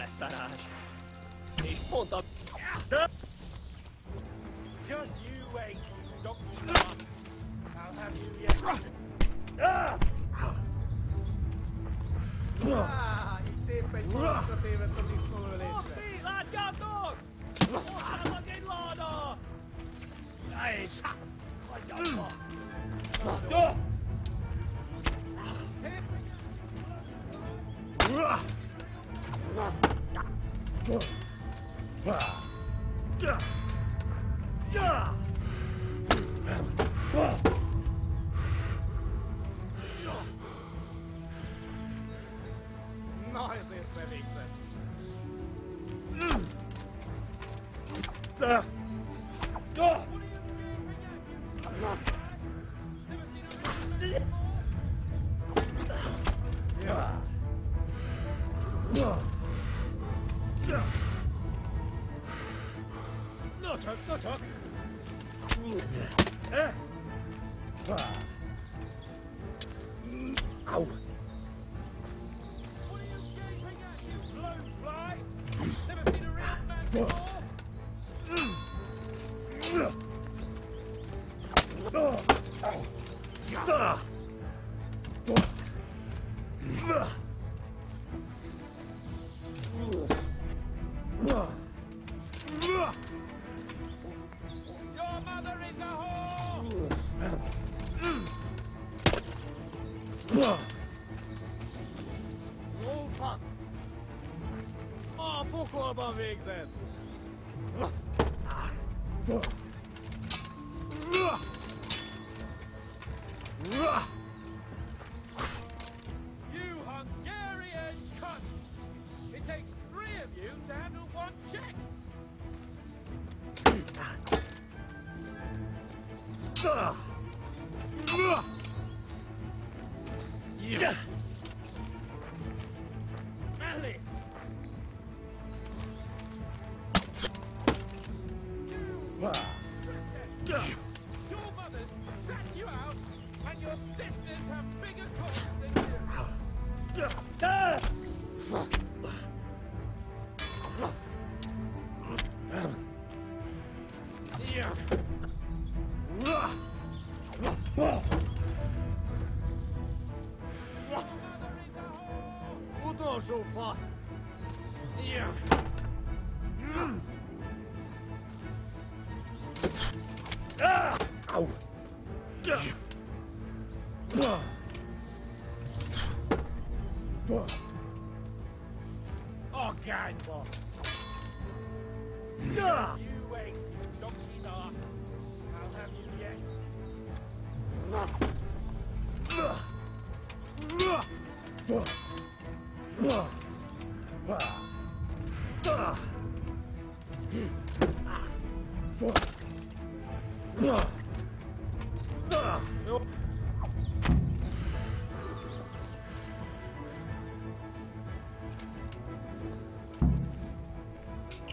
beszarás. És pont a... Just you wait, donkey's ass. I'll have you yet. Itt épp egy malasra tévedt a disznólölésre. Hoppí, látjátok? Hozzának egy láda! Nice! Hagyjad ma! Na, ezért bevégzett. No csak! Au! What are you gaping at, you blowfly? Never seen a real man before? Your mother is a whore! Ó, fasz! A pokolban végzett! You Hungarian cunts! It takes 3 of you to handle 1 check! Yeah! Mellé! Your mothers rat you out, and your sisters have bigger cocks than you! Utolsó fasz! Au! A gányba! You wait, donkey's ass. I'll have you yet.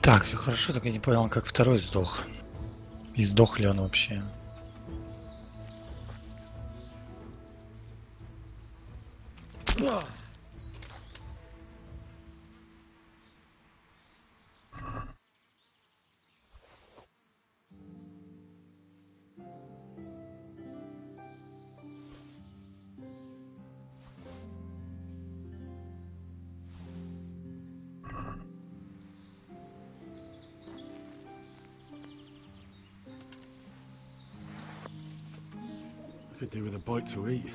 Так, все хорошо, только я не понял, как второй сдох. И сдох ли он вообще? Could do with a bite to eat.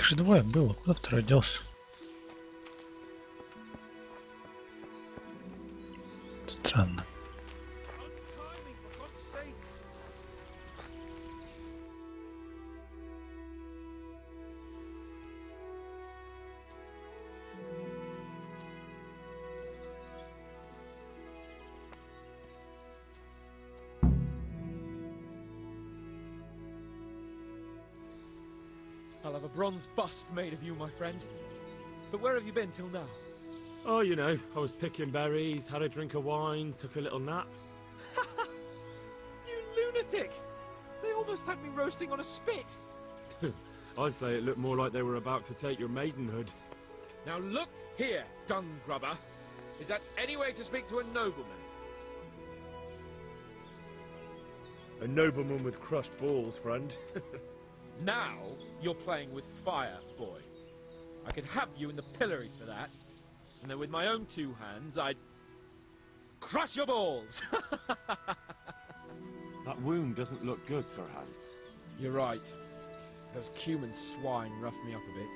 Их же двое было. Куда второй делся? Странно. Untie me, for God's sake. I'll have a bronze bust made of you, my friend. But where have you been till now? Oh, you know, I was picking berries, had a drink of wine, took a little nap. You lunatic! They almost had me roasting on a spit. I'd say it looked more like they were about to take your maidenhood. Now look here, dung grubber. Is that any way to speak to a nobleman? A nobleman with crushed balls, friend. Now you're playing with fire, boy. I could have you in the pillory for that. And then with my own two hands, I'd crush your balls. That wound doesn't look good, Sir Hans. You're right. Those cumin swine roughed me up a bit.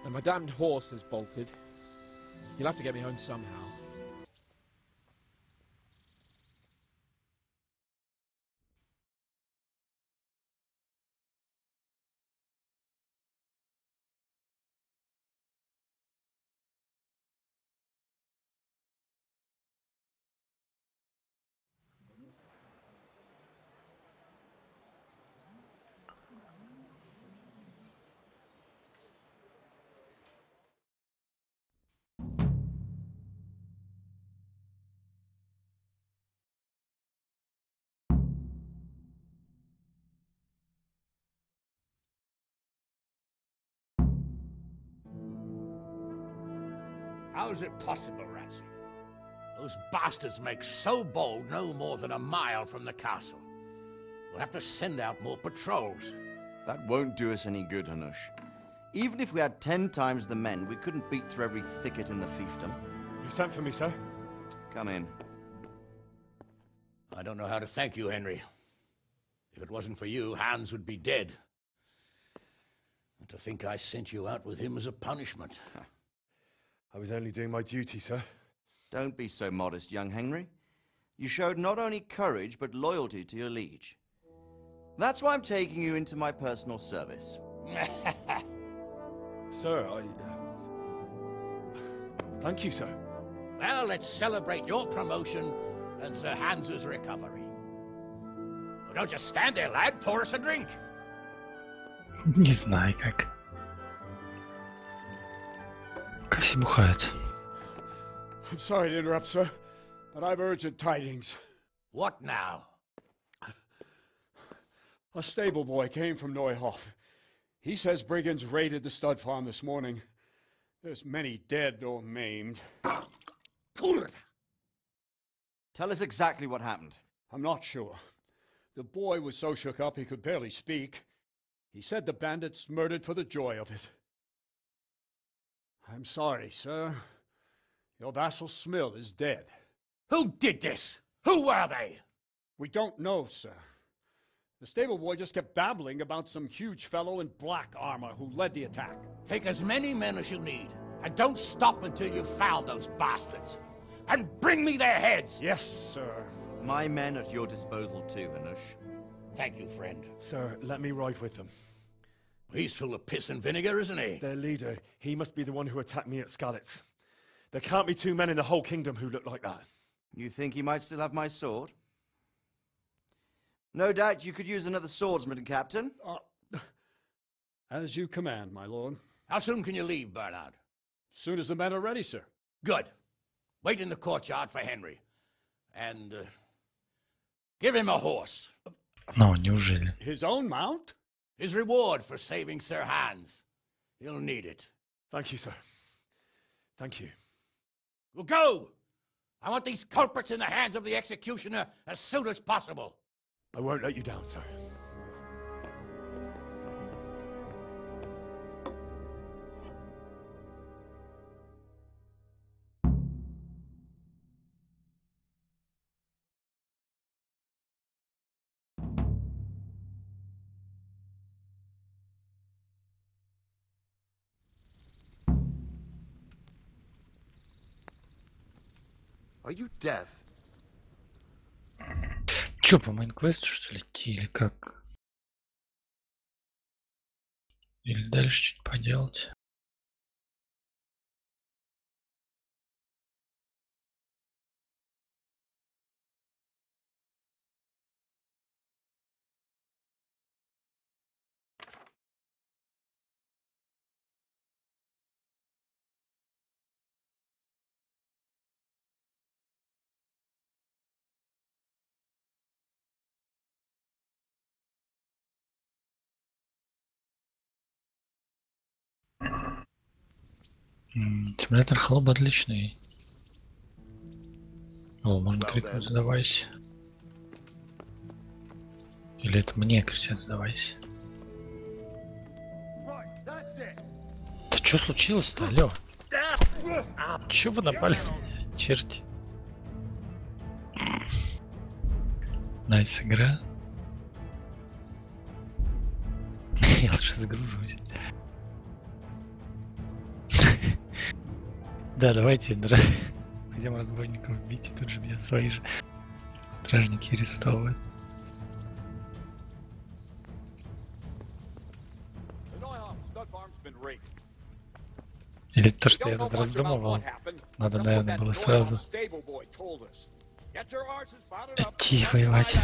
And my damned horse has bolted. You'll have to get me home somehow. How is it possible, Ratsy? Those bastards make so bold no more than a mile from the castle. We'll have to send out more patrols. That won't do us any good, Hanush. Even if we had 10 times the men, we couldn't beat through every thicket in the fiefdom. You sent for me, sir? Come in. I don't know how to thank you, Henry. If it wasn't for you, Hans would be dead. And to think I sent you out with him as a punishment. I was only doing my duty, sir. Don't be so modest, young Henry. You showed not only courage, but loyalty to your liege. That's why I'm taking you into my personal service. Sir, thank you, sir. Well, let's celebrate your promotion and Sir Hans's recovery. Well, don't just stand there, lad. Pour us a drink. Не знаю как. Как все бухают. I'm sorry to interrupt, sir, but I've urgent tidings. What now? A stable boy came from Neuhof. He says brigands raided the stud farm this morning. There's many dead or maimed. Kurva! Tell us exactly what happened. I'm not sure. The boy was so shook up he could barely speak. He said the bandits murdered for the joy of it. I'm sorry, sir. Your vassal Smill is dead. Who did this? Who were they? We don't know, sir. The stable boy just kept babbling about some huge fellow in black armor who led the attack. Take as many men as you need, and don't stop until you've found those bastards. And bring me their heads! Yes, sir. My men at your disposal too, Hanush. Thank you, friend. Sir, let me ride with them. He's full of piss and vinegar, isn't he? Their leader, he must be the one who attacked me at Skalitz. There can't be two men in the whole kingdom who look like that. You think he might still have my sword? No doubt you could use another swordsman, Captain. As you command, my lord. How soon can you leave, Bernard? Soon as the men are ready, sir. Good. Wait in the courtyard for Henry. And, give him a horse. Ну, неужели? His own mount? His reward for saving Sir Hans. He'll need it. Thank you, sir. Thank you. Well, go! I want these culprits in the hands of the executioner as soon as possible. I won't let you down, sir. Are you deaf? Чё, по мейн-квесту, что ли, идти, или как? Или дальше что-то поделать? Симулятор холоба отличный. О, можно крикнуть «Сдавайся». Или это мне кричат «Сдавайся». Да что случилось-то, алло? Чё вы напали? Черти. Найс игра. Я лучше загружусь. Да, давайте пойдем разбойников бить, и тут же меня свои же стражники арестовывают. Или то, что я тут раздумывал, надо, наверное, было сразу идти воевать.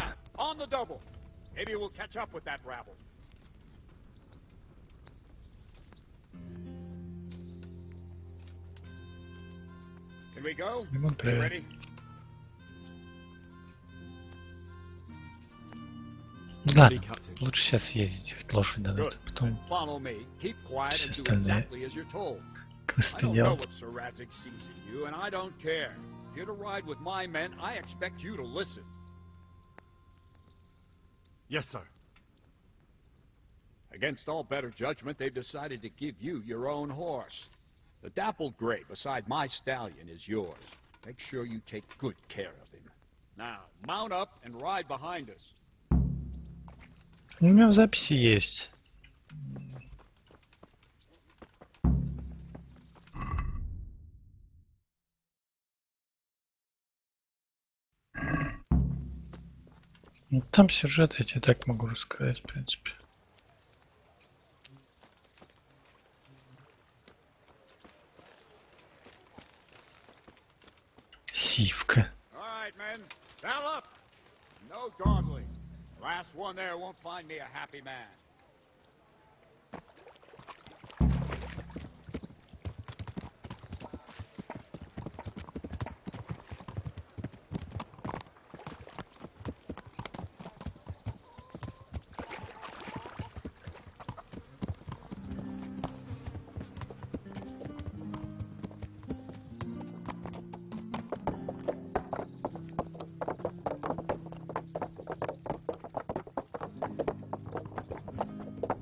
Лимон, привет. Ладно, лучше сейчас съездить, хоть лошадь дадут, потом все остальные квесты делать. Yes, sir. Against all better judgment, they've decided to give you your own horse. The dappled gray beside my stallion is yours. Make sure you take good care of him. Now, mount up and ride behind us. У меня в записи есть. Ну, там сюжет, я тебе так могу рассказать, в принципе. Сивка. Last one there won't find me a happy man.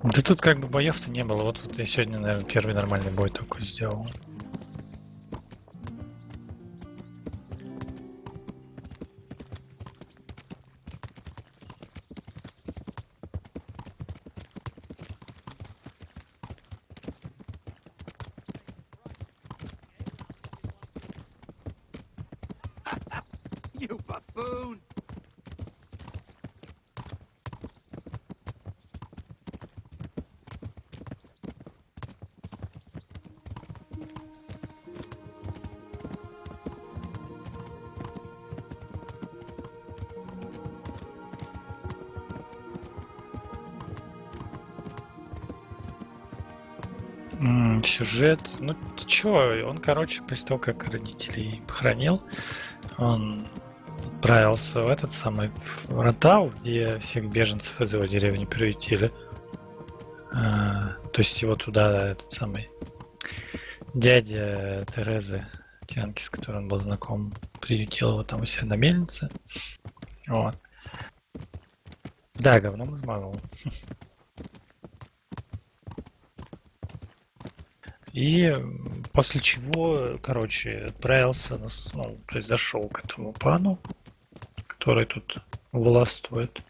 Да тут как бы боев-то не было. Вот я сегодня, наверное, первый нормальный бой только сделал. You buffoon! Сюжет. Ну чё, он, короче, после того, как родителей похоронил, он отправился в этот самый в Ротау, где всех беженцев из его деревни приютили. То есть его туда этот самый дядя Терезы Тянки, с которой он был знаком, приютил его там у себя на мельнице. Вот. Да, говном измазал. И после чего, короче, отправился, ну, то есть зашел к этому пану, который тут властвует.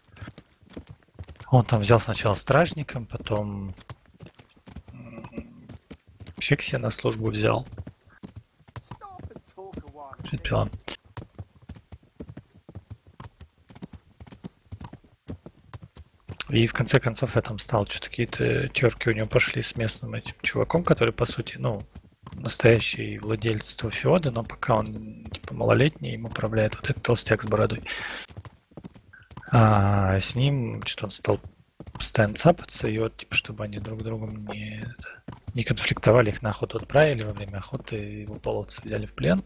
Он там взял сначала стражником, потом вообще к себе на службу взял. И в конце концов я там стал, что-то какие-то терки у него пошли с местным этим чуваком, который, по сути, ну, настоящий владелец этого феода, но пока он, типа, малолетний, им управляет вот этот толстяк с бородой. А с ним что-то он стал постоянно цапаться, и вот, типа, чтобы они друг с другом не конфликтовали, их на охоту отправили, во время охоты его половцы взяли в плен,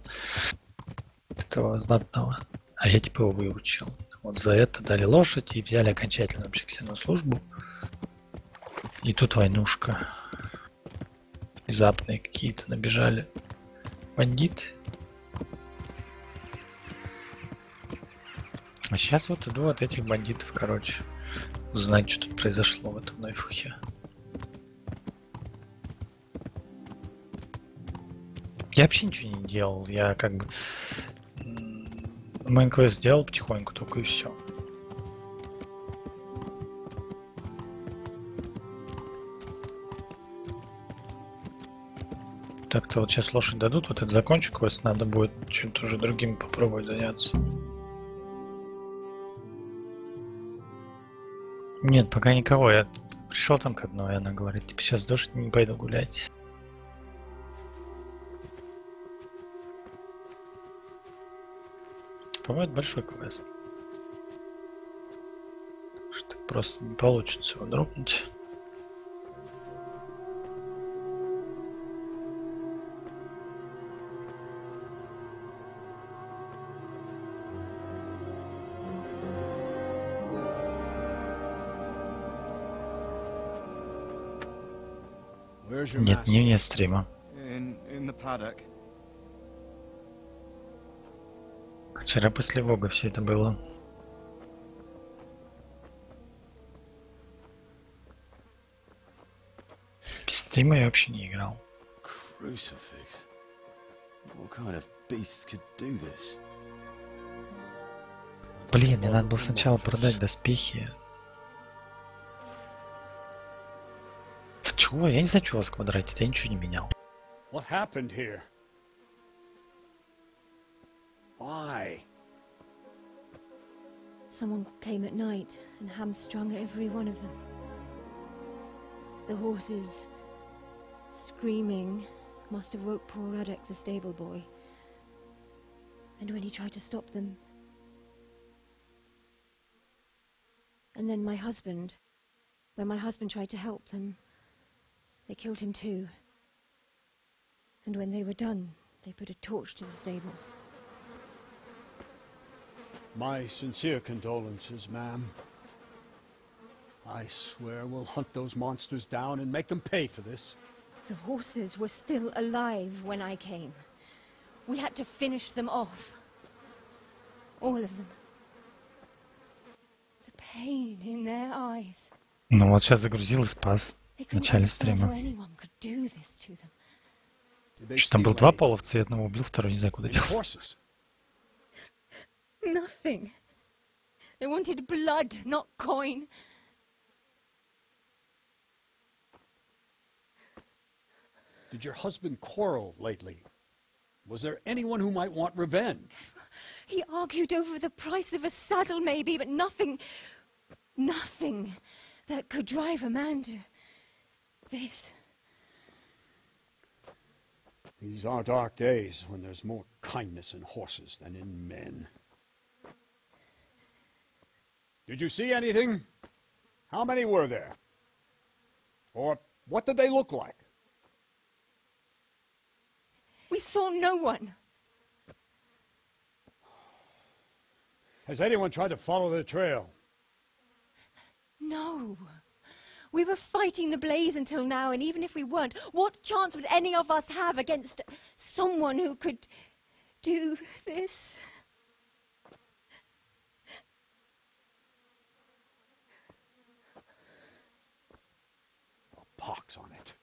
этого знатного, а я, типа, его выручил. Вот за это дали лошадь и взяли окончательно вообще к себе на службу. И тут войнушка. Внезапные какие-то набежали бандиты. А сейчас вот иду от этих бандитов, короче, узнать, что тут произошло в этом Нойфухе. Я вообще ничего не делал, я как бы мейн квест сделал потихоньку только и все. Так-то вот сейчас лошадь дадут, вот это закончу квест, надо будет чем-то уже другим попробовать заняться. Нет, пока никого, я пришел там к одной, и она говорит, типа, сейчас дождь, не пойду гулять. По-моему, это большой квест. Что просто не получится его дропнуть. Нет, не стрима. Вчера после Вога все это было. Без стрима я вообще не играл. Блин, мне надо было сначала продать доспехи. Чего? Я не знаю, что у вас в квадрате, я ничего не менял. What happened here? Why? Someone came at night and hamstrung every one of them. The horses, screaming, must have woke poor Radek, the stable boy. And when he tried to stop them... And then my husband... When my husband tried to help them, they killed him too. And when they were done, they put a torch to the stables. My sincere condolences, ma'am. I swear we'll hunt those monsters down and make them pay for this. The horses were still alive when I came. We had to finish them off. All of them. The pain in their eyes. Ну вот сейчас загрузил и спас в начале стрима. Что там был два половца, я одного убил, второй не знаю куда делся. Nothing. They wanted blood, not coin. Did your husband quarrel lately? Was there anyone who might want revenge? He argued over the price of a saddle, maybe, but nothing that could drive a man to this. These are dark days when there's more kindness in horses than in men. Did you see anything? How many were there? Or what did they look like? We saw no one. Has anyone tried to follow the trail? No. We were fighting the blaze until now, and even if we weren't, what chance would any of us have against someone who could do this? A pox on it.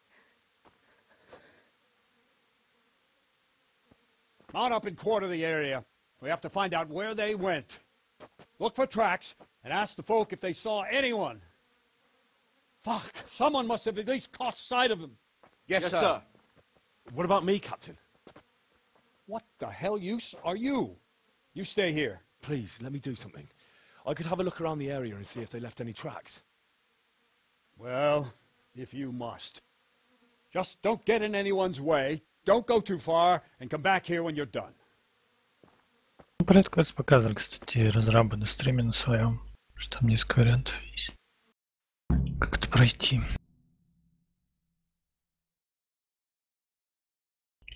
Mount up and quarter the area. We have to find out where they went. Look for tracks and ask the folk if they saw anyone. Fuck, someone must have at least caught sight of them. Yes, sir. What about me, Captain? What the hell use are you? You stay here. Please, let me do something. I could have a look around the area and see if they left any tracks. Well, if you must. Just don't get in anyone's way, don't go too far, and come back here when you're done. Порядок показывали, кстати, разрабы на стриме на своем, что там несколько вариантов есть. Как это пройти?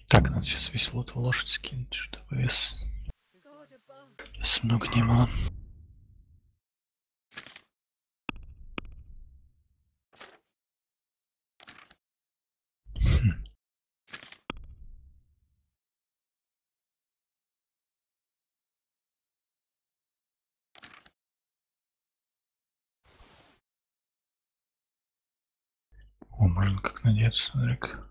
Так, надо сейчас весь лут в лошадь скинуть, чтобы вес много не было. О, можно как надеться, смотри-ка.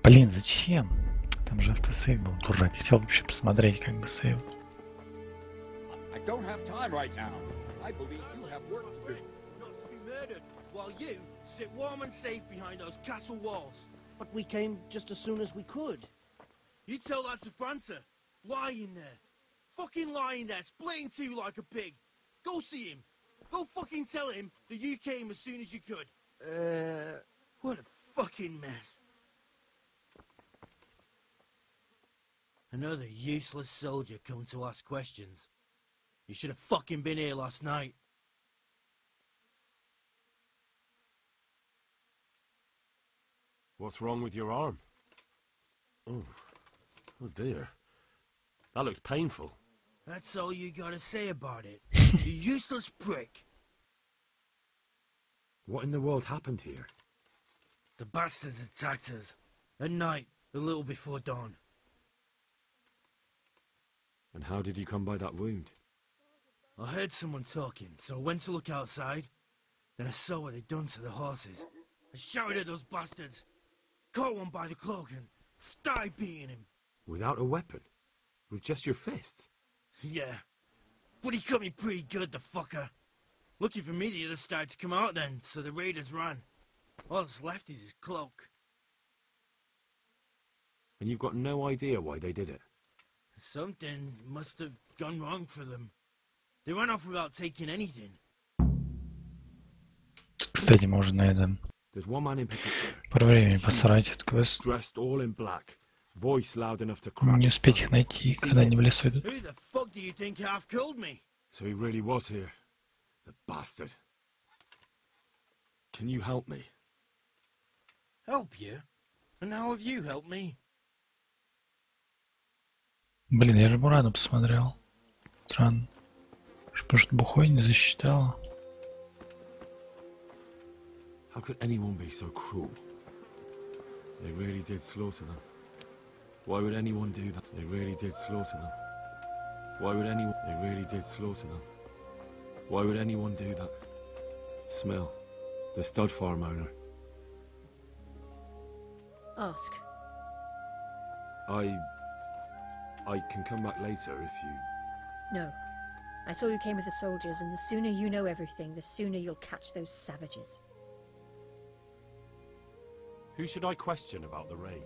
Блин, зачем? Там же автосейв был, дурак. Хотел вообще посмотреть, как бы сейв. I don't have time right now. I believe you have work to do. Not to be murdered, while you sit warm and safe behind those castle walls. But we came just as soon as we could. You tell that to França. Lying there. Fucking lying there, splitting two like a pig. Go see him. Go fucking tell him that you came as soon as you could. What a fucking mess. Another useless soldier come to ask questions. You should have fucking been here last night. What's wrong with your arm? Oh dear. That looks painful. That's all you gotta say about it. You useless prick. What in the world happened here? The bastards attacked us. At night, a little before dawn. And how did you come by that wound? I heard someone talking, so I went to look outside. Then I saw what they'd done to the horses. I shouted at those bastards. Caught one by the cloak and started beating him. Without a weapon? With just your fists? Yeah. But he cut me pretty good, the fucker. Lucky for me, the others started to come out then, so the raiders ran. All that's left is his cloak. And you've got no idea why they did it? Something must have gone wrong for them. They ran off without taking anything. Кстати, можно это There's one man in particular. по времени посрать этот квест. Dressed all in black. Voice loud enough to crack. Не успеть их найти, когда они в лесу идут. Who the fuck do you think half killed me? So he really was here. The bastard. Can you help me? Help you? And how have you helped me? Блин, я же Бурану посмотрел. Странно. Может, бухой не засчитала? How could anyone be so cruel? They really did slaughter them. Why would anyone do that? They really did slaughter them. Why would anyone... They really did slaughter them. Why would anyone do that? Smell. The stud farm owner. Ask. I can come back later if you... No. I saw you came with the soldiers, and the sooner you know everything, the sooner you'll catch those savages. Who should I question about the raid?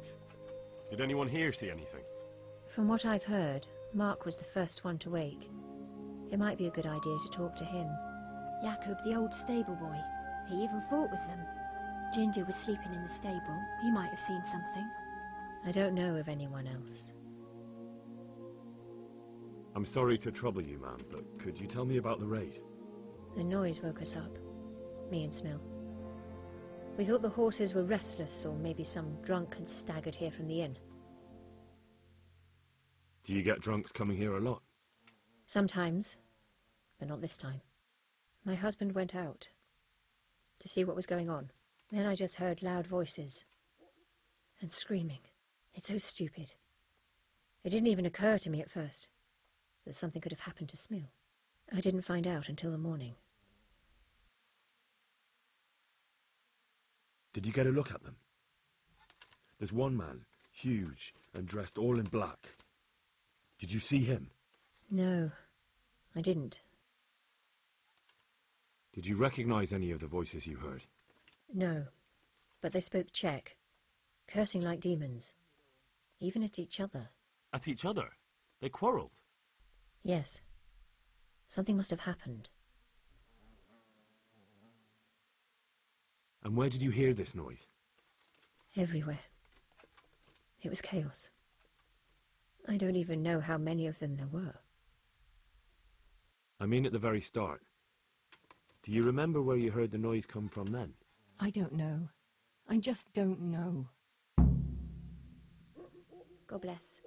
Did anyone here see anything? From what I've heard, Mark was the first one to wake. It might be a good idea to talk to him. Jakob, the old stable boy. He even fought with them. Ginger was sleeping in the stable. He might have seen something. I don't know of anyone else. I'm sorry to trouble you, man, but could you tell me about the raid? The noise woke us up. Me and Smill. We thought the horses were restless, or maybe some drunk had staggered here from the inn. Do you get drunks coming here a lot? Sometimes, but not this time. My husband went out to see what was going on. Then I just heard loud voices and screaming. felt so stupid. It didn't even occur to me at first that something could have happened to Smill. I didn't find out until the morning. Did you get a look at them? There's one man, huge and dressed all in black. Did you see him? No, I didn't. Did you recognize any of the voices you heard? No, but they spoke Czech, cursing like demons, even at each other. At each other? They quarrelled? Yes. Something must have happened. And where did you hear this noise? Everywhere. It was chaos. I don't even know how many of them there were. I mean at the very start. Do you remember where you heard the noise come from then? I don't know. I just don't know. God bless.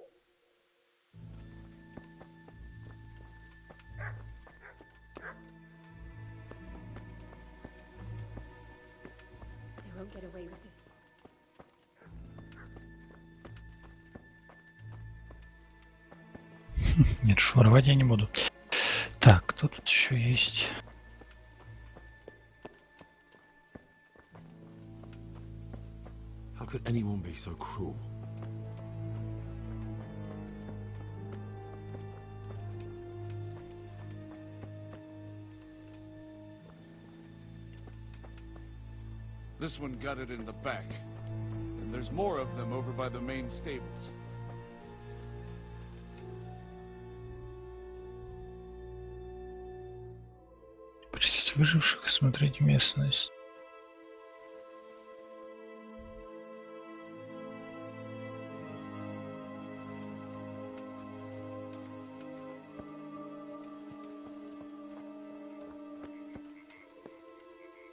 They won't get away with this. Нет, швырвать я не буду. Так, кто тут еще есть? How could anyone be so cruel? This one got it in the back. And there's more of them over by the main stables. Просить выживших и смотреть местность.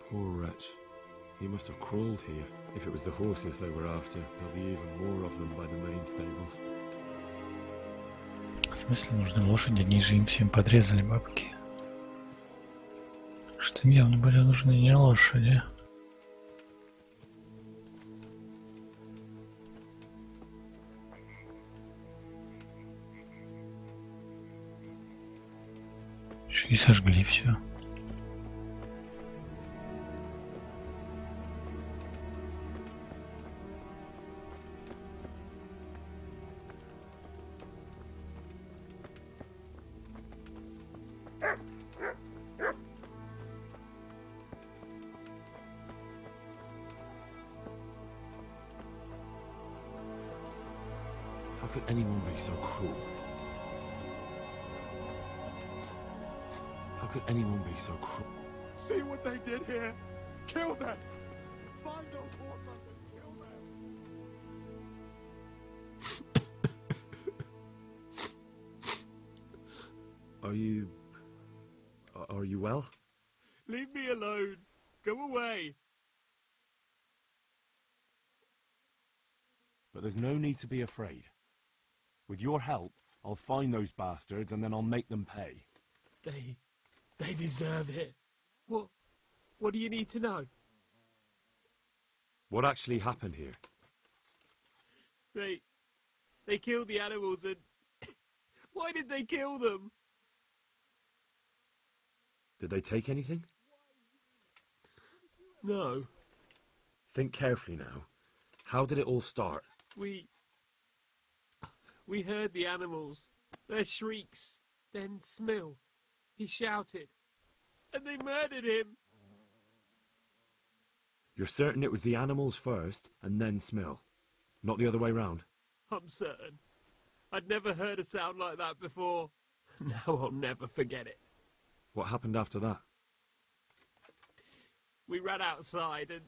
Poor wretch. He must have crawled here. If it was the horses they were after, there'll be even more of them by the main stables. В смысле нужны лошади? Они же им всем подрезали бабки. Что им явно были нужны не лошади. И сожгли все. How could anyone be so cruel? How could anyone be so cruel? See what they did here? Kill them! Find those horses and kill them! Are you well? Leave me alone. Go away. But there's no need to be afraid. With your help, I'll find those bastards and then I'll make them pay. They deserve it. What do you need to know? What actually happened here? They killed the animals and... Why did they kill them? Did they take anything? No. Think carefully now. How did it all start? We heard the animals, their shrieks, then Smill. He shouted, and they murdered him. You're certain it was the animals first, and then Smill? Not the other way round? I'm certain. I'd never heard a sound like that before. Now I'll never forget it. What happened after that? We ran outside, and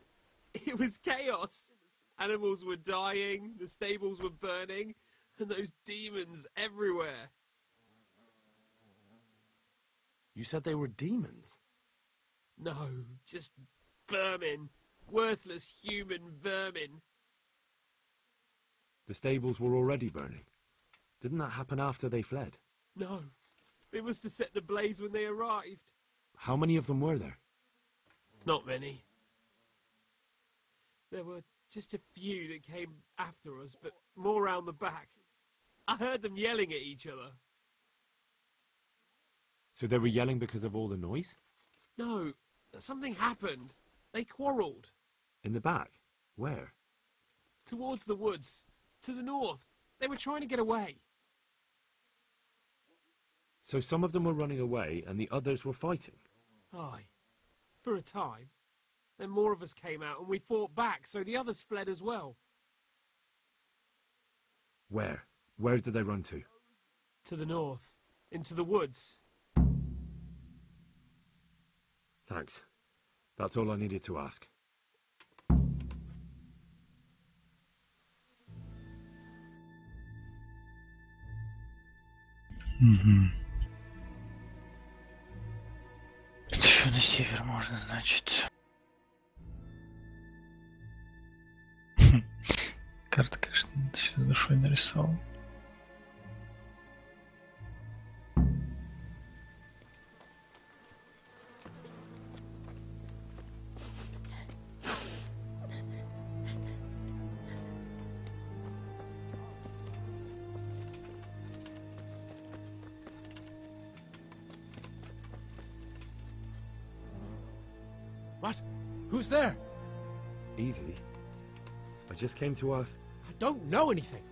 it was chaos. Animals were dying, the stables were burning, and those demons everywhere. You said they were demons? No, just vermin. Worthless human vermin. The stables were already burning. Didn't that happen after they fled? No, they must have set the blaze when they arrived. How many of them were there? Not many. There were Just a few that came after us, but more round the back. I heard them yelling at each other. So they were yelling because of all the noise? No, something happened. They quarrelled. In the back? Where? Towards the woods. To the north. They were trying to get away. So some of them were running away and the others were fighting? Aye. For a time. Then more of us came out and we fought back, so the others fled as well. Where? Where did they run to? To the north. Into the woods. Thanks. That's all I needed to ask. Угу. Еще на север можно, значит. Карта, конечно, сейчас душой нарисовал. What? Who's there? Easy. I just came to ask... I don't know anything.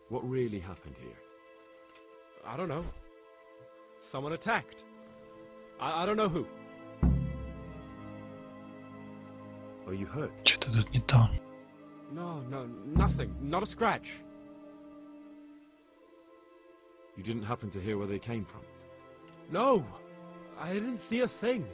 What really happened here? I don't know. Someone attacked. I don't know who. Are you hurt? Что-то тут не то. No, nothing. Not a scratch. You didn't happen to hear where they came from? No! I didn't see a thing.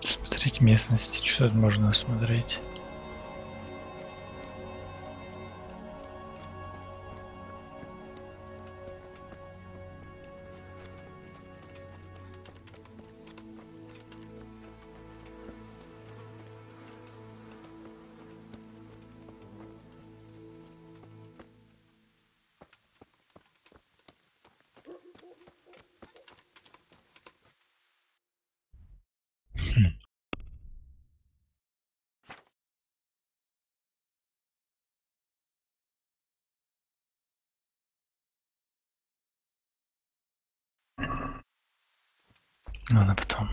Смотреть местности, что тут можно осмотреть. Ладно, потом.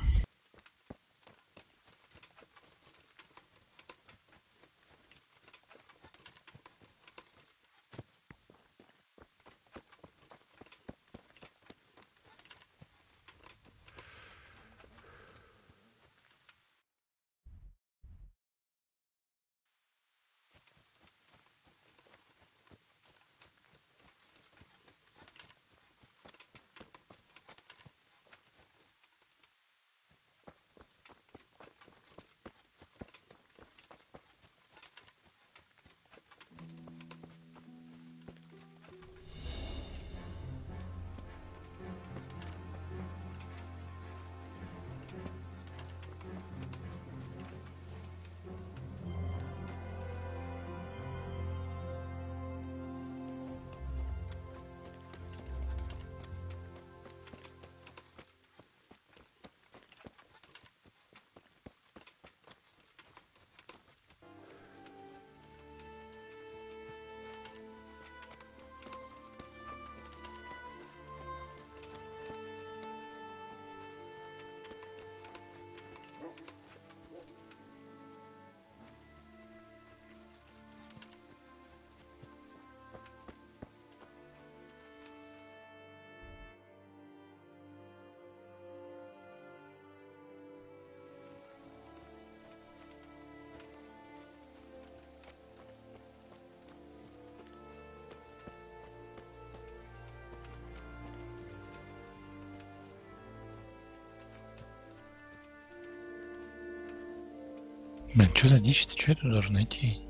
Блин, что за дичь-то? Что я тут должен найти?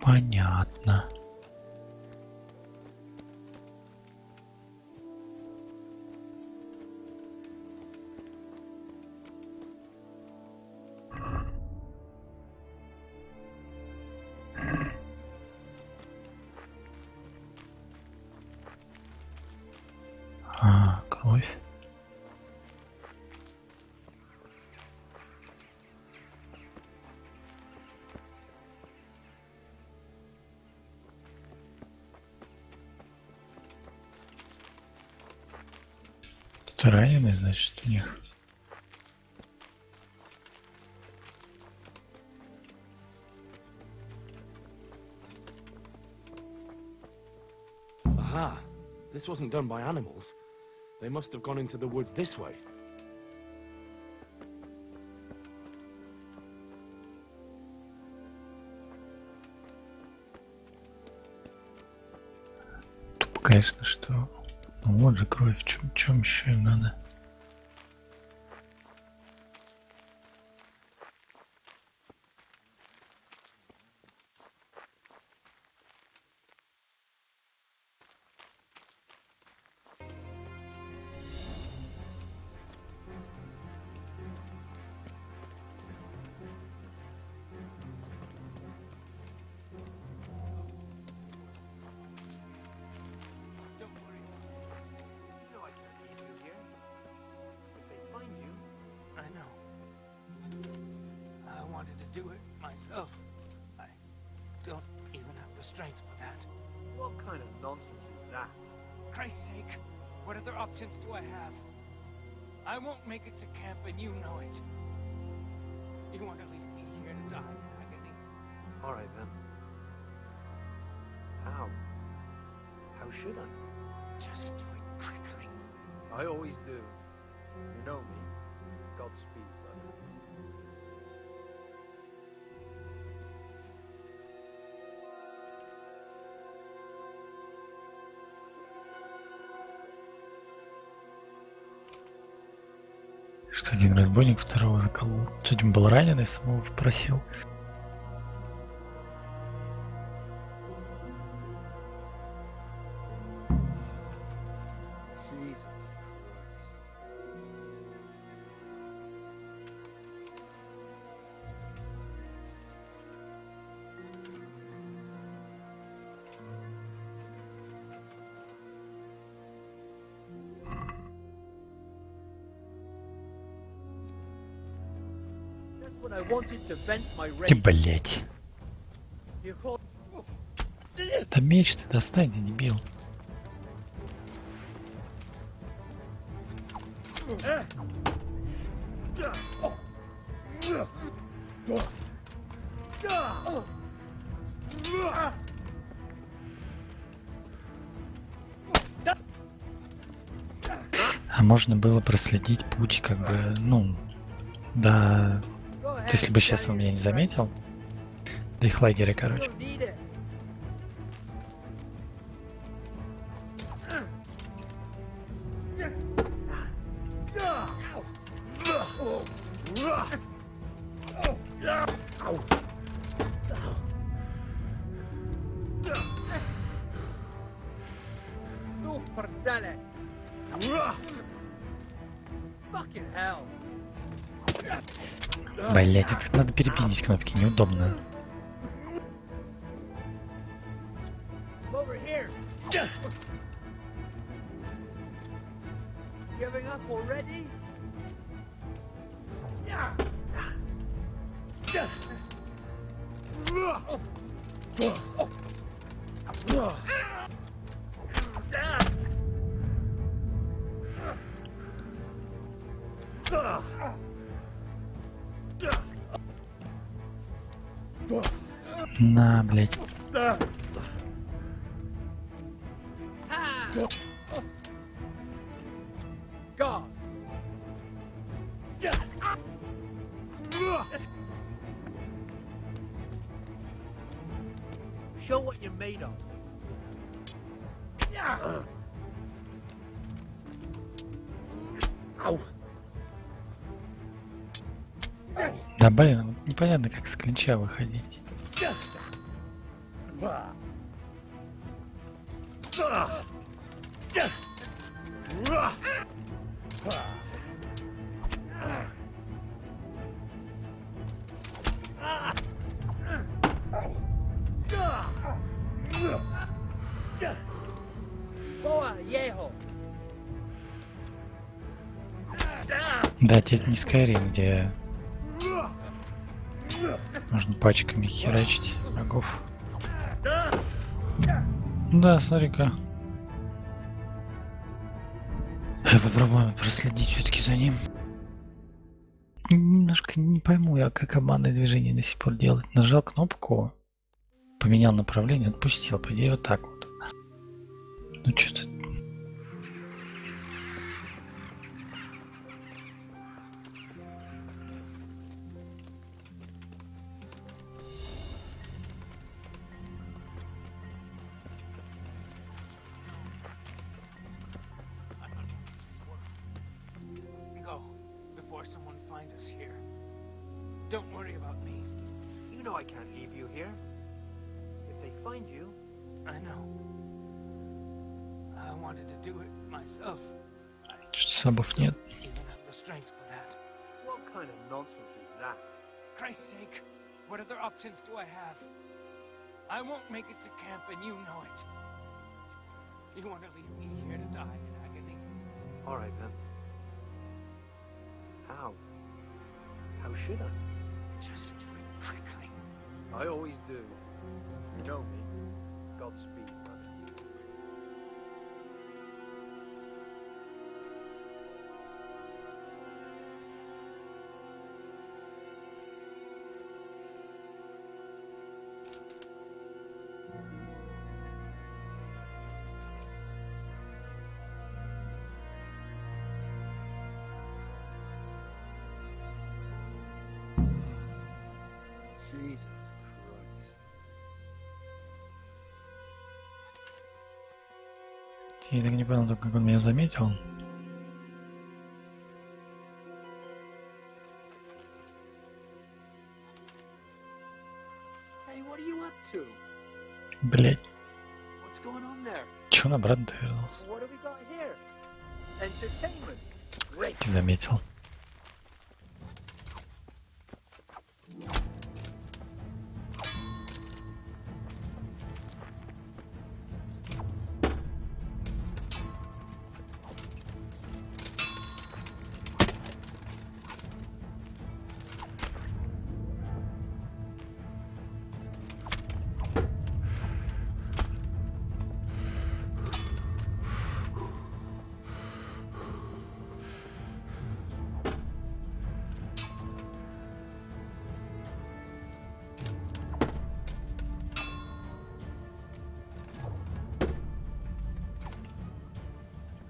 Понятно. А, кровь. Тут раненый, значит, у них. Aha! This wasn't done by animals. They must have gone into the woods this way. Тупо, конечно, что... Ну вот же кровь, чем еще им надо? What kind of nonsense is that? Christ's sake, what other options do I have? I won't make it to camp and you know it. You want to leave me here to die in agony? All right then. How? How should I? Just do it quickly. I always do. You know me. Godspeed, brother. Что один разбойник второго заколол. Сегодня был раненый, самого попросил. When I wanted to vent my Ты, rage. блять. You call... Да меч ты достань, ты дебил. А можно было проследить путь, как бы, ну, да, если бы сейчас он меня не заметил, до их лагеря, короче. Блять, это надо перепинить кнопки, неудобно. На, блять. Show what you're made of. Ow. Да блин, непонятно как с клинча выходить. Да, это не Skyrim, где можно пачками херачить врагов. Да, смотри-ка. Попробуем проследить все-таки за ним. Немножко не пойму я, как командное движение до сих пор делать. Нажал кнопку, поменял направление, отпустил. По идее, вот так вот. Ну что-то... Don't worry about me. You know I can't leave you here. If they find you... I know. I wanted to do it myself. Сабов нет. Even have the strength for that. What kind of nonsense is that? Christ's sake, what other options do I have? I won't make it to camp and you know it. You want to leave me here to die in agony? All right, then. How? How should I? Just do it quickly. I always do. You know me. Godspeed, brother. Jesus Christ. Я так не понял, только как он меня заметил. Hey, what are you up to? Блять, What's going on there? чё он обратно вернулся? What have we got here? Entertainment. Great. Не заметил.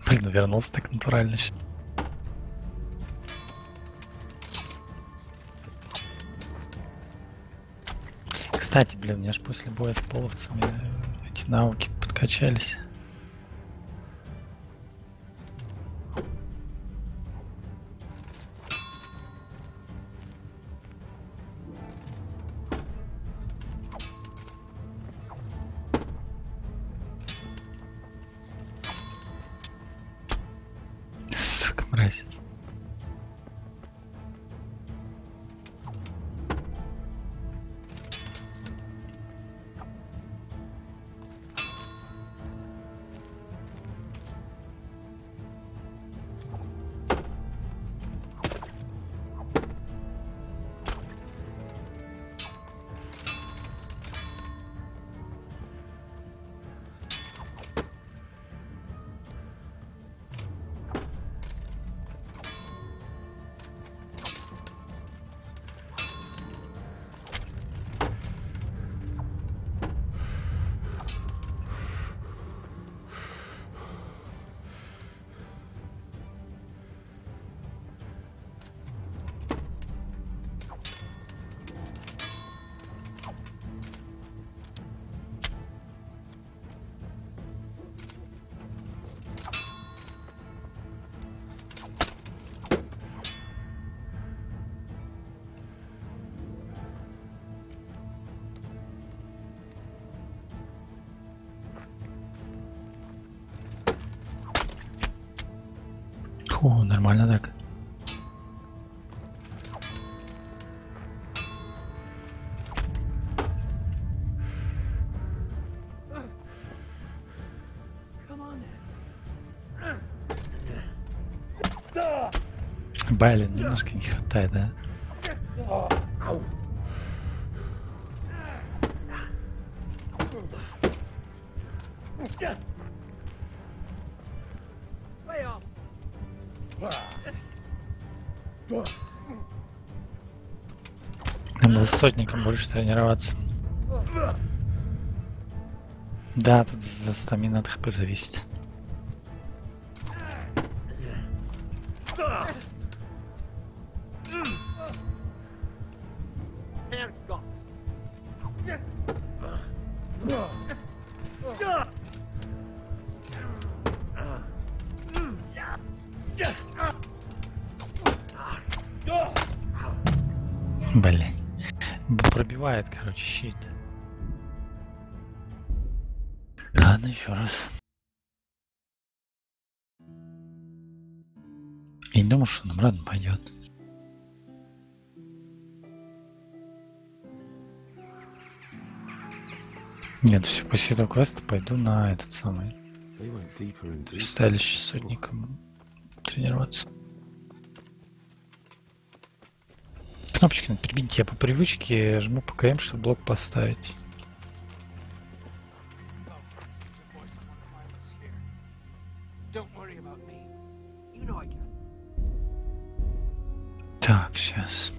Блин, вернулся так натурально. Кстати, блин, у меня ж после боя с половцами эти навыки подкачались. Сука, мразь. Фу, нормально так. Блин, немножко не хватает, да? Надо было с сотником больше тренироваться. Да, тут за стамина от хп зависит. Блин. Пробивает, короче, щит. Ладно, еще раз. Я не думал, что он обратно пойдет. Нет, все, после этого квеста пойду на этот самый стайлище с сотником тренироваться. Кнопочки надо перебить, я по привычке жму по КМ, чтобы блок поставить. Так, сейчас.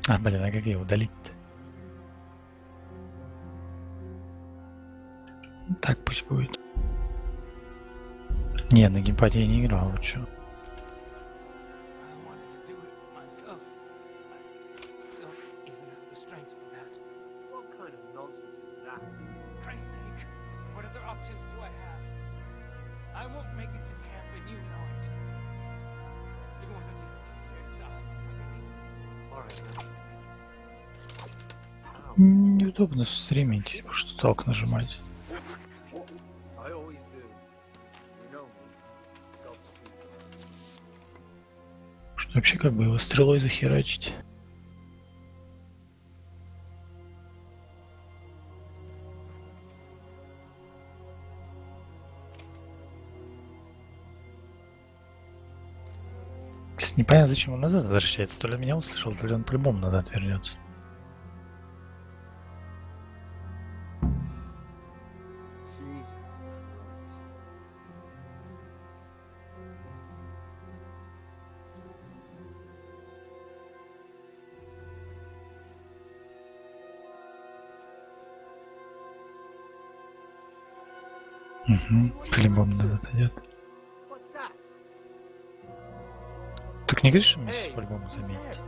А, блин, а как ее удалить-то? Так пусть будет. Не, на геймпаде я не играл, вот чё. Неудобно стримить, потому что толк нажимать. Что вообще как бы его стрелой захерачить? Непонятно, зачем он назад возвращается. То ли меня услышал, то ли он по-любому назад вернется. Угу, по-любому назад идет. Так не говоришь, что мне по-любому заметить?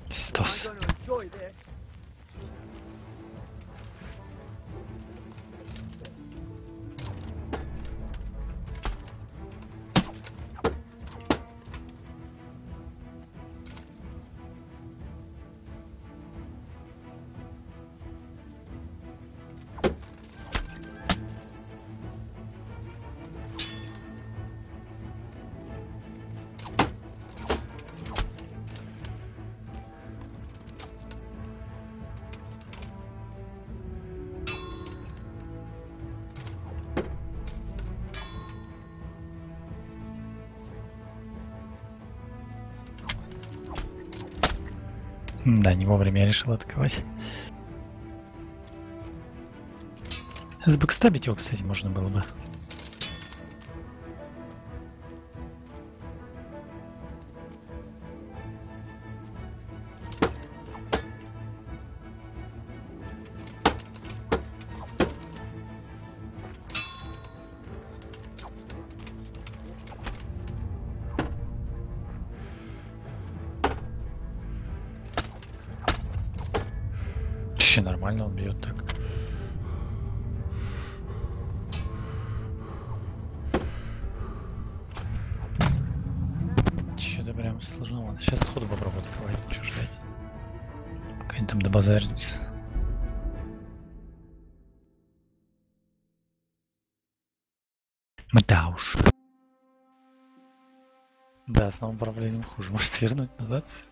Стас. Да, не вовремя я решил атаковать. Сбэкстабить его, кстати, можно было бы. Вообще нормально он бьет так. Что-то прям сложновато. Сейчас сходу попробую атаковать, что ждать. Пока они там добазарятся. Да уж. Да, с новым управлением хуже. Может вернуть назад все?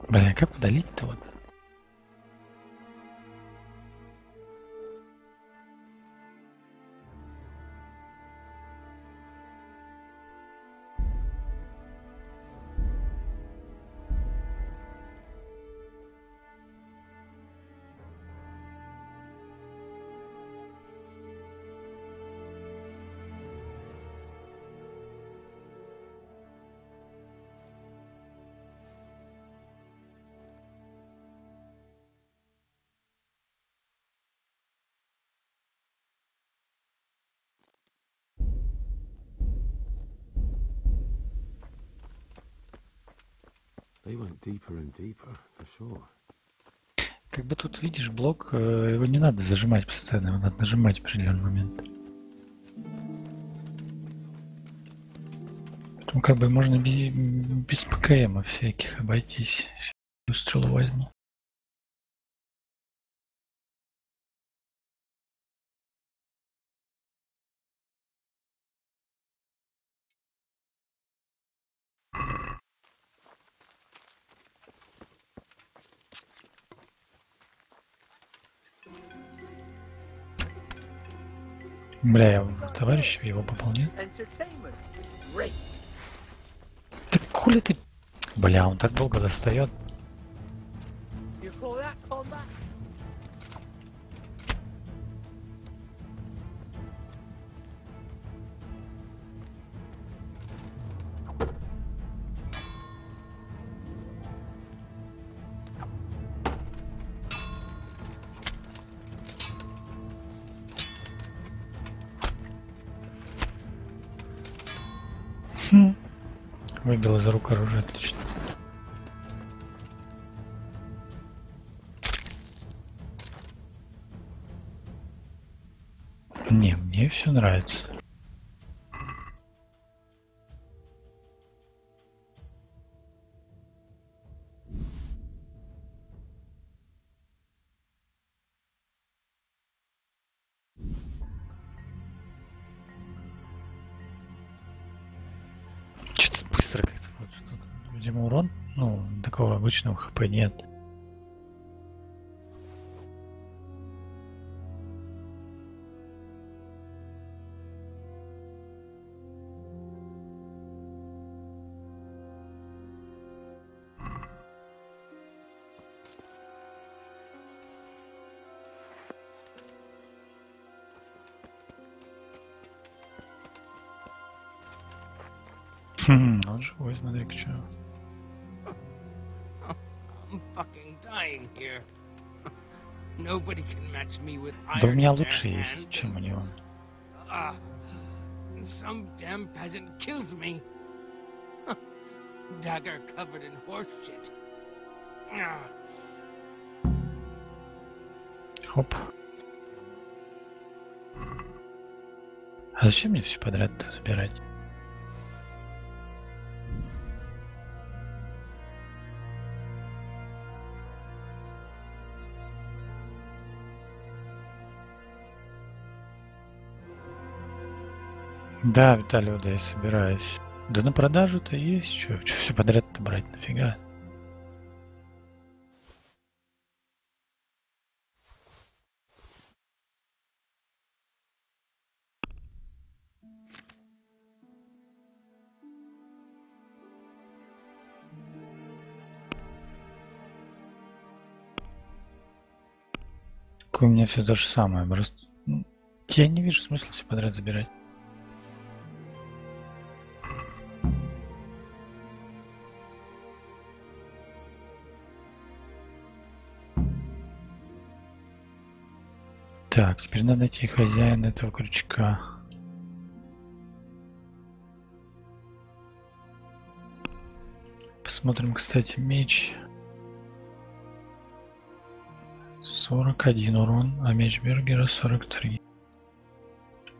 Блин, как удалить-то вот? They went deeper and deeper, for sure. Как бы тут видишь блок, его не надо зажимать постоянно, его надо нажимать в определенный момент. Поэтому как бы можно без ПКМов всяких обойтись. Сейчас стрелу возьму. Бля, я товарищ его пополнил. Так хули ты... Бля, он так долго достает. Выбил из рук оружие, отлично. Не, мне все нравится. Что-то быстро как-то. Видимо, урон, ну, такого обычного хп нет. Он живой, смотри-ка, что. I'm fucking dying here. Nobody can match me with Да у iron меня in their лучше есть, hands. чем у него. Some damn peasant kills me. Dagger covered in horse shit. Хоп. А зачем мне все подряд забирать? Да, Виталий, да, я собираюсь. Да на продажу-то есть, что все подряд-то брать, нафига? У меня все то же самое, просто я не вижу смысла все подряд забирать. Так, теперь надо найти хозяина этого крючка. Посмотрим, кстати, меч. 41 урон, а меч Бергера 43.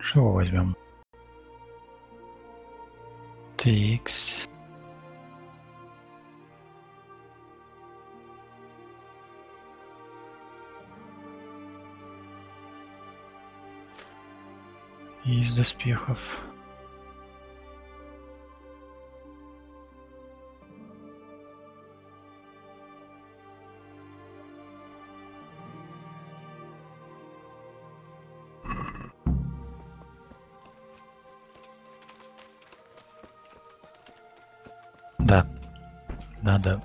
Чего возьмем? TX. Из доспехов. Да, надо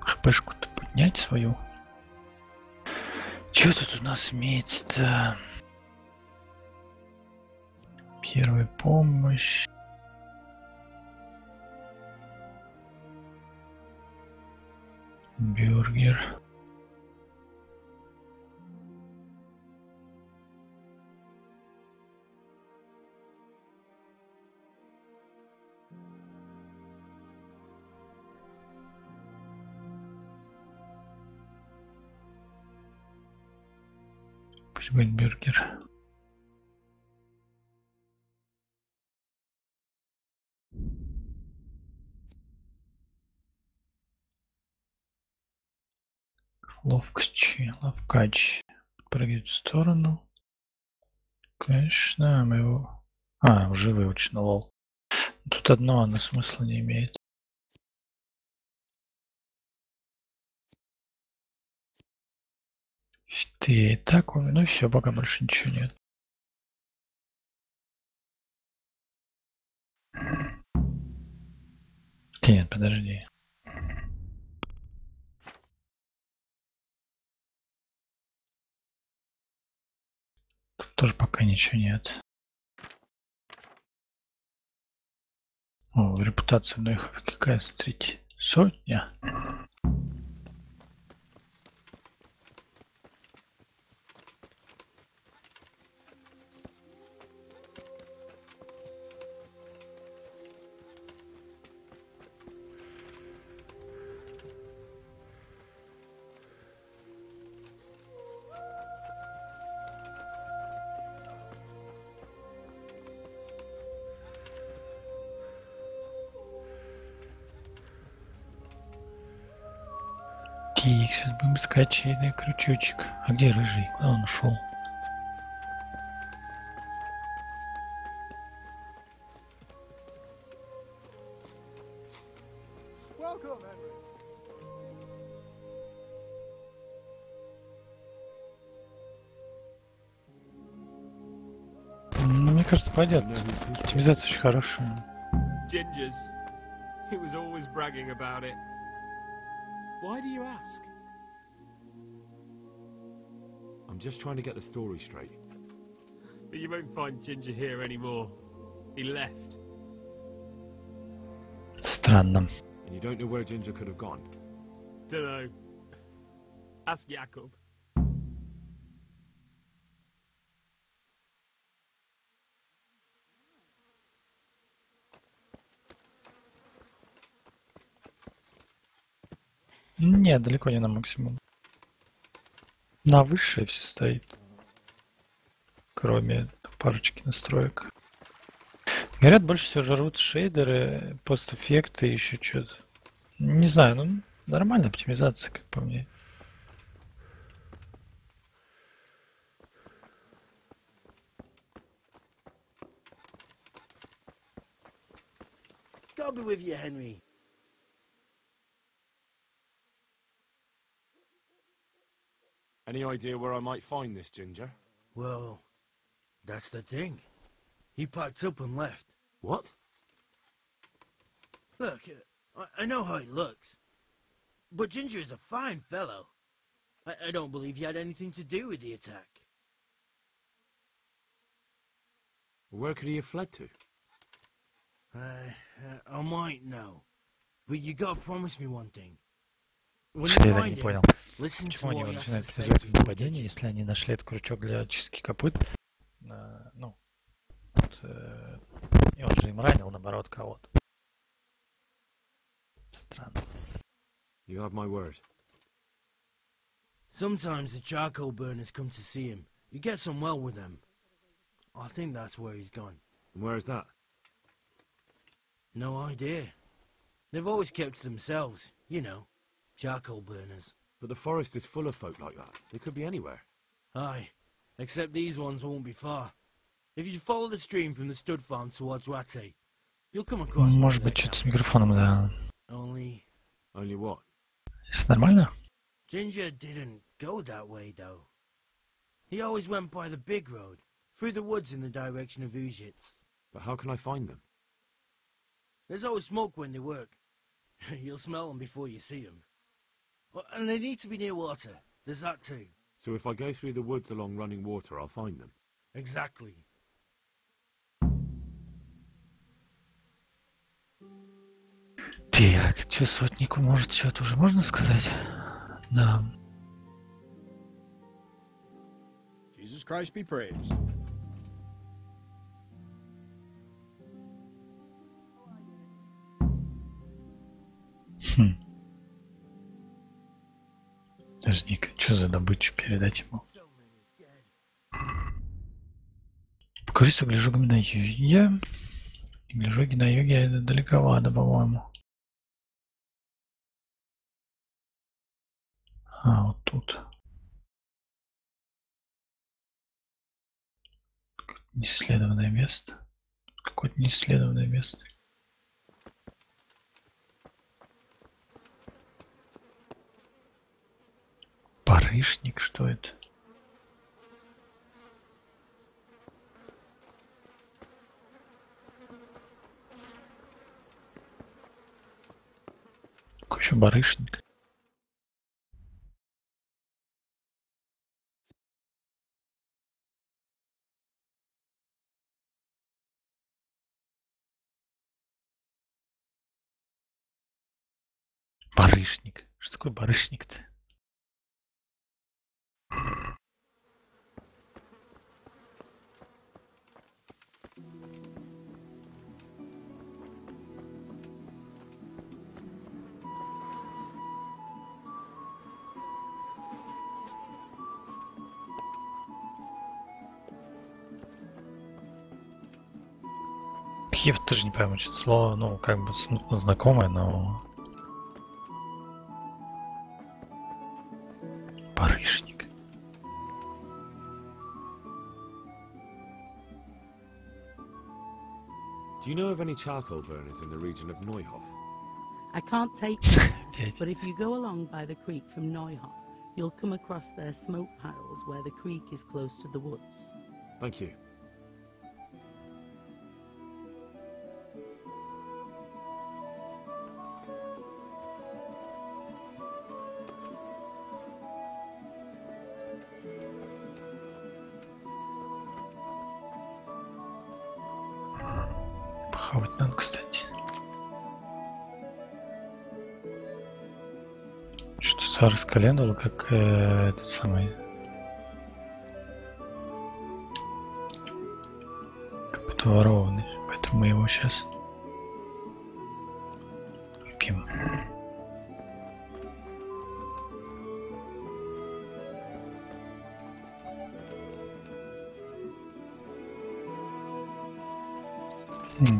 хпшку-то поднять свою. Что тут у нас имеется-то? Первая помощь. Бюргер. Пусть будет бюргер. Ловкач. Прыгает в сторону. Конечно, мы его... А, уже выучено, лол. Тут одно, оно смысла не имеет. Ты так умеешь. Ну все, пока больше ничего нет. Нет, подожди. Тут тоже пока ничего нет. О, репутация вновь какая, смотрите. 100. Так, сейчас будем искать чей-то крючочек. А где рыжий? Куда он ушел? Ну, мне кажется, пойдет. Оптимизация очень хорошая. Gingers. He was always bragging about it. Why do you ask? I'm just trying to get the story straight. But you won't find Ginger here anymore. He left. Странно. And you don't know where Ginger could have gone? Dunno. Ask Jakob. Нет, далеко не на максимум. На высшее все стоит. Кроме парочки настроек. Говорят, больше всего жрут шейдеры, постэффекты и еще что-то. Не знаю, ну нормальная оптимизация, как по мне. God be with you, Henry. Any idea where I might find this Ginger? Well, that's the thing. He packed up and left. What? Look, I know how he looks. But Ginger is a fine fellow. I don't believe he had anything to do with the attack. Where could he have fled to? I might know. But you gotta promise me one thing. When you Шведа find не him, понял. listen to Почему они what he has to начинают say призывать before нападение, judging. если они нашли этот крючок для очистки копыт? Ну, вот, и он же им ранил, наоборот, кого-то. Странно. You have my word. Sometimes the charcoal burners come to see him. He gets on well with them. I think that's where he's gone. And where is that? No idea. They've always kept to themselves, you know, charcoal burners. But the forest is full of folk like that. They could be anywhere. Aye, except these ones won't be far. If you follow the stream from the stud farm towards Rate, you'll come across one Может of their быть, что-то с camps. микрофоном, да. Only what? Сейчас нормально? Ginger didn't go that way, though. He always went by the big road, through the woods in the direction of Uzhitz. But how can I find them? There's always smoke when they work. You'll smell them before you see them. And they need to be near water. There's that too. So if I go through the woods along running water, I'll find them? Exactly. Так, что сотнику, может, что-то уже можно сказать? Да. Jesus Christ be praised. Подожди-ка, что за добычу передать ему? Покажись, гляжу на юге. Гляжу на юге, это далековато, по-моему. А, вот тут. Неисследованное место. Какое-то неисследованное место. Барышник, что это? Какой еще барышник? Барышник. Что такое барышник-то? Я тоже не пойму, что это слово, ну, как бы смутно знакомое, но... Барышник. Do you know of any charcoal burners in the region of Neuhof? I can't take you, but if you go along by the creek from Neuhof, you'll come across their smoke piles where the creek is close to the woods. Thank you. Похавать надо, кстати. Что-то раскалендало, как этот самый... Как будто ворованный. Поэтому мы его сейчас выпьем.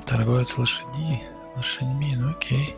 Торговец лошадьми, ну окей.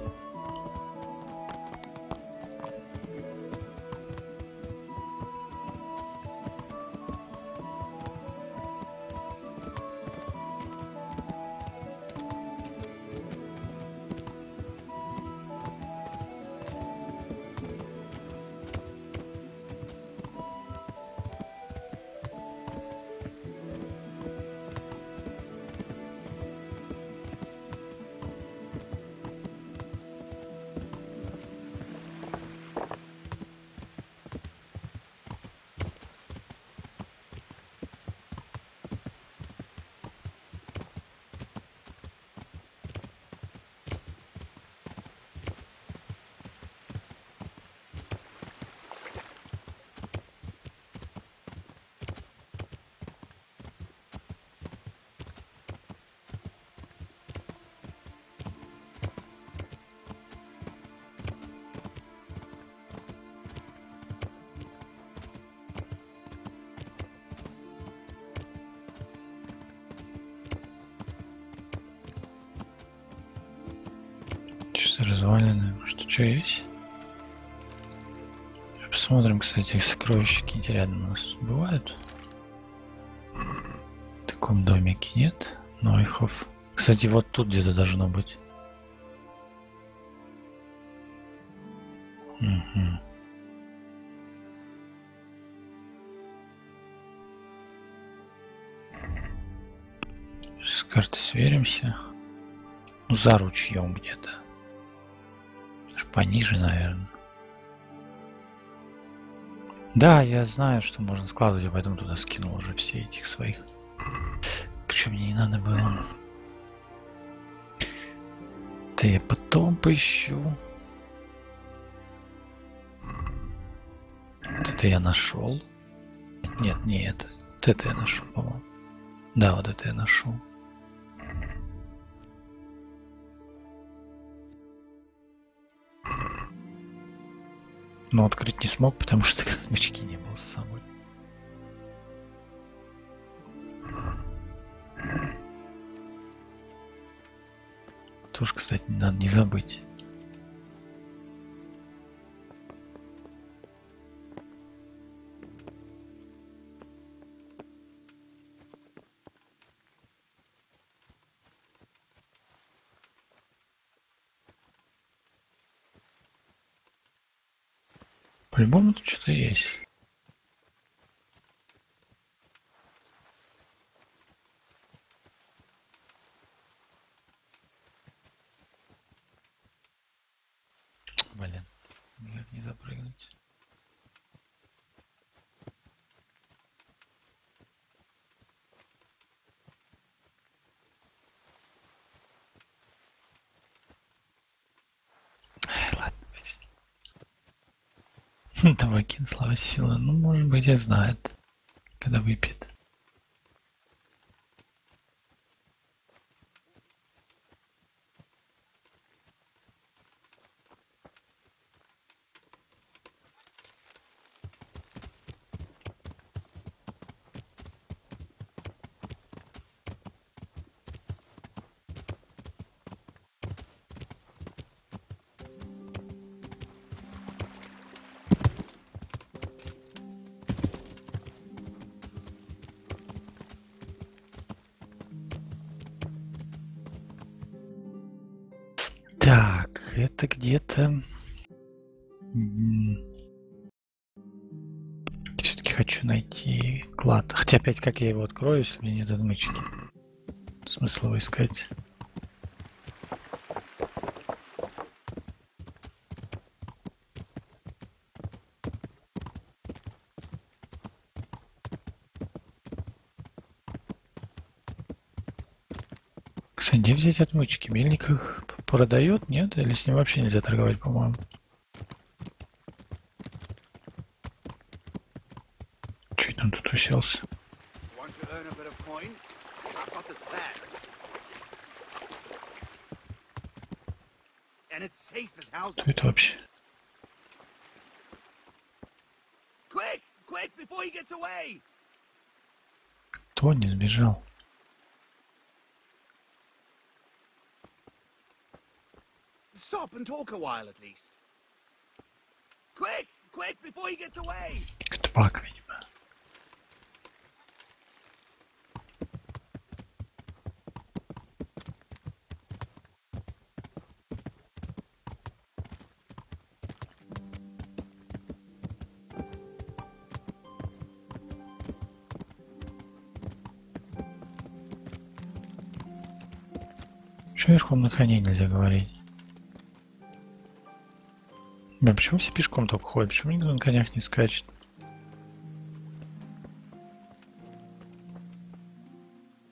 Пустые развалины. Может, что есть? Посмотрим, кстати, сокровища какие-нибудь рядом у нас бывают. В таком домике нет. Нойхов. Кстати, вот тут где-то должно быть. Угу. С картой сверимся. Ну, за ручьем где-то. Аж пониже, наверное. Да, я знаю, что можно складывать, я поэтому туда скинул уже все этих своих. Что мне не надо было. Да я потом поищу. Вот это я нашел. Нет, не это. Вот это я нашел, по-моему. Да, вот это я нашел. Но открыть не смог, потому что смычки не было с собой. Тоже, кстати, надо не забыть. По-любому тут что-то есть. Блин, никак не запрыгнуть. Ладно. Табакин, слава сила. Ну, может быть, и знает, когда выпьет. Так, это где-то... Все-таки хочу найти клад. Хотя опять как я его открою, если у меня нет отмычки? Смысл его искать? Кстати, где взять отмычки? Мельник их продает, нет? Или с ним вообще нельзя торговать, по-моему? Чуть он тут уселся. Что это вообще? Кто не сбежал? Stop and talk a while at least. Quick, quick, before he gets away. Это баг, видимо. Почему верхом на коне нельзя говорить? Да почему все пешком только ходят? Почему никто на конях не скачет?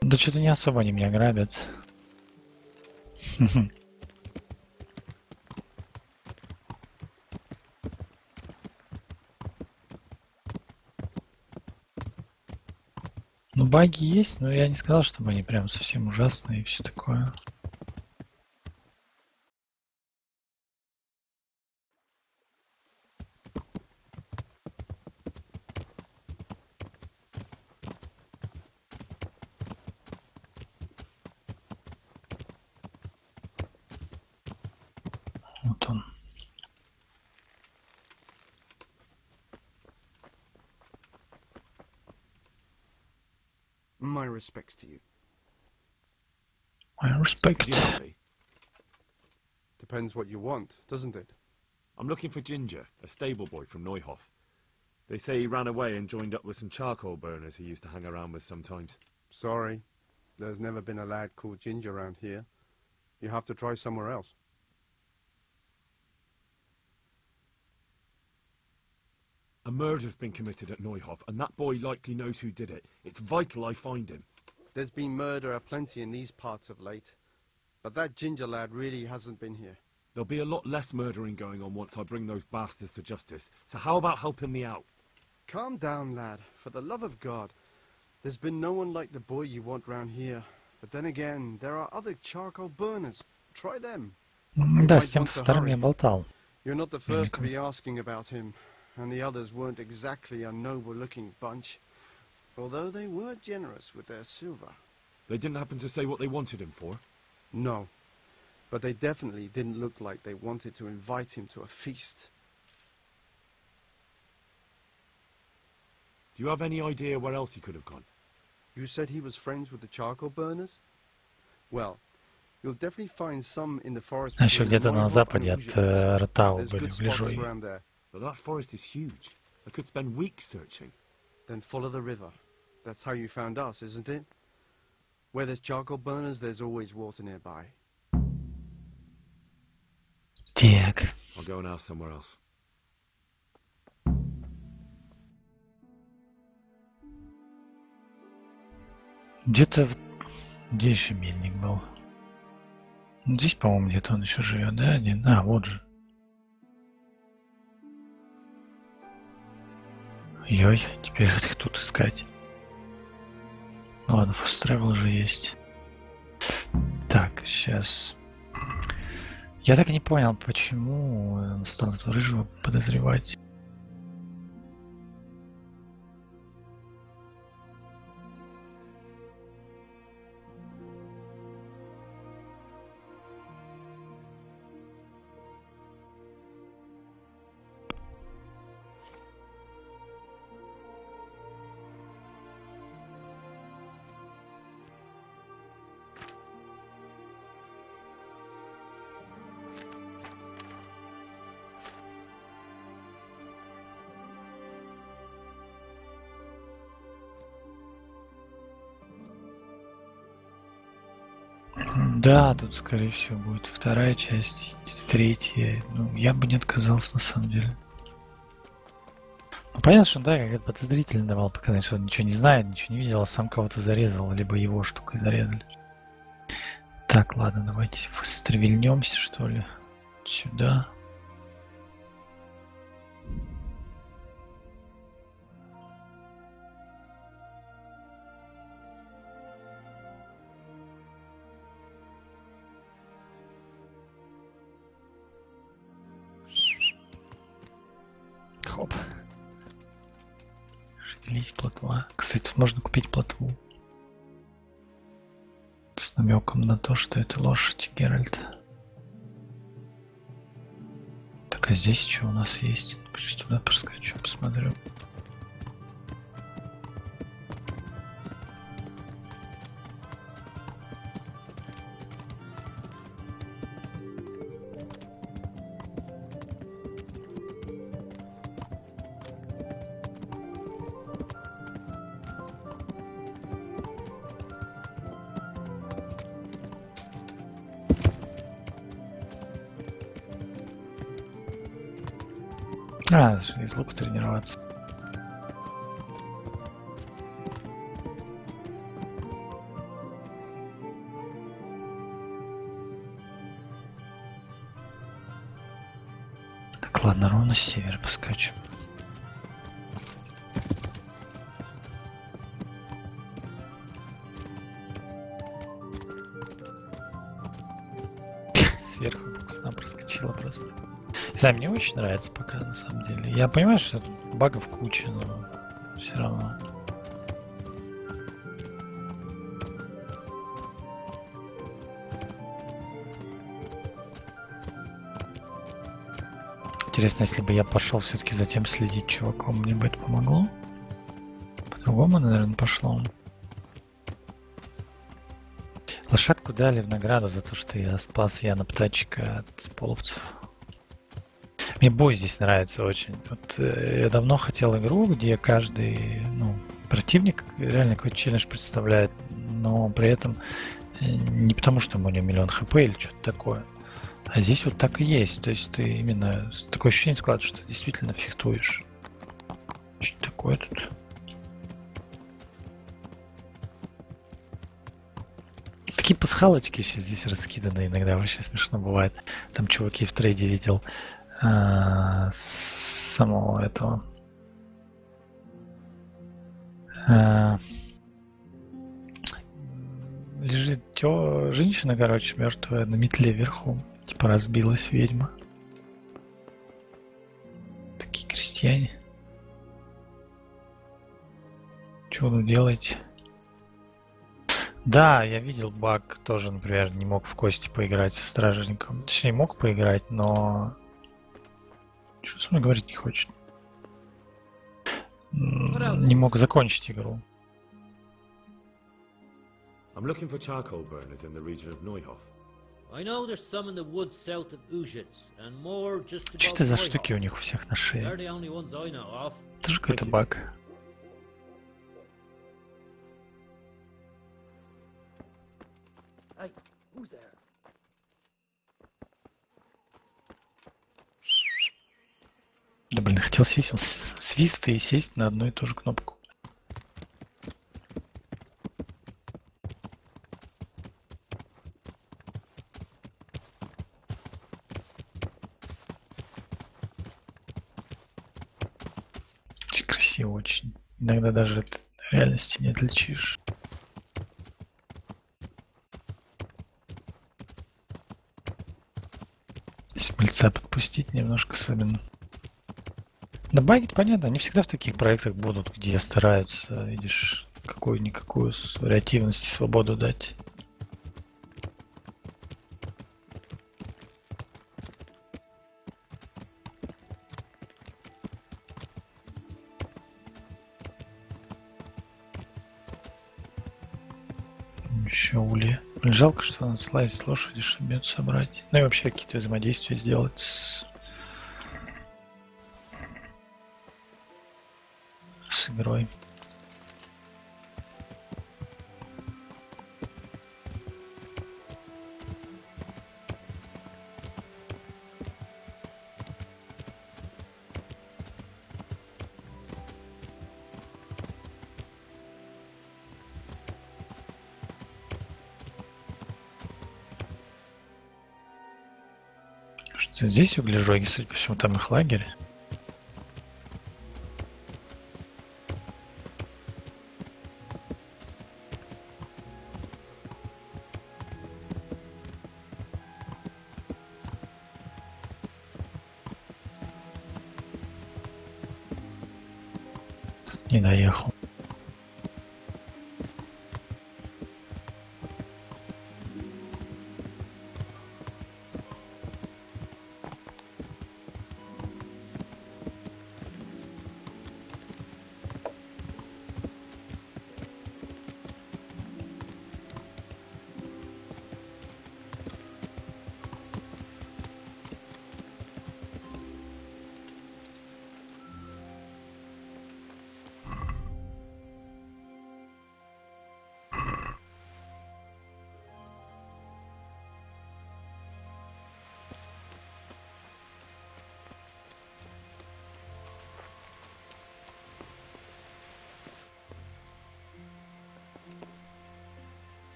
Да что-то не особо они меня грабят. Ну, баги есть, но я не сказал, чтобы они прям совсем ужасные и все такое. Вот он. My respects to you. My respect. Could you help me? Depends what you want, doesn't it? I'm looking for Ginger, a stable boy from Neuhof. They say he ran away and joined up with some charcoal burners he used to hang around with sometimes. Sorry. There's never been a lad called Ginger around here. You have to try somewhere else. A murder's been committed at Neuhof, and that boy likely knows who did it. It's vital I find him. There's been murder aplenty in these parts of late. But that Ginger lad really hasn't been here. There'll be a lot less murdering going on once I bring those bastards to justice. So how about helping me out? Calm down, lad. For the love of God. There's been no one like the boy you want round here. But then again, there are other charcoal burners. Try them. Да, с тем вторым я болтал. You're not the first to be asking about him. And the others weren't exactly a noble-looking bunch. Although they were generous with their silver. They didn't happen to say what they wanted him for? No. But they definitely didn't look like they wanted to invite him to a feast. Do you have any idea where else he could have gone? You said he was friends with the charcoal burners? Well, you'll definitely find some in the forest. Еще где-то на западе от Ротау были, в Лежуи. But that forest is huge. I could spend weeks searching. Then follow the river. That's how you found us, isn't it? Where there's charcoal burners, there's always water nearby. Так. I'll go and ask somewhere else. Где-то... Где еще мельник был? Здесь, по-моему, где-то он еще живет, да? Один? А, вот же. Ой, теперь их тут искать. Ну ладно, fast travel же есть. Так, сейчас. Я так и не понял, почему он стал этого рыжего подозревать. Да, тут, скорее всего, будет вторая часть, третья. Ну, я бы не отказался, на самом деле. Ну, понятно, что да, как-то подозрительно давал показать, что он ничего не знает, ничего не видел, а сам кого-то зарезал, либо его штукой зарезали. Так, ладно, давайте стрельнемся, что ли. Сюда. Хоп. Шевелись, плотва. Кстати, тут можно купить плотву. С намеком на то, что это лошадь Геральта. Так, а здесь что у нас есть? Туда проскочу, посмотрю. А, из лука тренироваться. Так, ладно, ровно с севера поскачем. Сверху буксна проскочила просто. Не знаю, мне очень нравится пока, на самом деле. Я понимаю, что тут багов куча, но все равно. Интересно, если бы я пошел все-таки за тем следить чуваком, мне бы это помогло? По-другому, наверное, пошло. Лошадку дали в награду за то, что я спас Яна Птачика от половцев. Мне бой здесь нравится очень. Вот, я давно хотел игру, где каждый противник реально какой-то челлендж представляет, но при этом не потому, что у него миллион хп или что-то такое. А здесь вот так и есть. То есть ты именно такое ощущение складываешь, что ты действительно фехтуешь. Что такое тут? Такие пасхалочки еще здесь раскиданы иногда, вообще смешно бывает. Там чуваки в трейде видел самого этого. Лежит женщина, короче, мертвая на метле вверху. Типа разбилась ведьма. Такие крестьяне. Чего вы делаете? Да, я видел баг тоже, например, не мог в кости поиграть со стражником. Точнее, мог поиграть, но... Что со мной говорить не хочет? Не мог закончить игру. I'm looking for charcoal burners in the region of Neuhof. I know there's some in the woods south of Ushitz, and more just above Что это за Neuhof. штуки у них у всех на They're шее? the only ones I know of. Тоже какой-то баг. Hey, who's there? Да блин, хотел сесть, он свист и сесть на одну и ту же кнопку. Красиво очень. Иногда даже от реальности не отличишь. Здесь мыльца подпустить немножко особенно. Да баги, понятно, они всегда в таких проектах будут, где стараются, видишь, какую-никакую вариативность и свободу дать. Еще улья. Блин, жалко, что надо слазить с лошади, чтобы ее собрать. Ну и вообще какие-то взаимодействия сделать с игрой. Здесь углежоги, судя по всему, там их лагерь. Не доехал.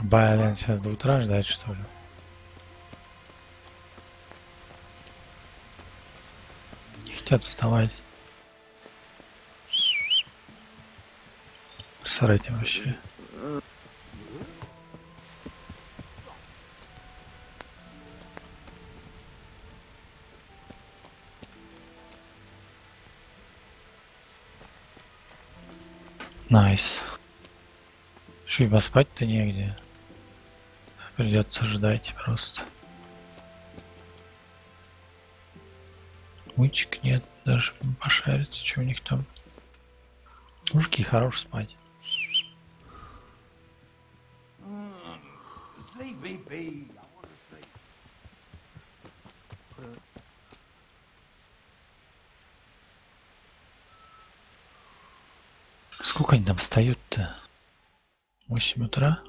Блин, сейчас до утра ждать, что ли? Не хотят вставать. С этим вообще. Найс. Ши, поспать-то негде. Придется ждать просто. Мычек нет, даже пошариться, что у них там. Мужики хорош спать. Leave me be. I want to sleep. Сколько они там встают-то? 8 утра?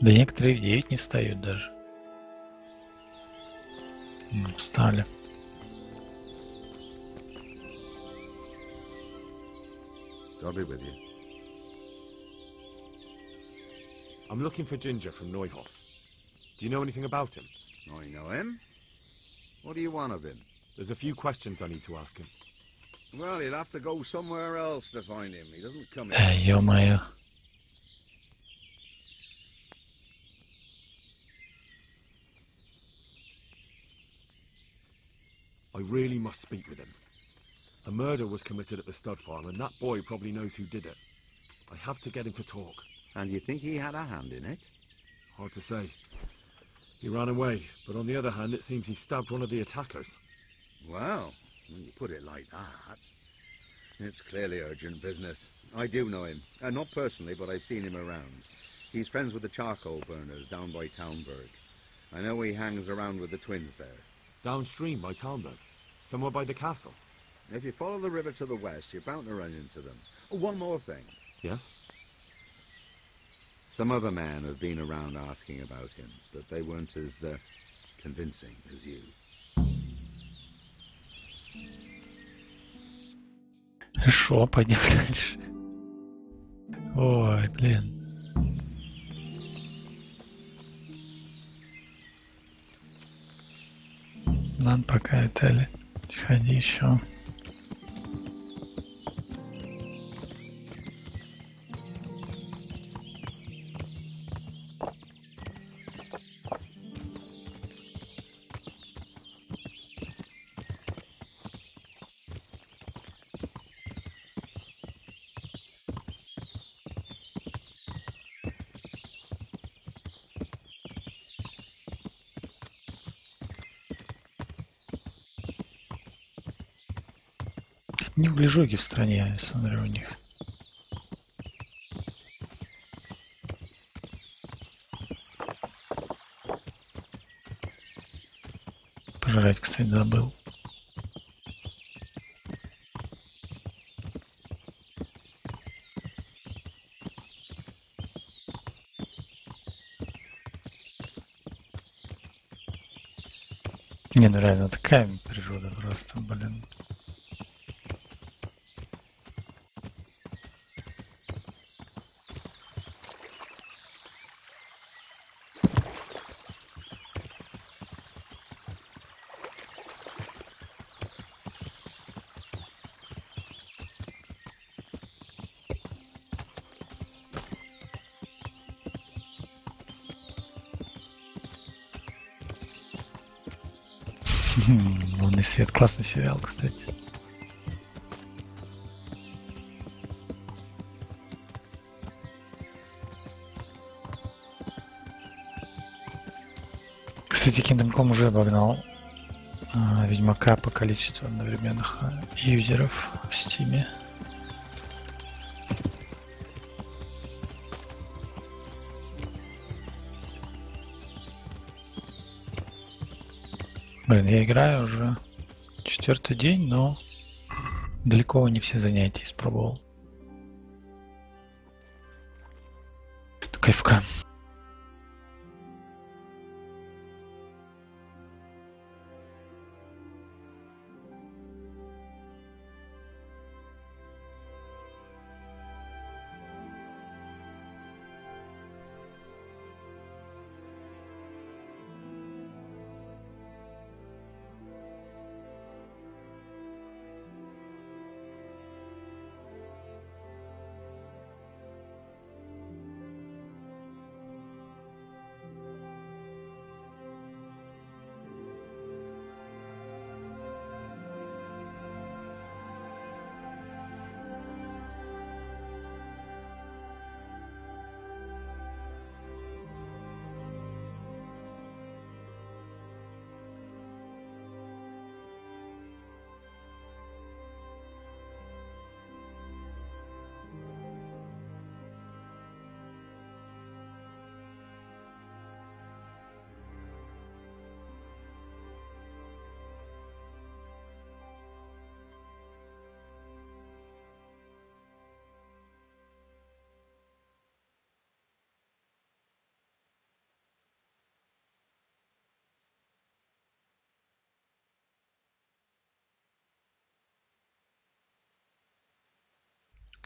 Да некоторые в 9 не встают даже. Встали. God be with you. I'm looking for Ginger from Neuhof. Do you know anything about him? I know him. What do you want of him? There's a few questions I need to ask him. Well, you'll have to go somewhere else to find him. He doesn't come here. Ё-моё. I really must speak with him. A murder was committed at the stud farm, and that boy probably knows who did it. I have to get him to talk. And you think he had a hand in it? Hard to say. He ran away, but on the other hand, it seems he stabbed one of the attackers. Well, when you put it like that, it's clearly urgent business. I do know him. Not personally, but I've seen him around. He's friends with the charcoal burners down by Townburg. I know he hangs around with the twins there. Downstream by Townburg? Somewhere by the castle? If you follow the river to the west, you're bound to run into them. Oh, one more thing. Yes? Some other men have been around asking about him, but they weren't as convincing as you. Хорошо, пойдем дальше. Ой, блин. Надо пока это ходи еще. Не в Ближуге в стране, я смотрю у них. Пожрать, кстати, забыл. Не, ну реально такая природа просто, блин. Лунный свет. Классный сериал, кстати. Кстати, Kingdom Come уже обогнал Ведьмака по количеству одновременных юзеров в Steam. Блин, я играю уже 4-й день, но далеко не все занятия испробовал. Кайфка.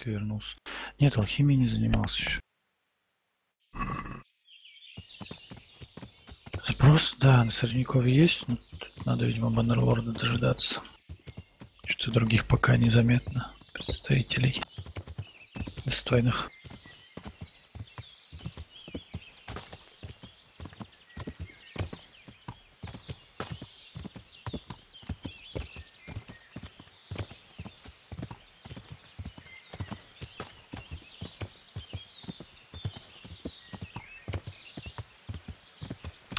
только вернулся. Нет, алхимией не занимался еще. Запрос, да, на Средневековье есть, но тут надо, видимо, Баннерлорда дожидаться. Что других пока незаметно. Представителей достойных.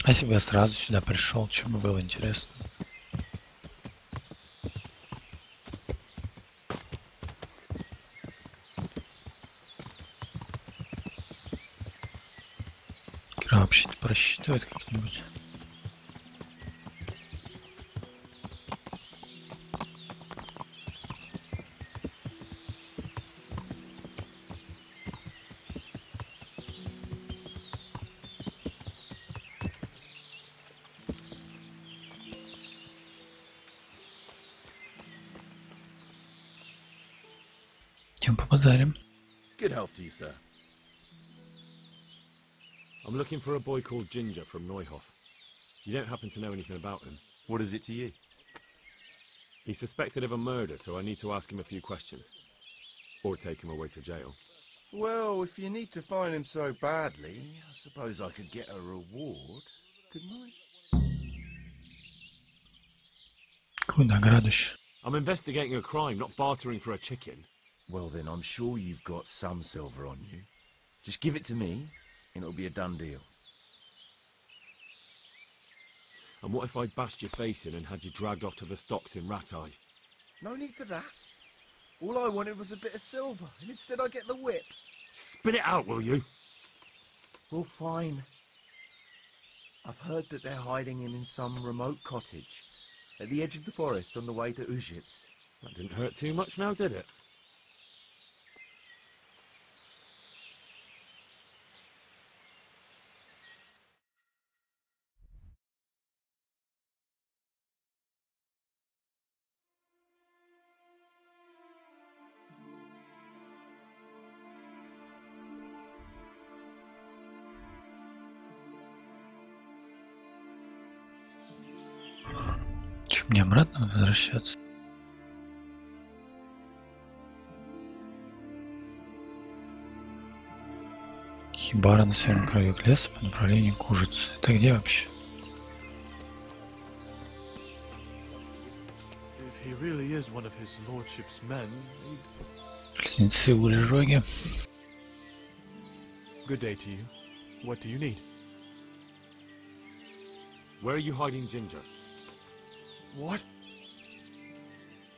А если бы я сразу сюда пришел, чем бы было интересно? Кира вообще-то просчитывает как-нибудь. Тем побазарим. Good health to you, sir. I'm looking for a boy called Ginger from Neuhof. You don't happen to know anything about him? What is it to you? He's suspected of a murder, so I need to ask him a few questions. Or take him away to jail. Well, if you need to find him so badly, I suppose I could get a reward, couldn't I? Какую награду еще? I'm investigating a crime, not bartering for a chicken. Well then, I'm sure you've got some silver on you. Just give it to me, and it'll be a done deal. And what if I bashed your face in and had you dragged off to the stocks in Ratai? No need for that. All I wanted was a bit of silver, and instead I get the whip. Spit it out, will you? Well, fine. I've heard that they're hiding him in some remote cottage, at the edge of the forest on the way to Ujits. That didn't hurt too much now, did it? Че, мне обратно возвращаться? Хибара на северном краю леса по направлению к Ужице. Это где вообще? If he really is one of his lordship's men, Лесницы Улежоги. Good day to you. What do you need? Where are you hiding Ginger? What?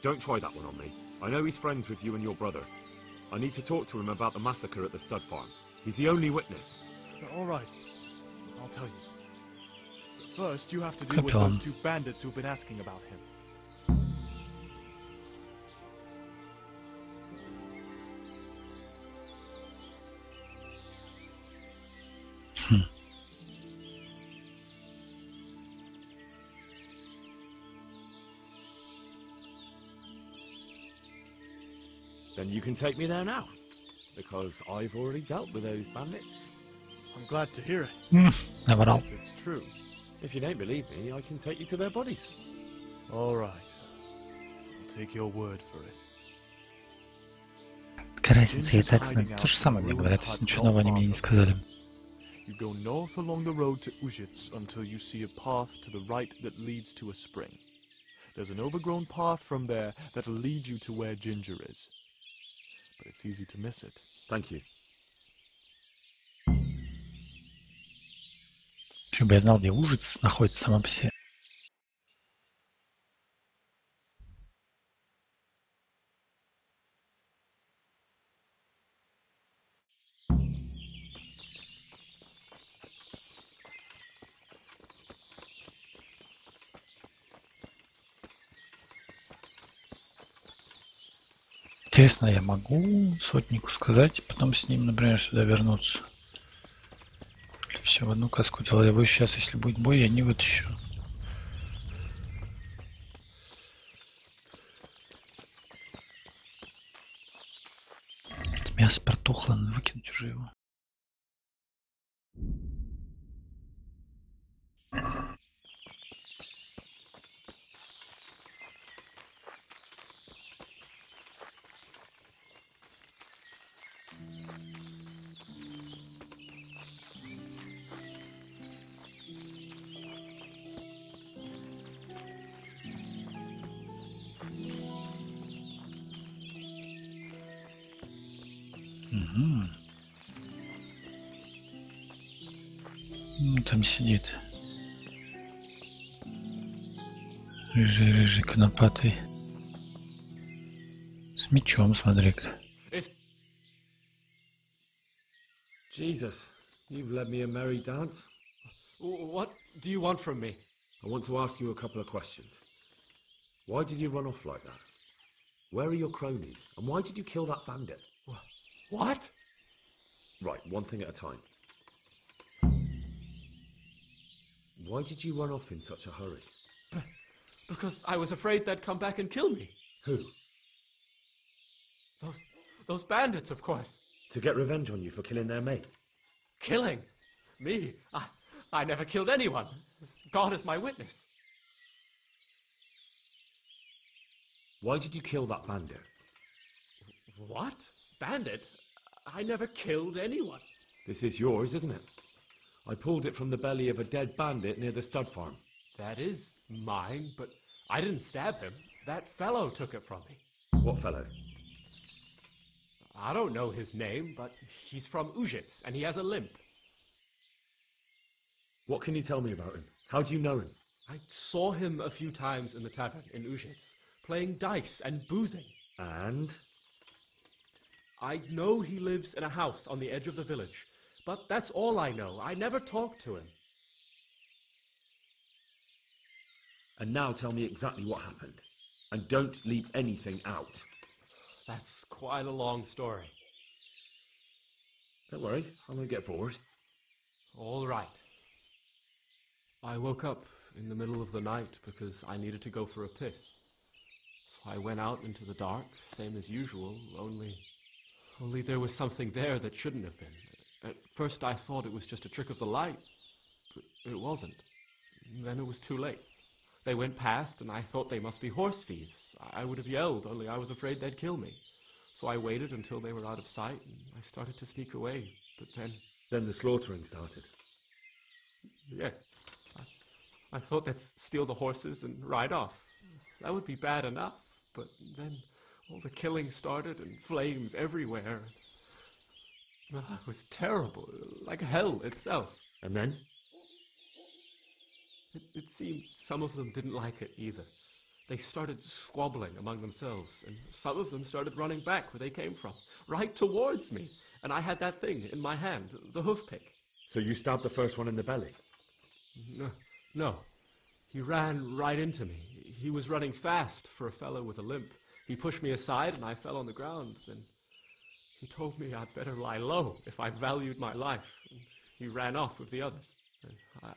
Don't try that one on me. I know he's friends with you and your brother. I need to talk to him about the massacre at the stud farm. He's the only witness. All right. I'll tell you. But first, you have to deal with those two bandits who've been asking about him. Then you can take me there now, because I've already dealt with those bandits. I'm glad to hear it. Наврал. If it's true. If you don't believe me, I can take you to their bodies. All right. I'll take your word for it. Какая разница, я так знаю. То же самое мне говорят, то есть ничего нового они мне не сказали. You go north along the road to Ujits until you see a path to the right that leads to a spring. There's an overgrown path from there that'll lead you to where Ginger is. But it's easy to miss it. Thank you. Чтобы я знал, где Ужиц находится сама по себе. Интересно, я могу сотнику сказать, и потом с ним, например, сюда вернуться? Или все в одну каску делал? Я его сейчас, если будет бой, я не вытащу. Мясо протухло, надо выкинуть уже его. Там сидит. Рыжий, конопатый. С мечом, смотри-ка. Jesus, you've led me a merry dance. What do you want from me? I want to ask you a couple of questions. Why did you run off like that? Where are your cronies? And why did you kill that bandit? What? Right, one thing at a time. Why did you run off in such a hurry? Because I was afraid they'd come back and kill me. Who? Those bandits, of course. To get revenge on you for killing their mate? Killing? Me? I never killed anyone. God is my witness. Why did you kill that bandit? What? Bandit? I never killed anyone. This is yours, isn't it? I pulled it from the belly of a dead bandit near the stud farm. That is mine, but I didn't stab him. That fellow took it from me. What fellow? I don't know his name, but he's from Ujits, and he has a limp. What can you tell me about him? How do you know him? I saw him a few times in the tavern in Ujits, playing dice and boozing. And? I know he lives in a house on the edge of the village, but that's all I know. I never talked to him. And now tell me exactly what happened. And don't leave anything out. That's quite a long story. Don't worry, I won't get bored. All right. I woke up in the middle of the night because I needed to go for a piss. So I went out into the dark, same as usual, only there was something there that shouldn't have been. At first I thought it was just a trick of the light, but it wasn't. Then it was too late. They went past, and I thought they must be horse thieves. I would have yelled, only I was afraid they'd kill me. So I waited until they were out of sight, and I started to sneak away, but then... Then the slaughtering started? Yes. I thought they'd steal the horses and ride off. That would be bad enough, but then all the killing started, and flames everywhere. It was terrible, like hell itself. And then? It seemed some of them didn't like it either. They started squabbling among themselves, and some of them started running back where they came from, right towards me. And I had that thing in my hand, the hoof pick. So you stabbed the first one in the belly? No. He ran right into me. He was running fast for a fellow with a limp. He pushed me aside, and I fell on the ground. Then he told me I'd better lie low if I valued my life. And he ran off with the others.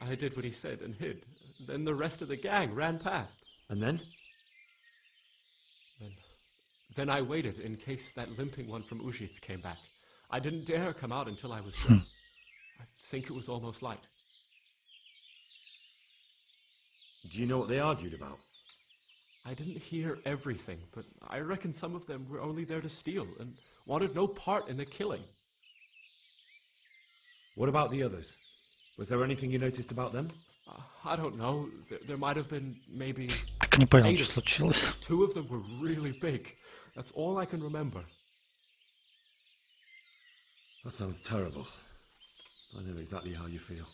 I did what he said and hid. Then the rest of the gang ran past. And then? Then I waited in case that limping one from Ujits came back. I didn't dare come out until I was sure. I think it was almost light. Do you know what they argued about? I didn't hear everything, but I reckon some of them were only there to steal and wanted no part in the killing. What about the others? Was there anything you noticed about them? I don't know. There might have been maybe... Так не понял, что случилось. Two of them were really big. That's all I can remember. That sounds terrible. I know exactly how you feel.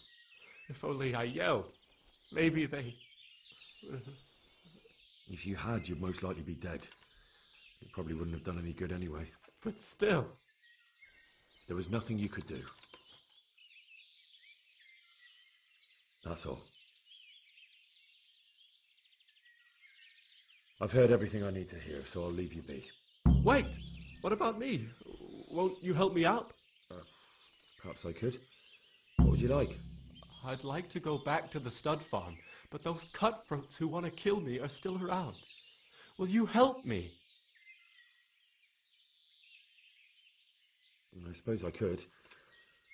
If only I yelled. Maybe they... If you had, you'd most likely be dead. It probably wouldn't have done any good anyway. But still... There was nothing you could do. That's all. I've heard everything I need to hear, so I'll leave you be. Wait! What about me? Won't you help me out? Perhaps I could. What would you like? I'd like to go back to the stud farm, but those cutthroats who want to kill me are still around. Will you help me? I suppose I could.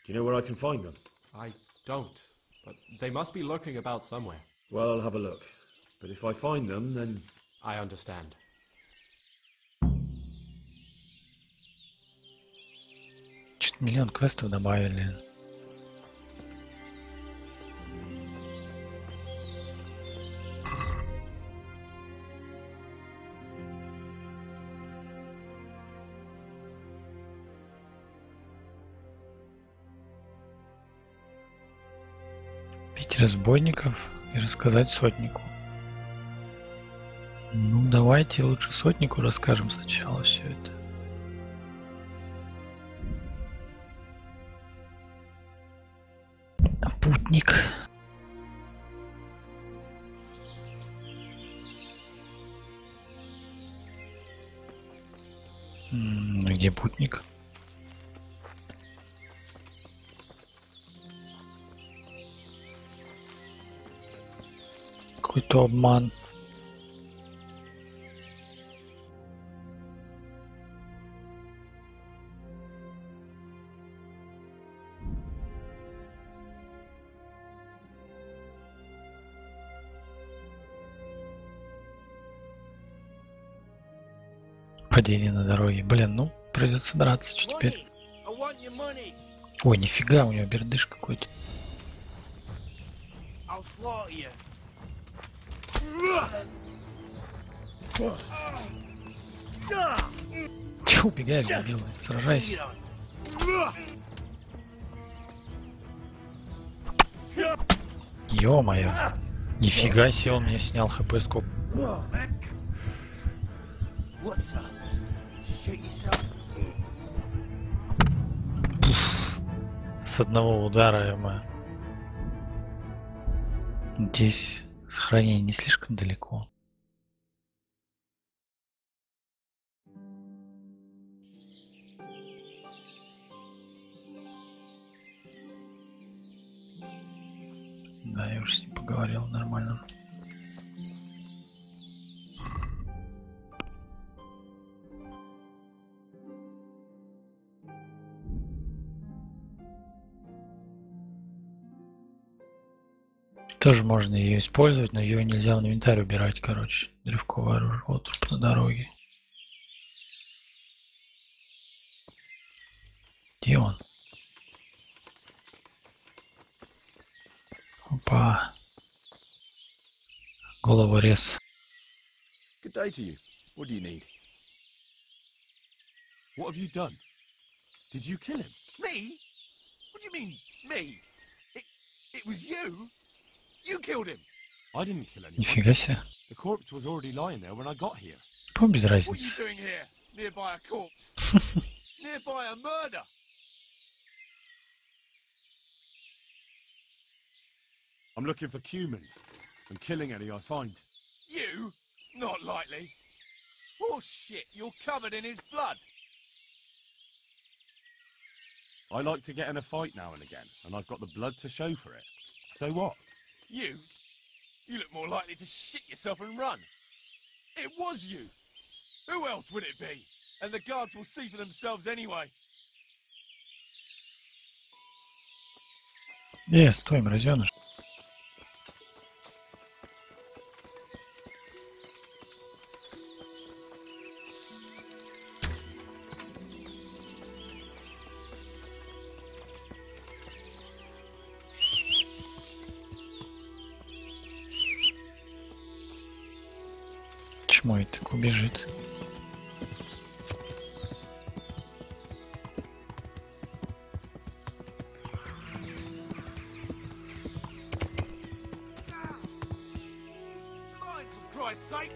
Do you know where I can find them? I don't, but they must be lurking about somewhere. Well, I'll have a look. But if I find them, then... I understand. Чуть миллион квестов добавили. Пить разбойников и рассказать сотнику. Ну, давайте лучше сотнику расскажем сначала все это. Путник. Где путник? Какой-то обман. Падение на дороге. Блин, ну придется драться, что теперь. Ой, нифига, у него бердыш какой-то. Чё убегаешь, дебил? Сражайся. Ё-моё. Нифига себе, он мне снял хп сколько. С одного удара ё-моё. Здесь сохранение не слишком далеко. Да, я уже с ним поговорил нормально. Тоже можно ее использовать, но ее нельзя в инвентарь убирать, короче. Древковое оружие. Вот тут на дороге. Где он? Опа. Головорез. Good day to you. What do you need? What have you done? Did you kill him? Me? What do you mean, me? It was you? You killed him. I didn't kill anyone. Нифига себе. The corpse was already lying there when I got here. По без What are разницы. you doing here, nearby a corpse? Nearby a murder? I'm looking for humans and killing any I find. You? Not likely. Oh shit, you're covered in his blood. I like to get in a fight now and again, and I've got the blood to show for it. So what? You? You look more likely to shit yourself and run. It was you. Who else would it be? And the guards will see for themselves anyway. Стой, мразёныш. Чмо и так убежит. For Christ's sake!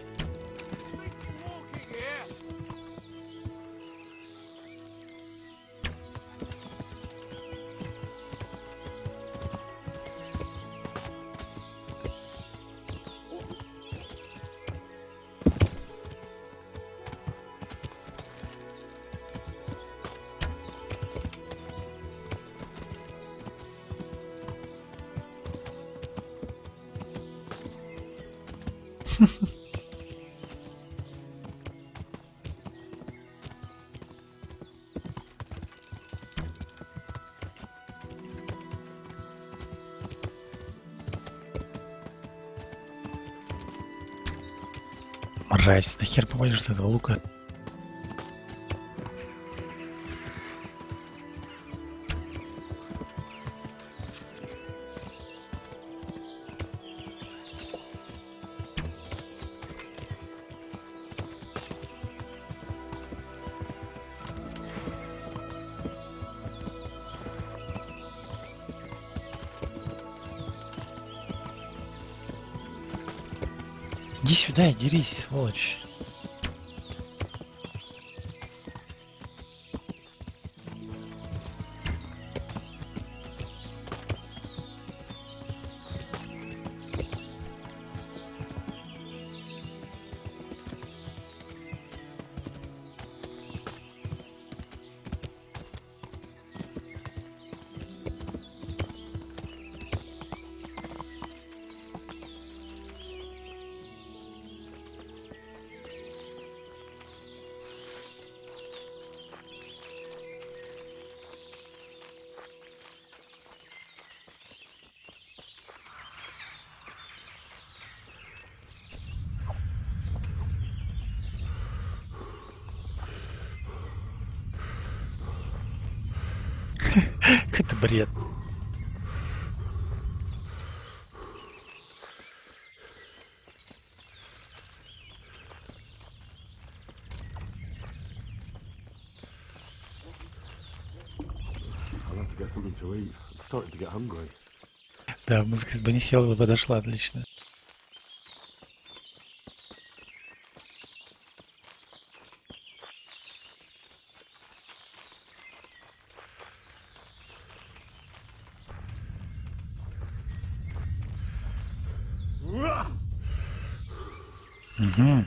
People walking here! Мразь, нахер поводишь с этого лука? Иди сюда и дерись, сволочь. Какой-то бред. I'll have to get something to eat. I'm starting to get hungry. Да, музыка из Банихелова подошла отлично. Угу.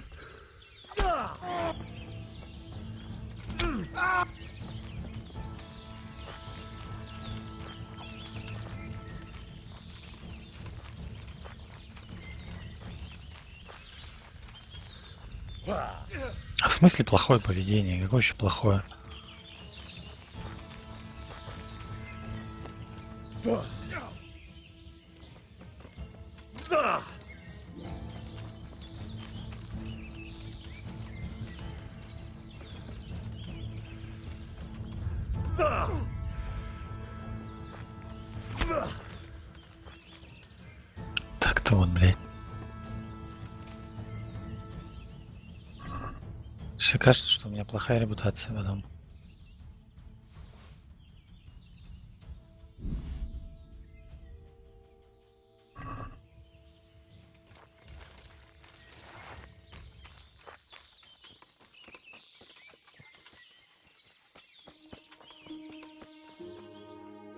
А в смысле плохое поведение? Какое еще плохое? Так-то вот, блядь. Все кажется, что у меня плохая репутация потом.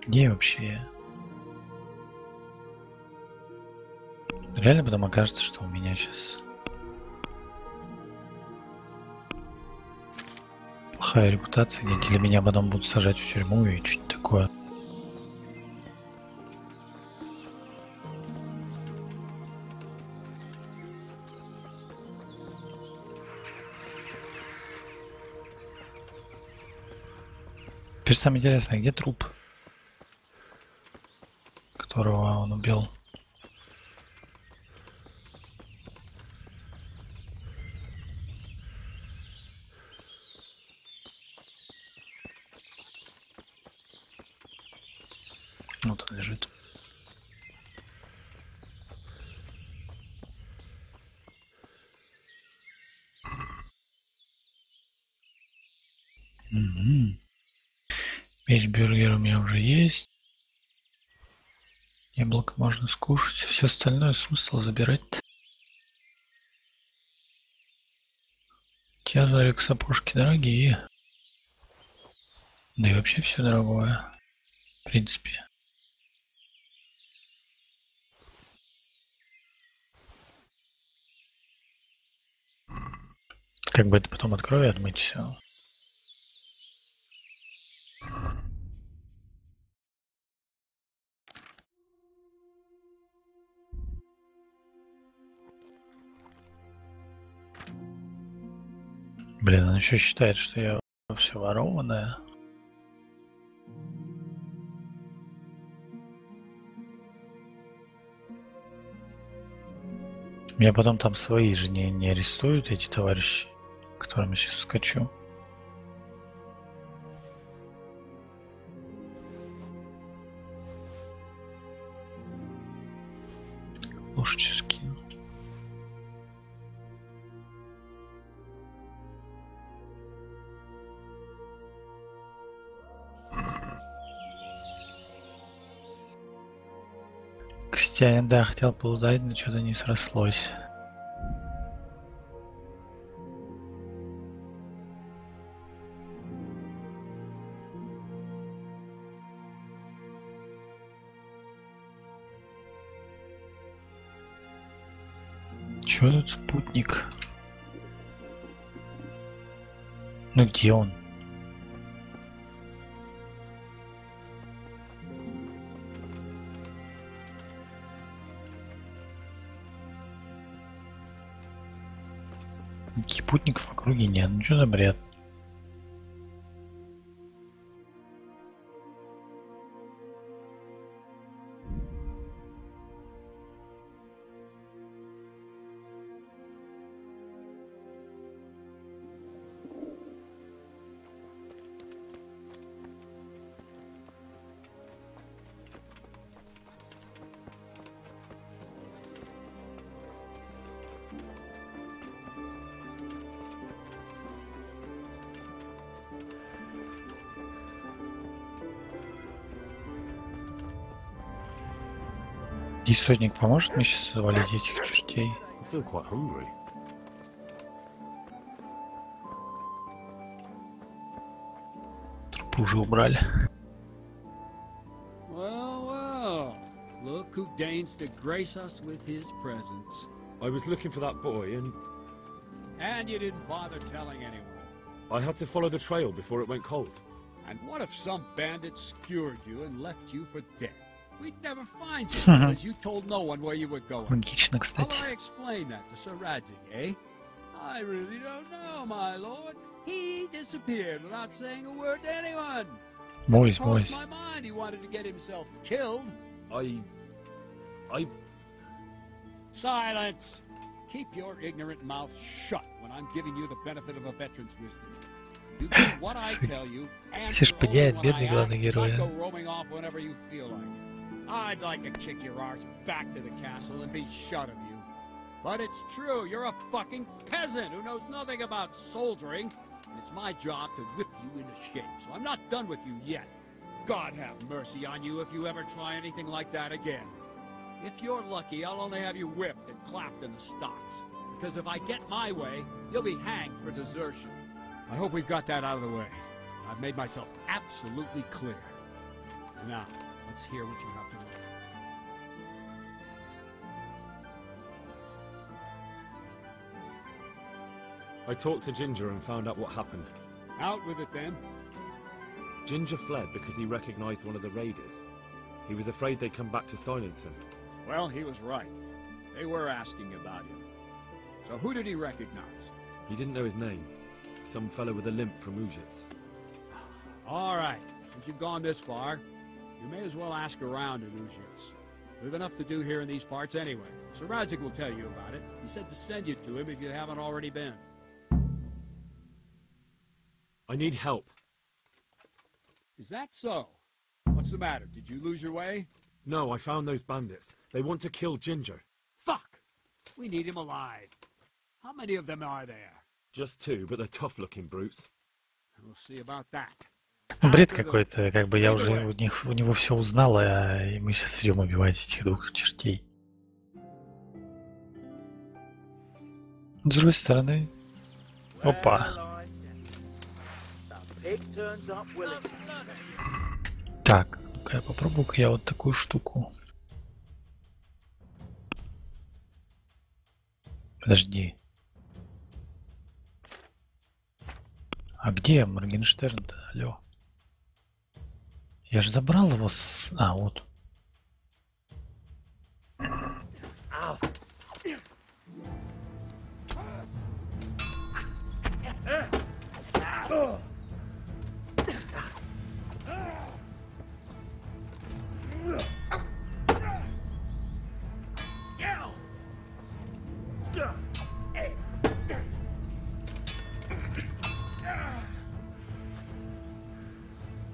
Где вообще я? Реально потом окажется, что у меня сейчас плохая репутация где-то, или меня потом будут сажать в тюрьму и что-то такое. Теперь самое интересное, где труп, которого он убил? Вот он лежит. Угу. Пейсбюргер у меня уже есть. Яблоко можно скушать. Все остальное смысл забирать. Тязарик, сапожки дорогие. Да и вообще все дорогое. В принципе. Как бы это потом открою и отмыть все. Блин, он еще считает, что я все ворованное. Меня потом там свои же не арестуют, эти товарищи, к которым я сейчас скачу. Лошадь скину. Крестьянин, да, хотел поудать, но что-то не срослось. Чё тут спутник? Ну где он? Никаких спутников в округе нет. Ну что за бред? И сотник поможет мне сейчас завалить этих чертей? I feel quite hungry. Трупы уже убрали. Well, look who deigns to grace us with his presence. I was looking for that boy and... And you didn't bother telling anyone. I had to follow the trail before it went cold. And what if some bandit skewered you and left you for dead? We'd never find you because you told no one where you were going. Логично, How кстати. will I explain that to Sir Radzig, eh? I really don't know, my lord. He disappeared without saying a word to anyone. Boys, It crossed boys. my mind he wanted to get himself killed. I... Silence! Keep your ignorant mouth shut when I'm giving you the benefit of a veteran's wisdom. You do what I tell you, Все ж answer понимает, only when I бедный главный ask, герой. not go roaming off whenever you feel like it. I'd like to kick your arse back to the castle and be shut of you. But it's true, you're a fucking peasant who knows nothing about soldiering. And it's my job to whip you into shape, so I'm not done with you yet. God have mercy on you if you ever try anything like that again. If you're lucky, I'll only have you whipped and clapped in the stocks. Because if I get my way, you'll be hanged for desertion. I hope we've got that out of the way. I've made myself absolutely clear. Now, let's hear what you have to say. I talked to Ginger and found out what happened. Out with it, then. Ginger fled because he recognized one of the raiders. He was afraid they'd come back to silence him. Well, he was right. They were asking about him. So who did he recognize? He didn't know his name. Some fellow with a limp from Ujits. All right. Since you've gone this far, you may as well ask around at Ujits. We've enough to do here in these parts anyway. Sir Radzig will tell you about it. He said to send you to him if you haven't already been. I need help. Is that so? What's the matter? Did you lose your way? No, I found those bandits. They want to kill Ginger. Fuck! We need him alive. How many of them are there? Just 2, but they're tough-looking brutes. We'll see about that. Бред какой-то, как бы я уже у него все узнал, и мы сейчас идем убивать этих двух чертей. С другой стороны, опа. Так, ну-ка я попробую-ка я вот такую штуку. Подожди. А где Моргенштерн-то? Алло. Я же забрал его с... А, вот.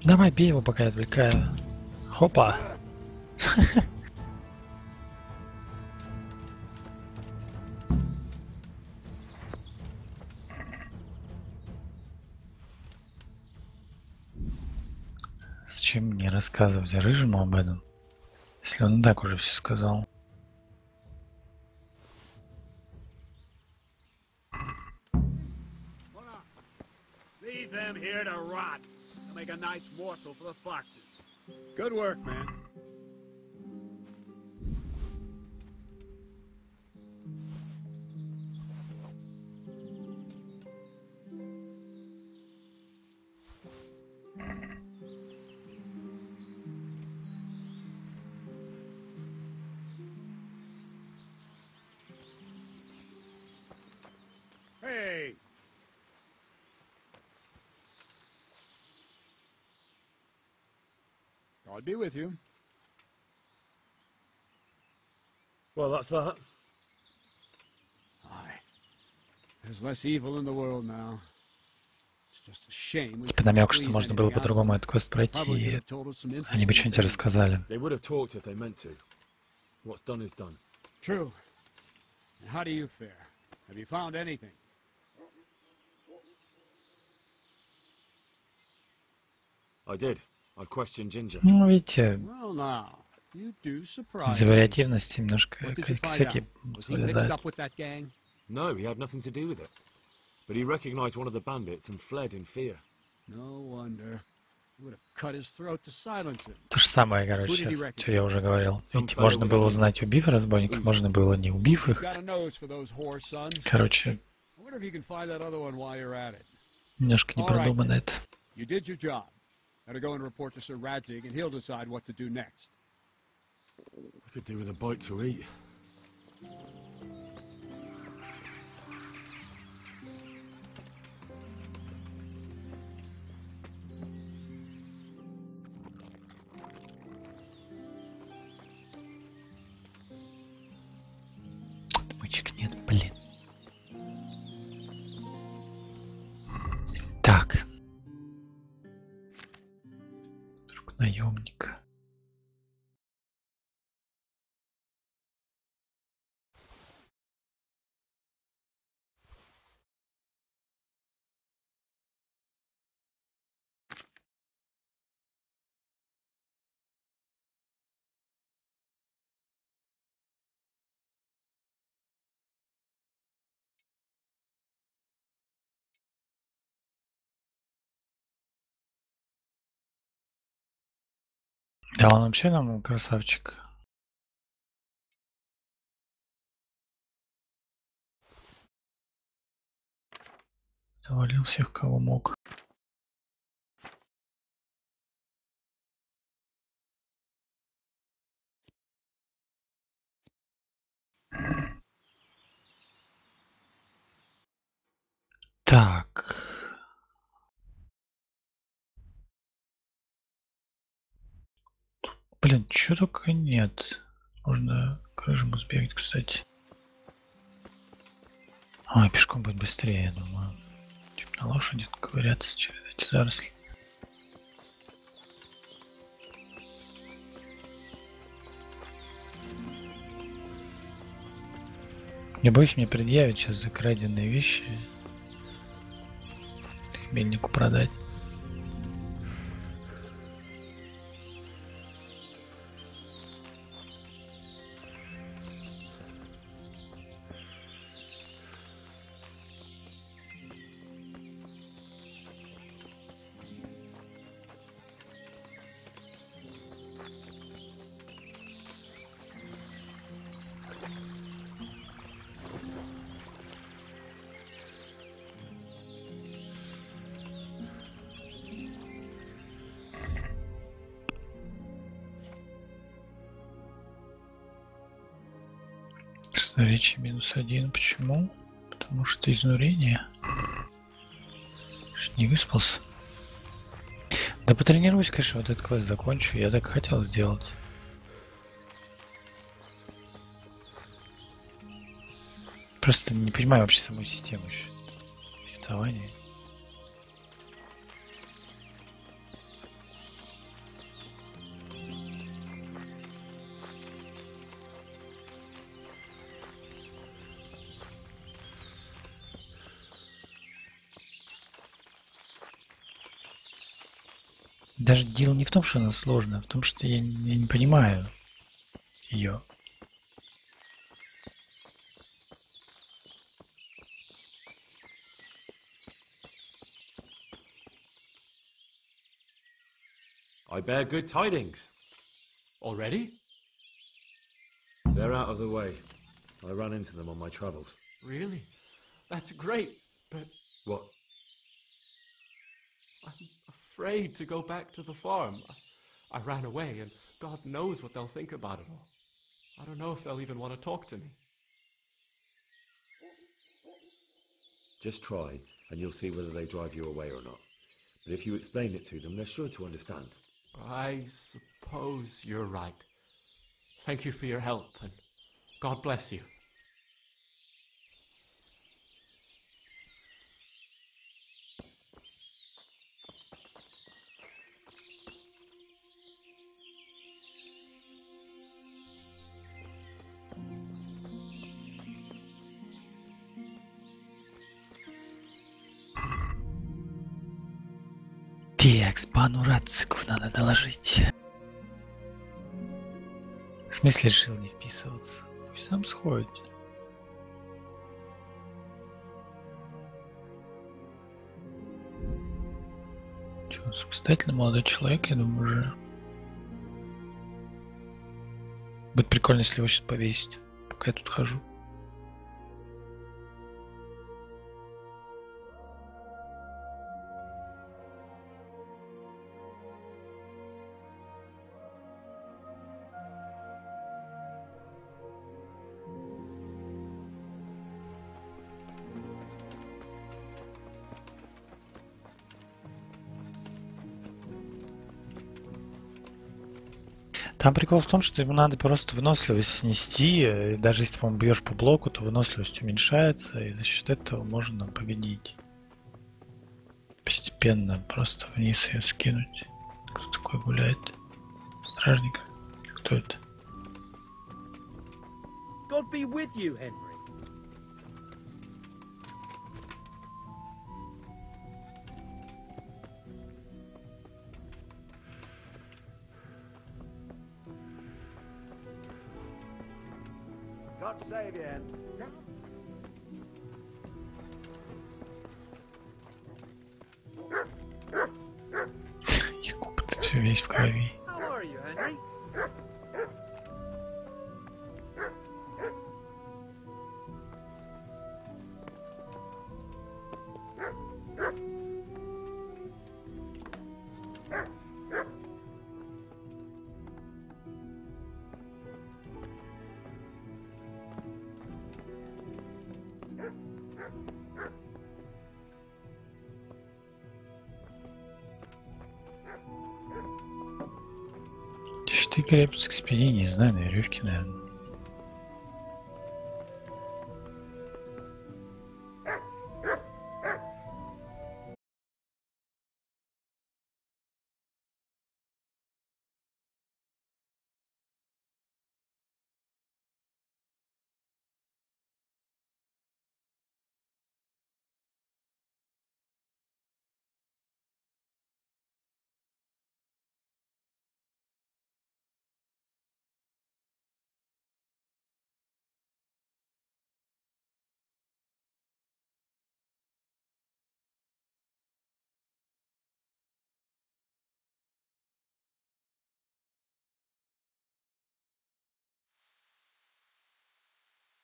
Давай, бей его, пока я отвлекаю. Хопа. Зачем мне рассказывать рыжему об этом, если он и так уже все сказал? Leave them here to rot. They'll make a nice morsel for the foxes. Good work, man. Hey! God be with you. Well, that's that. Aye. There's less evil in the world now. It's just a shame we Типа couldn't намек, что squeeze можно anything было out of по-другому them. этот квест пройти, Probably could и have told us some они бы interesting что-нибудь things. рассказали. They would have talked if they meant to. What's done is done. True. And how do you fare? Have you found anything? I did. I questioned Ginger. Ну, видите, Well, now, you do surprise из-за me. вариативности немножко What did you find всякие out? Was he mixed вылезают. up with that gang? No, he had nothing to do with it. But he recognized one of the bandits and fled in fear. No wonder. You would have cut his throat to silence him. То же самое, короче, сейчас, что я уже говорил. Видите, можно было узнать, убив разбойников, можно было не убив их. Got a nose for those whore sons. Короче, I wonder if you can find that other one while you're at it. немножко не продумано это. You did your job. Now to go and report to Sir Radzig, and he'll decide what to do next. I could do with a bite to eat. Отмычек нет, блин. Так. Друг наемника. Да, он вообще нам красавчик. Завалил всех, кого мог. Так. Блин, чё только нет. Можно к рыжему сбегать, кстати. А, пешком будет быстрее, я думаю. Типа на лошади ковыряться через эти заросли. Не боюсь, мне предъявить сейчас за краденные вещи. Их мельнику продать. Красноречие -1. Почему? Потому что изнурение. Не выспался. Да потренируюсь, конечно, вот этот квест закончу. Я так хотел сделать. Просто не понимаю вообще саму систему еще. Фехтование. Даже дело не в том, что она сложная, а в том, что я не понимаю ее. I bear good tidings. Already? They're out of the way. I ran into them on my travels. Really? That's great, but What? I'm afraid to go back to the farm. I ran away, and God knows what they'll think about it all. I don't know if they'll even want to talk to me. Just try, and you'll see whether they drive you away or not. But if you explain it to them, they're sure to understand. I suppose you're right. Thank you for your help, and God bless you. Так, пану Рацику надо доложить. В смысле решил не вписываться? Пусть сам сходит. Чё, самостоятельный молодой человек, я думаю, уже. Будет прикольно, если его сейчас повесить, пока я тут хожу. Там прикол в том, что ему надо просто выносливость снести, и даже если, по-моему, бьешь по блоку, то выносливость уменьшается, и за счет этого можно победить. Постепенно просто вниз ее скинуть. Кто такой гуляет? Стражник? Кто это? God be with you, Henry. God save you, Henry. Якуб-то все весь в крови. How are you, Henry? Что крепится к спине, не знаю, на веревке, наверное.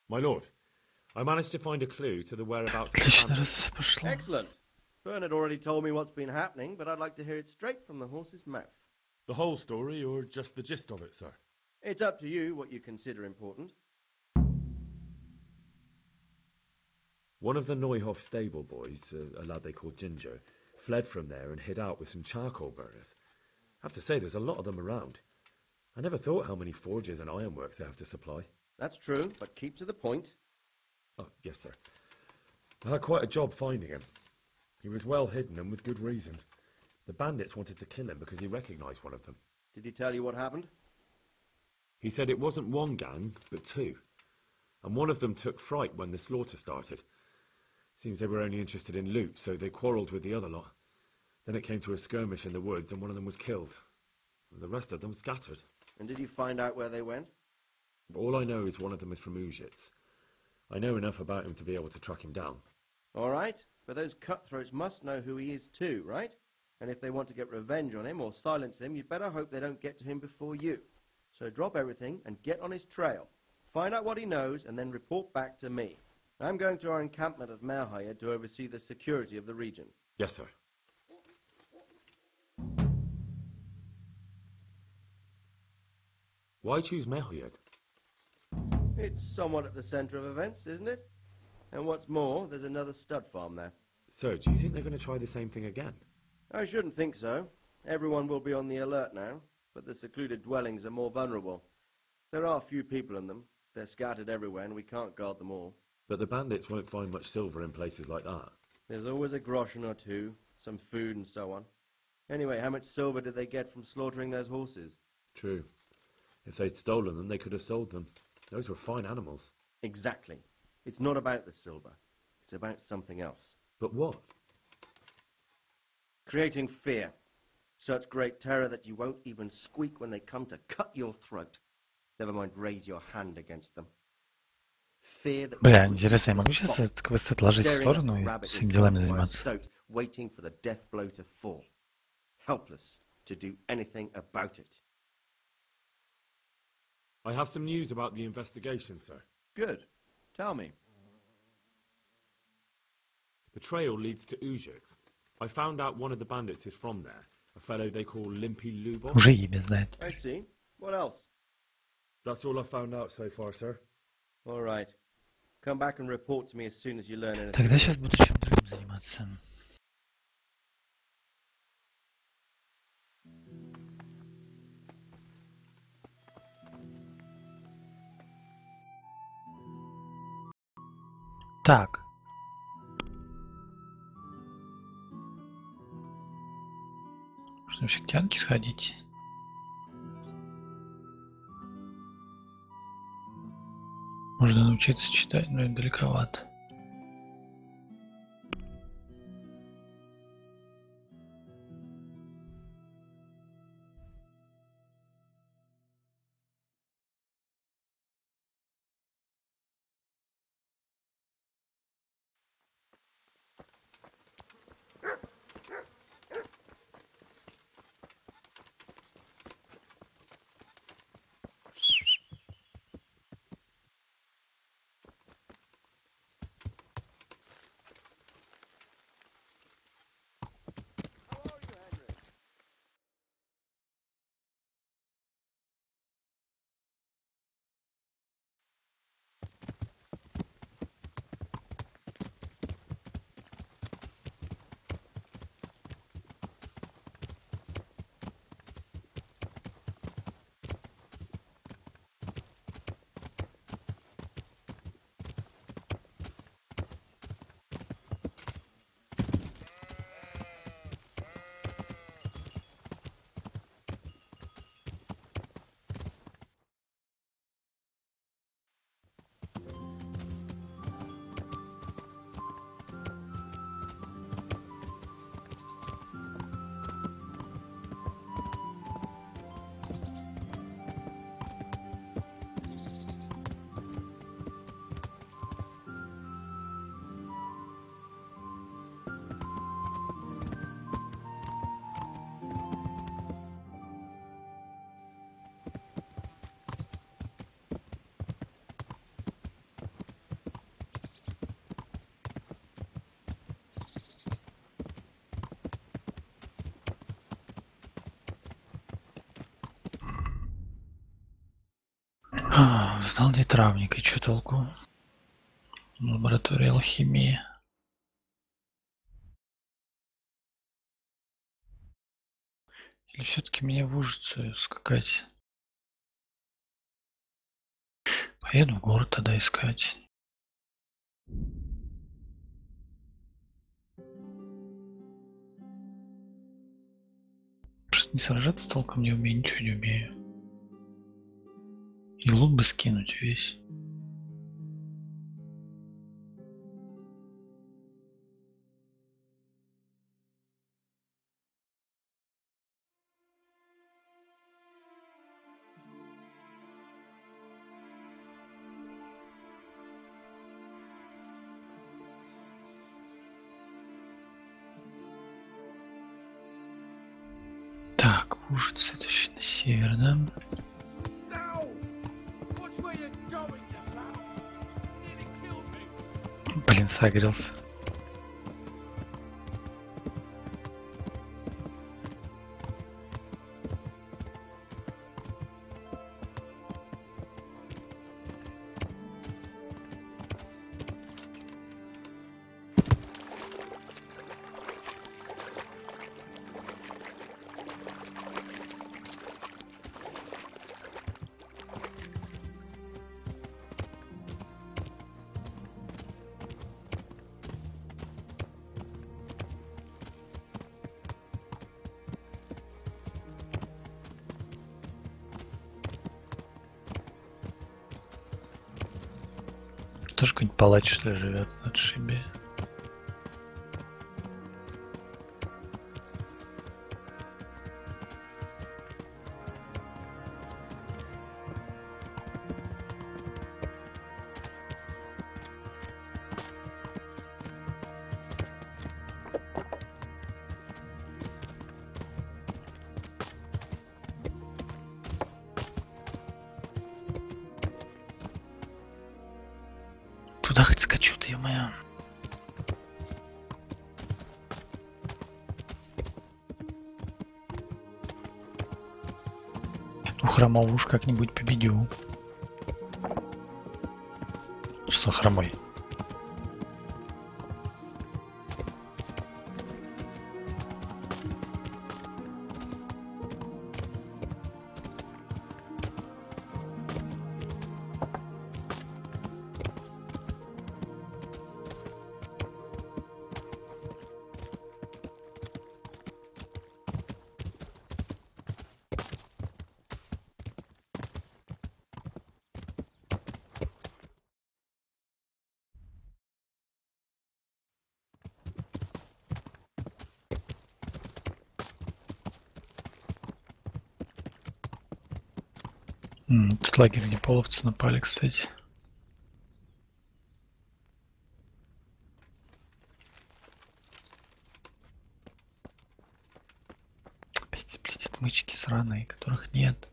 My lord, I managed to find a clue to the whereabouts of the Отлично, bandit. раз пошло. Excellent. Bernard already told me what's been happening, but I'd like to hear it straight from the horse's mouth. The whole story, or just the gist of it, sir? It's up to you what you consider important. One of the Neuhoff stable boys, a lad they called Ginger, fled from there and hid out with some charcoal burners. I have to say, there's a lot of them around. I never thought how many forges and ironworks they have to supply. That's true, but keep to the point. Oh, yes, sir. I had quite a job finding him. He was well hidden and with good reason. The bandits wanted to kill him because he recognised one of them. Did he tell you what happened? He said it wasn't one gang, but two. And one of them took fright when the slaughter started. Seems they were only interested in loot, so they quarrelled with the other lot. Then it came to a skirmish in the woods and one of them was killed. The rest of them scattered. And did you find out where they went? All I know is one of them is from Uzhitz. I know enough about him to be able to track him down. All right, but those cutthroats must know who he is too, right? And if they want to get revenge on him or silence him, you'd better hope they don't get to him before you. So drop everything and get on his trail. Find out what he knows and then report back to me. I'm going to our encampment at Merhayed to oversee the security of the region. Yes, sir. Why choose Merhayed? It's somewhat at the centre of events, isn't it? And what's more, there's another stud farm there. So, do you think they're going to try the same thing again? I shouldn't think so. Everyone will be on the alert now, but the secluded dwellings are more vulnerable. There are few people in them. They're scattered everywhere and we can't guard them all. But the bandits won't find much silver in places like that. There's always a groschen or two, some food and so on. Anyway, how much silver did they get from slaughtering those horses? True. If they'd stolen them, they could have sold them. Those were fine animals. Exactly. It's not about the silver. It's about something else. But what? Creating fear. Such great terror that you won't even squeak when they come to cut your throat. Never mind raise your hand against them. Fear that Бля, интересно, я могу сейчас этот квест отложить в сторону и своими делами заниматься? Waiting for the death blow to fall. Helpless to do anything about it. I have some news about the investigation, sir. Good. Tell me. The trail leads to Uzhitz. I found out one of the bandits is from there. A fellow they call Limpy Lubov. Уже имя знает. I see. What else? That's all I found out so far, sir. All right. Come back and report to me as soon as you learn anything. Тогда сейчас буду чем другим заниматься. Так. Можно в Фиктянки сходить. Можно научиться читать, но это далековато. Знал где травник, и чё толку? Лаборатория алхимии. Или все-таки мне в Ужицу скакать? Поеду в город тогда искать. Просто не сражаться толком не умею, ничего не умею. И лут бы скинуть весь. Ужас, это еще на север, да? Блин, согрелся. Тоже какой-нибудь палач, что ли, живет на отшибе. Туда хоть скачу-то, ё-моё. Эту хромову уж как-нибудь победю. Что хромой? Тут лагерь, где половцы напали, кстати. Опять, блядь, отмычки сраные, которых нет.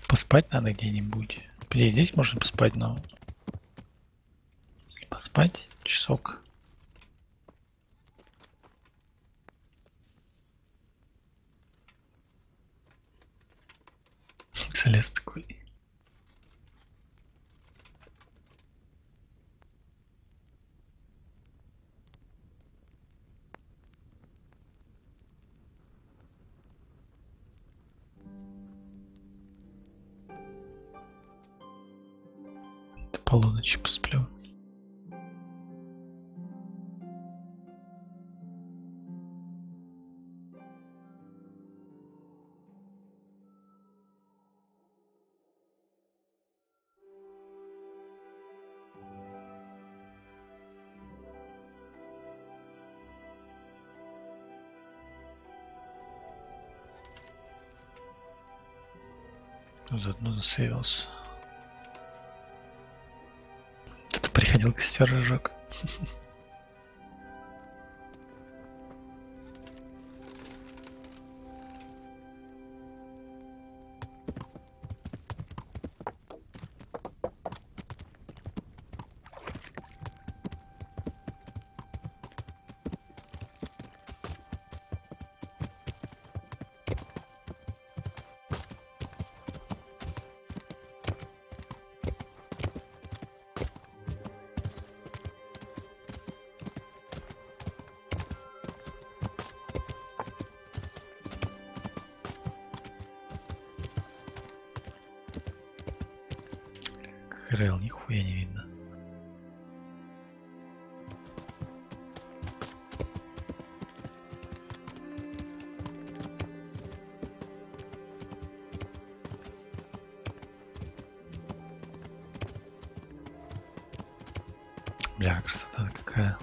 Поспать надо где-нибудь. Блядь, здесь можно поспать, но... Поспать часок. Залез такой. До полуночи посплю. Заодно засейвился. Кто-то приходил, костер разжег. Крыл, нихуя не видно. Бля, красота какая.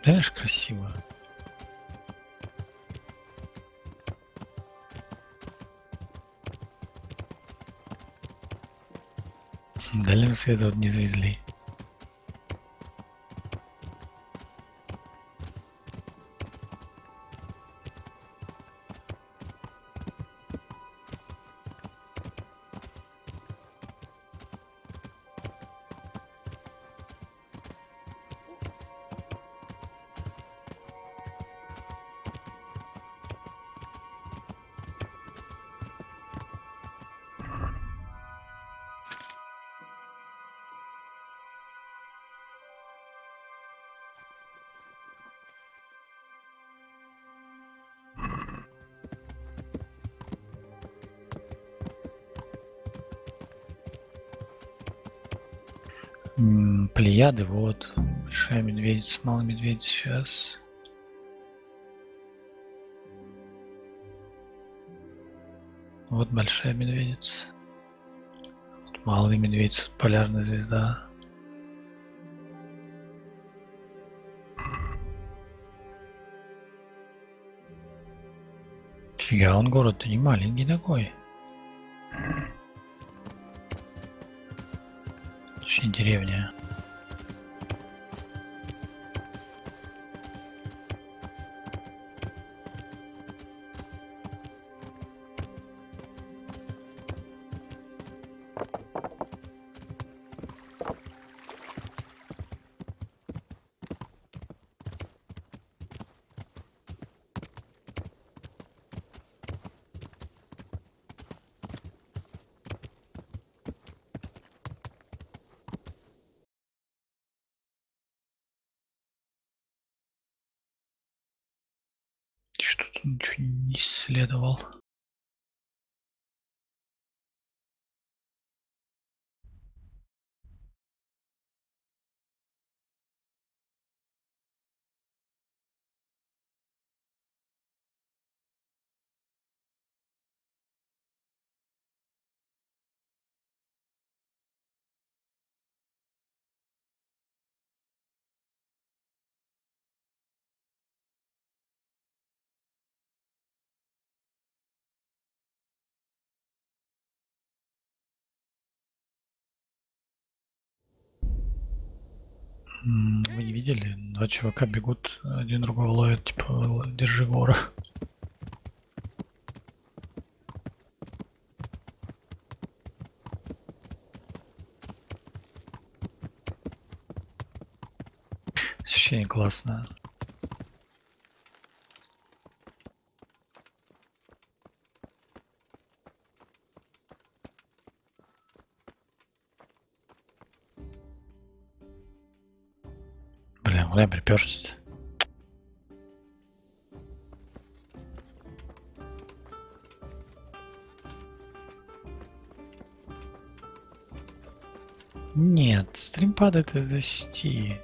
Знаешь, красиво. Дальнего света вот не завезли. Плеяды, вот. Большая медведица, малый медведь сейчас. Вот большая медведица. Вот малый медведь, полярная звезда. Фига, он город-то не маленький такой. Точнее, деревня. Что-то ничего не исследовал. Вы не видели? Два чувака бегут, один другого ловит, типа, держи вора. Ощущение классное. Блин, куда я приперся-то? Нет, стрим падает из-за сети.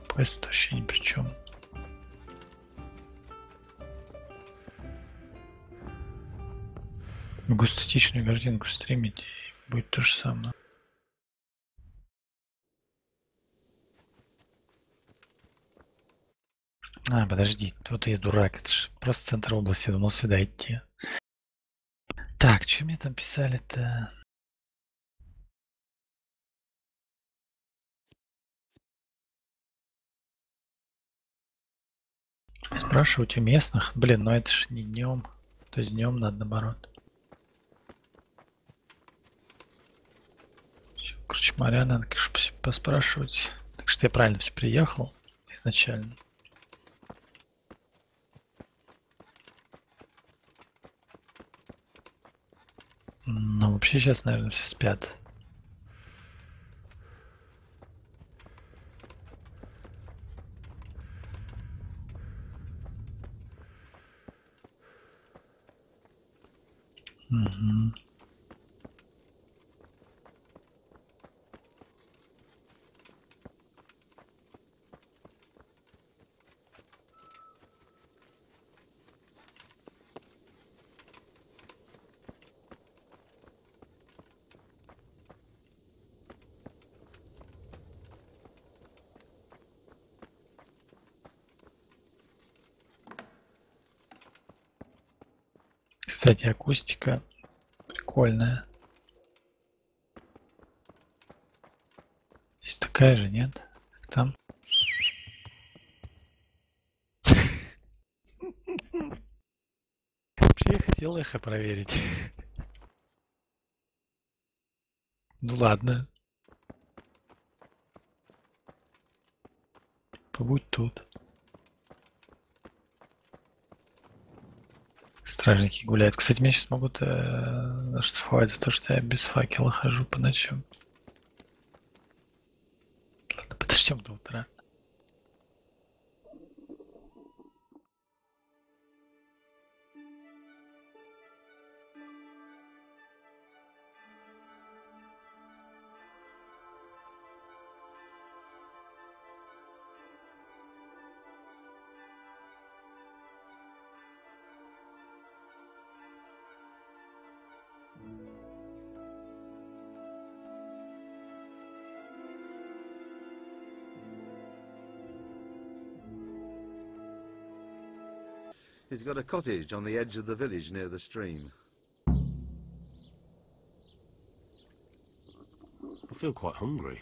Поезд вообще ни при чем. Могу статичную картинку стримить, и будет то же самое. А, подожди, вот я дурак, это же просто центр области, я думал сюда идти. Так, что мне там писали-то? Спрашивать у местных? Блин, ну это ж не днем. То есть днем надо наоборот. Короче, Мария, надо, конечно, поспрашивать. Так что я правильно все приехал изначально. Ну, вообще сейчас, наверное, все спят. Угу. Кстати, акустика прикольная. Есть такая же, нет? Как там? Вообще я хотел эхо проверить. Ну ладно. Побудь тут. Стражники гуляют. Кстати, меня сейчас могут оштрафовать за то, что я без факела хожу по ночам. Ладно, подождем до утра. He's got a cottage on the edge of the village near the stream. I feel quite hungry.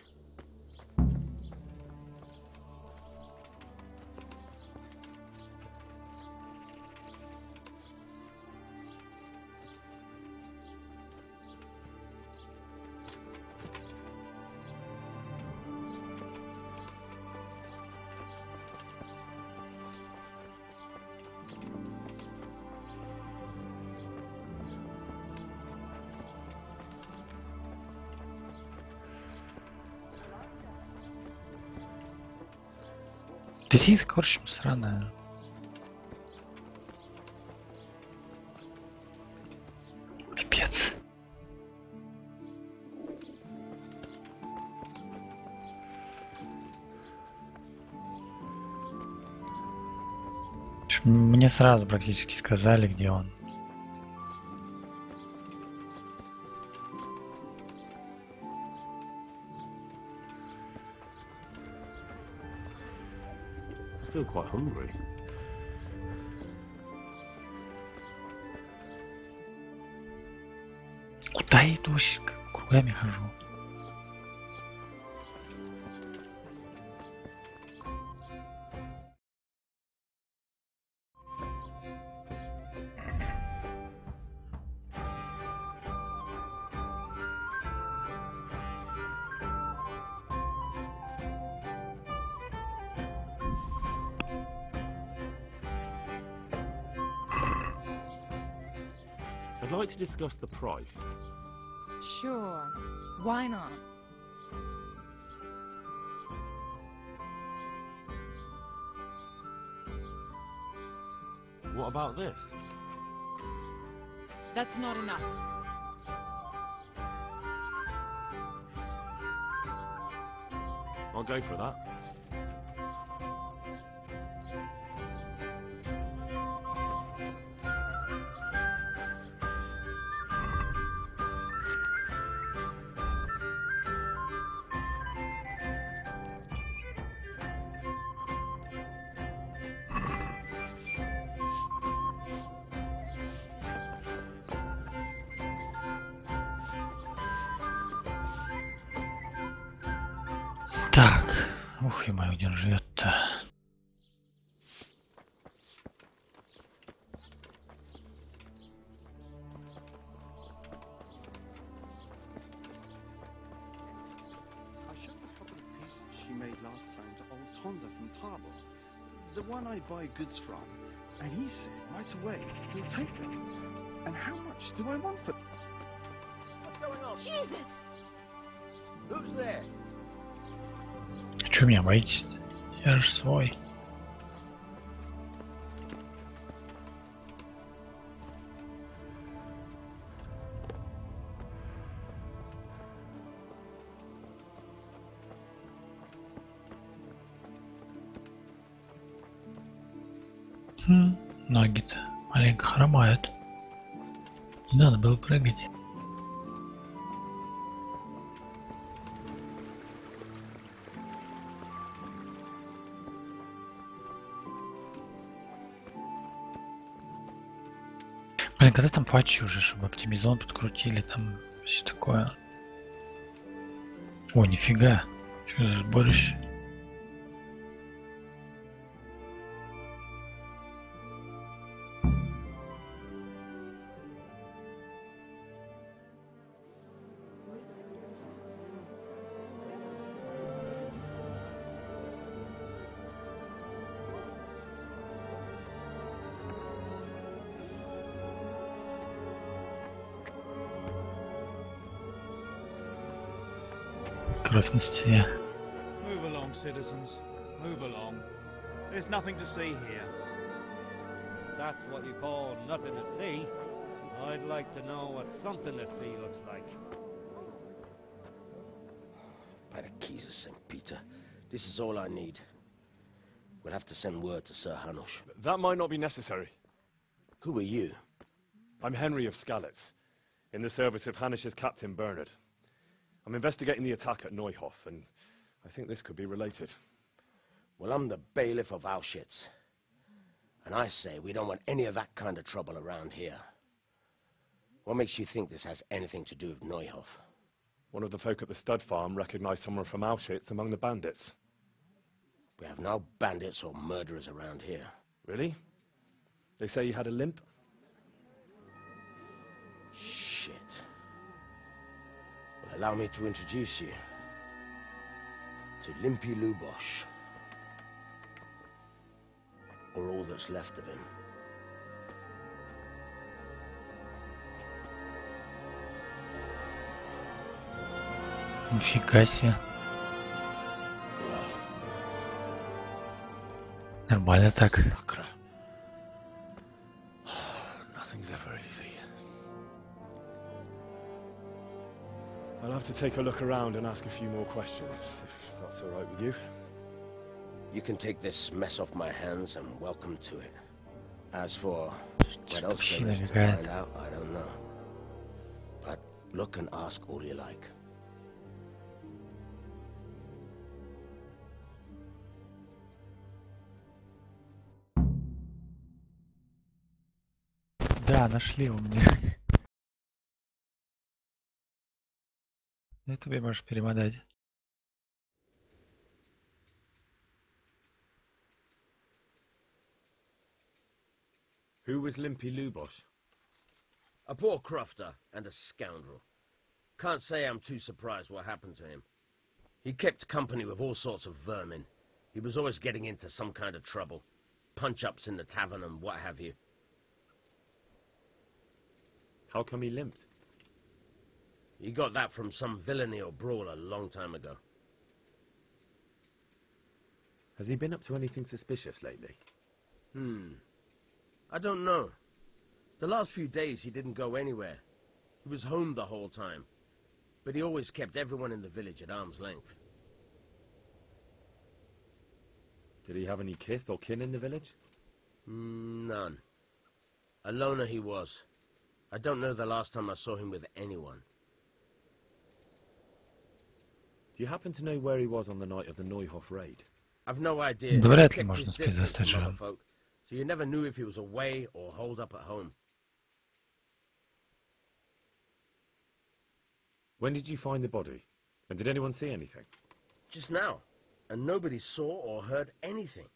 Детей корчим сраная. Пипец. Мне сразу практически сказали, где он. I feel quite hungry. Куда я иду? Кругами хожу. I'd like to discuss the price. Sure. Why not? What about this? That's not enough. I'll go for that. Так, ух, ё-моё, где он живет-то? I showed a couple of pieces she made last time to old Tonda from Tabo, the one I buy goods from, and he said right away he'll take them. And how much do I want for them? What's going on? Jesus! Who's there? Чё меня боитесь? Я же свой. Ноги-то маленько хромают. Не надо было прыгать. Блин, когда там патчи уже, чтобы оптимизон подкрутили, там все такое. О, нифига. Что за сборище? Кровь на стене. Move along, citizens. Move along. There's nothing to see here. That's what you call nothing to see. I'd like to know what something to see looks like. By the keys of St. Peter, this is all I need. We'll have to send word to Sir Hanush. That might not be necessary. Who are you? I'm Henry of Skalitz, in the service of Hanush's Captain Bernard. I'm investigating the attack at Neuhof, and I think this could be related. Well, I'm the bailiff of Auschwitz. And I say we don't want any of that kind of trouble around here. What makes you think this has anything to do with Neuhoff? One of the folk at the stud farm recognized someone from Auschwitz among the bandits. We have no bandits or murderers around here. Really? They say he had a limp? Shit. Well, allow me to introduce you to Limpy Lubosh. Or all that's left of him. Нифига себе. Нормально так. Nothing's ever easy. I'll have to take a look around and ask a few more questions, if that's all right with you. You can take this mess off my hands and welcome to it. As for what else there is to find out, I don't know. But look and ask all you like. Да, нашли у меня. Это ты можешь перемотать. Who was Limpy Lubosh? A poor crofter and a scoundrel. Can't say I'm too surprised what happened to him. He kept company with all sorts of vermin. He was always getting into some kind of trouble. Punch-ups in the tavern and what have you. How come he limped? He got that from some villainy or brawl a long time ago. Has he been up to anything suspicious lately? I don't know. The last few days he didn't go anywhere. He was home the whole time. But he always kept everyone in the village at arm's length. Did he have any kith or kin in the village? None. A loner he was. I don't know the last time I saw him with anyone. Do you happen to know where he was on the night of the Neuhoff raid? I've no idea. Да вряд He ли kept можно his успеть distance застать from живым. other folk, so you never knew if he was away or holed up at home. When did you find the body? And did anyone see anything? Just now. And nobody saw or heard anything.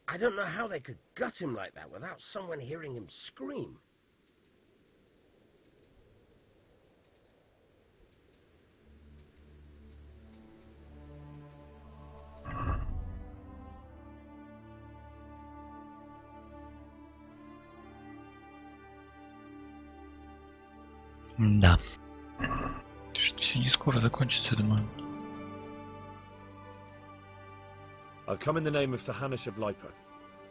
I don't know how they could gut him like that without someone hearing him scream. Да. Все не скоро закончится, думаю. I've come in the name of Sahanish of Lipa.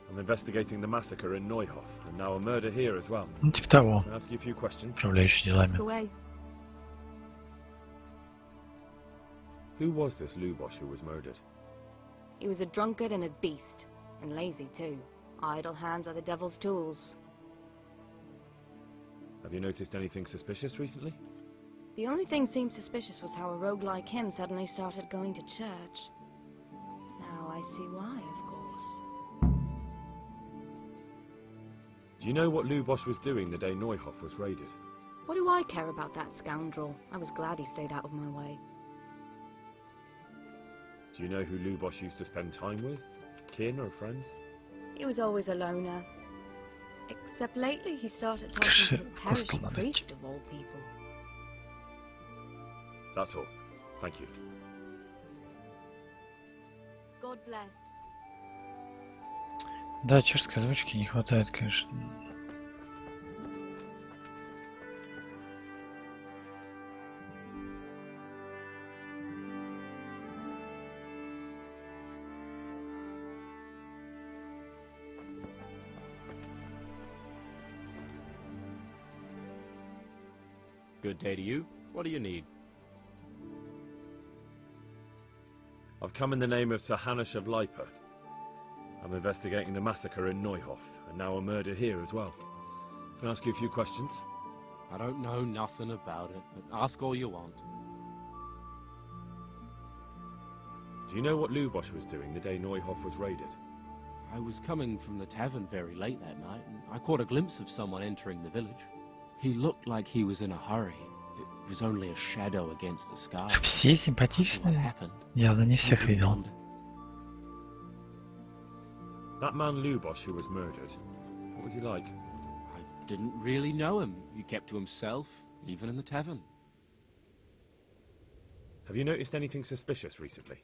I'm investigating the massacre in Neuhoff, and now a murder here as well. Ну, типа того. Can I ask you a few questions? Управляющий делами. Who was this Lubosh who was murdered? He was a drunkard and a beast, and lazy too. Idle hands are the devil's tools. Have you noticed anything suspicious recently? The only thing seemed suspicious was how a rogue like him suddenly started going to church. Now I see why, of course. Do you know what Lubosh was doing the day Neuhoff was raided? What do I care about that scoundrel? I was glad he stayed out of my way. Do you know who Lubosh used to spend time with? Kin or friends? He was always a loner. Except lately he started talking to the parish priest of all people. That's all. Thank you. God bless. Да, чешской озвучки не хватает, конечно. Good day to you. What do you need? I've come in the name of Sahanish of Lipa. I'm investigating the massacre in Neuhoff, and now a murder here as well. Can I ask you a few questions? I don't know nothing about it, but ask all you want. Do you know what Lubosh was doing the day Neuhoff was raided? I was coming from the tavern very late that night, and I caught a glimpse of someone entering the village. He looked like he was in a hurry. It was only a shadow against the sky. Все симпатичные. Явно не всех видел. That man Lubosh who was murdered, what was he like? I didn't really know him. He kept to himself, even in the tavern. Have you noticed anything suspicious recently?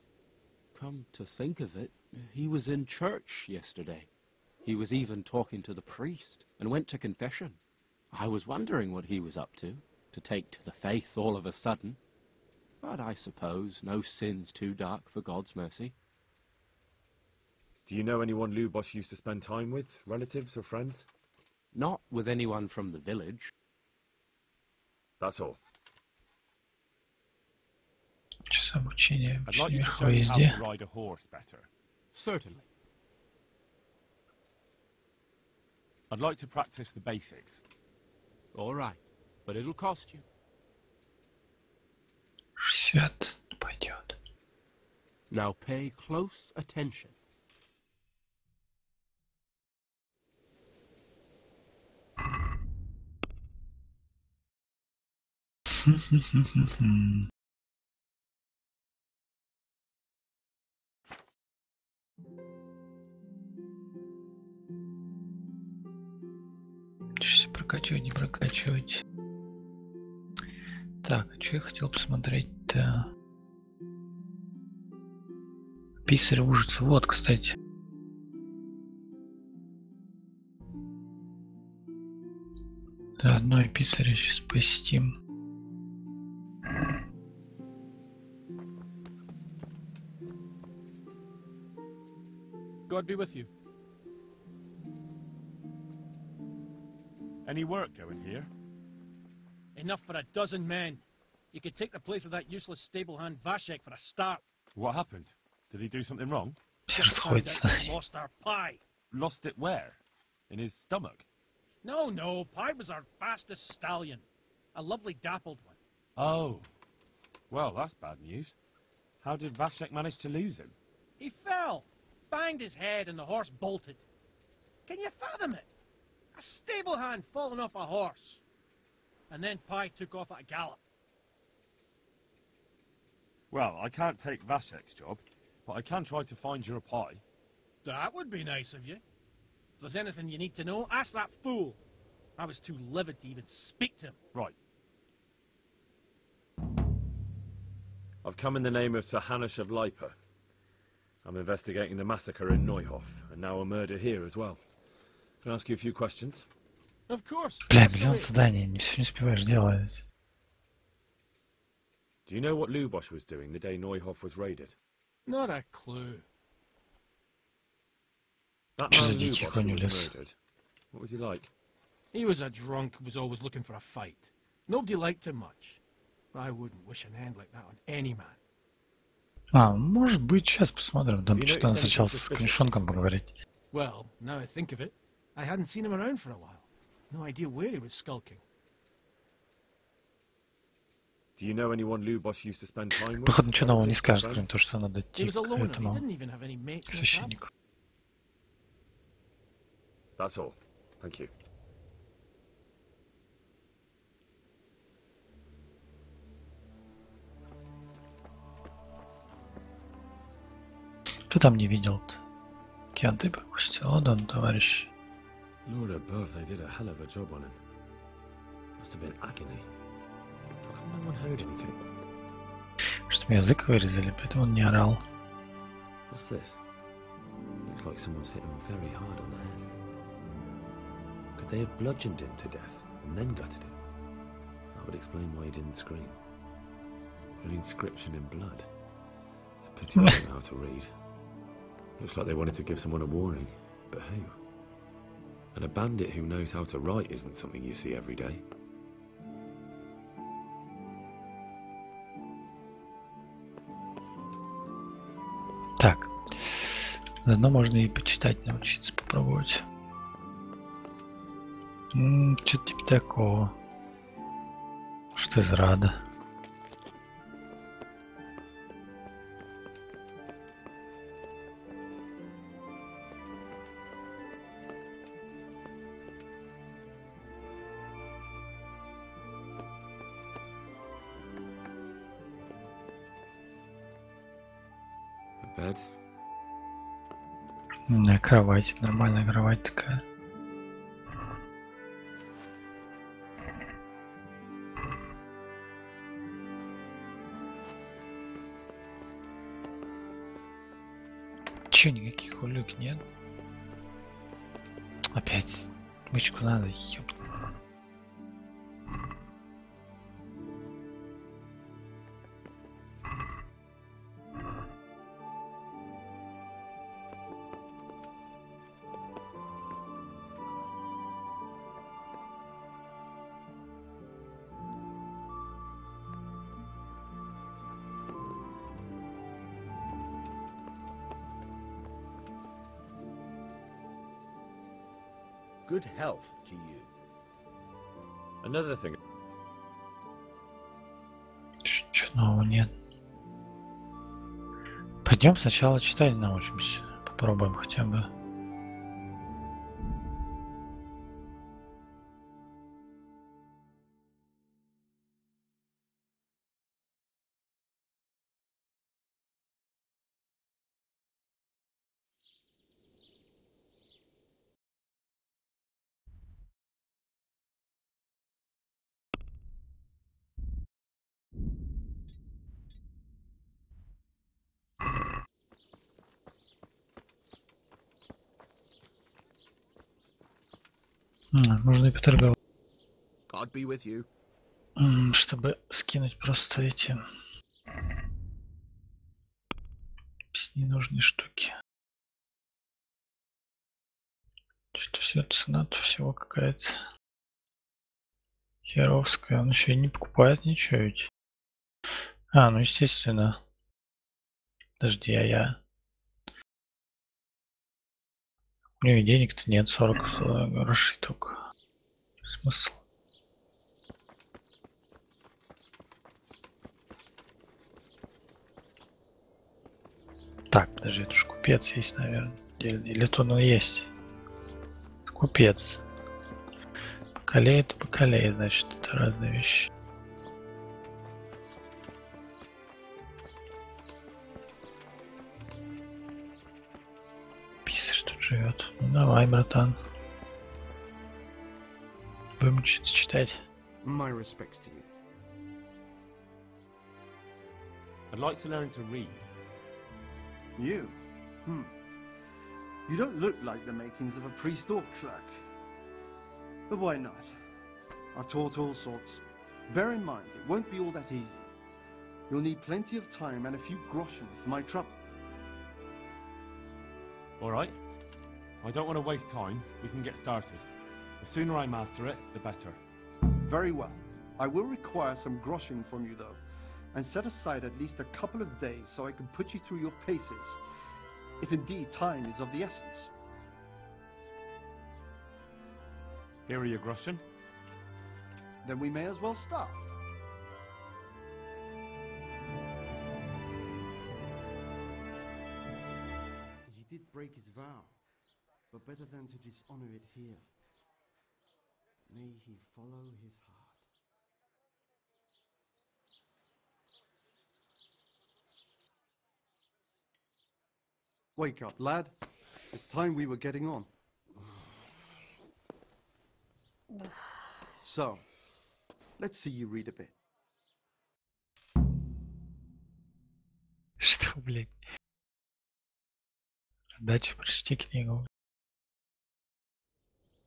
Come to think of it, he was in church yesterday. He was even talking to the priest and went to confession. I was wondering what he was up to take to the faith all of a sudden. But I suppose no sin's too dark for God's mercy. Do you know anyone Lubosh used to spend time with, relatives or friends? Not with anyone from the village. That's all. I'd like you to show me how to ride a horse better. Certainly. I'd like to practice the basics. All right, but it'll cost you. 60 пойдет. Now pay close attention. Сейчас прокачивать, не прокачивать. Так, а что я хотел посмотреть-то? Писарь ужас. Вот, кстати. Да, одной писаря сейчас посетим. God be with you. Any work going here? Enough for a dozen men. You could take the place of that useless stable hand Vashek for a start. What happened? Did he do something wrong? Lost our pie. Lost it where? In his stomach? No, Pie was our fastest stallion. A lovely dappled one. Oh. Well, that's bad news. How did Vashek manage to lose him? He fell, banged his head, and the horse bolted. Can you fathom it? A stable hand falling off a horse. And then Pie took off at a gallop. Well, I can't take Vashek's job, but I can try to find your pie. That would be nice of you. If there's anything you need to know, ask that fool. I was too livid to even speak to him. Right. I've come in the name of Sir Hanush of Lipa. I'm investigating the massacre in Neuhof, and now a murder here as well. Can I ask you a few questions? Of course. Бля, миллион заданий, все не успеваешь делать. Do you know what Lubosh was doing the day Neuhof was raided? Not a clue. That man Lubosh who was murdered, what was he like? He was a drunk who was always looking for a fight. Nobody liked him much. I wouldn't wish an end like that on any man. А, может быть, сейчас посмотрим. Там что-то надо сначала с Камешонком поговорить. Well, now I think of it, I hadn't seen him around for a while. No idea where he was skulking. Do you know anyone Lubosh used to spend time with? Походу ничего нового не скажет, кроме того, что надо идти к этому священнику. That's all. Thank you. Кто там не видел-то? Кенты пропустил. Вот он, товарищ. Lord above, they did a hell of a job on him. Must have been agony. How come no one heard anything? Что мне язык вырезали, поэтому он не орал. What's this? Looks like someone's hit him very hard on the head. Could they have bludgeoned him to death and then gutted him? That would explain why he didn't scream. An inscription in blood. It's a pity I don't know how to read. Looks like they wanted to give someone a warning, but who? And a bandit who knows how to write isn't something you see every day. Так. Заодно можно и почитать, научиться попробовать. Что-то типа такого. Что из рада. Bed. На кровати, нормальная кровать такая. Че, никаких улик нет? Опять мышку надо, ёпта. Good health to you. Another thing. Чё нового нет? Пойдем сначала читать научимся. Попробуем хотя бы. Можно и поторговать. God be with you. Чтобы скинуть просто эти ненужные штуки. Что-то все цена-то всего какая-то херовская. Он еще и не покупает ничего ведь. А, ну естественно. Подожди, а я... У него денег-то нет, 40 грошей только. Смысл? Так, подожди, это уж купец есть, наверное. Или то оно есть. Купец. Поколеет, значит, это разные вещи. Писарь тут живет. Ну давай, братан. Будем учиться читать. My respects to you. I'd like to learn to read. You? You don't look like the makings of a priest or clerk. But why not? I've taught all sorts. Bear in mind, it won't be all that easy. You'll need plenty of time and a few groschen for my trouble. All right. I don't want to waste time. We can get started. The sooner I master it, the better. Very well. I will require some groschen from you, though, and set aside at least a couple of days so I can put you through your paces, if indeed time is of the essence. Here are your groschen. Then we may as well start. He did break his vow, but better than to dishonor it here. May he follow his heart. Wake up, lad. It's time we were getting on. So, let's see you read a bit. Что, блядь? Задача прочти книгу.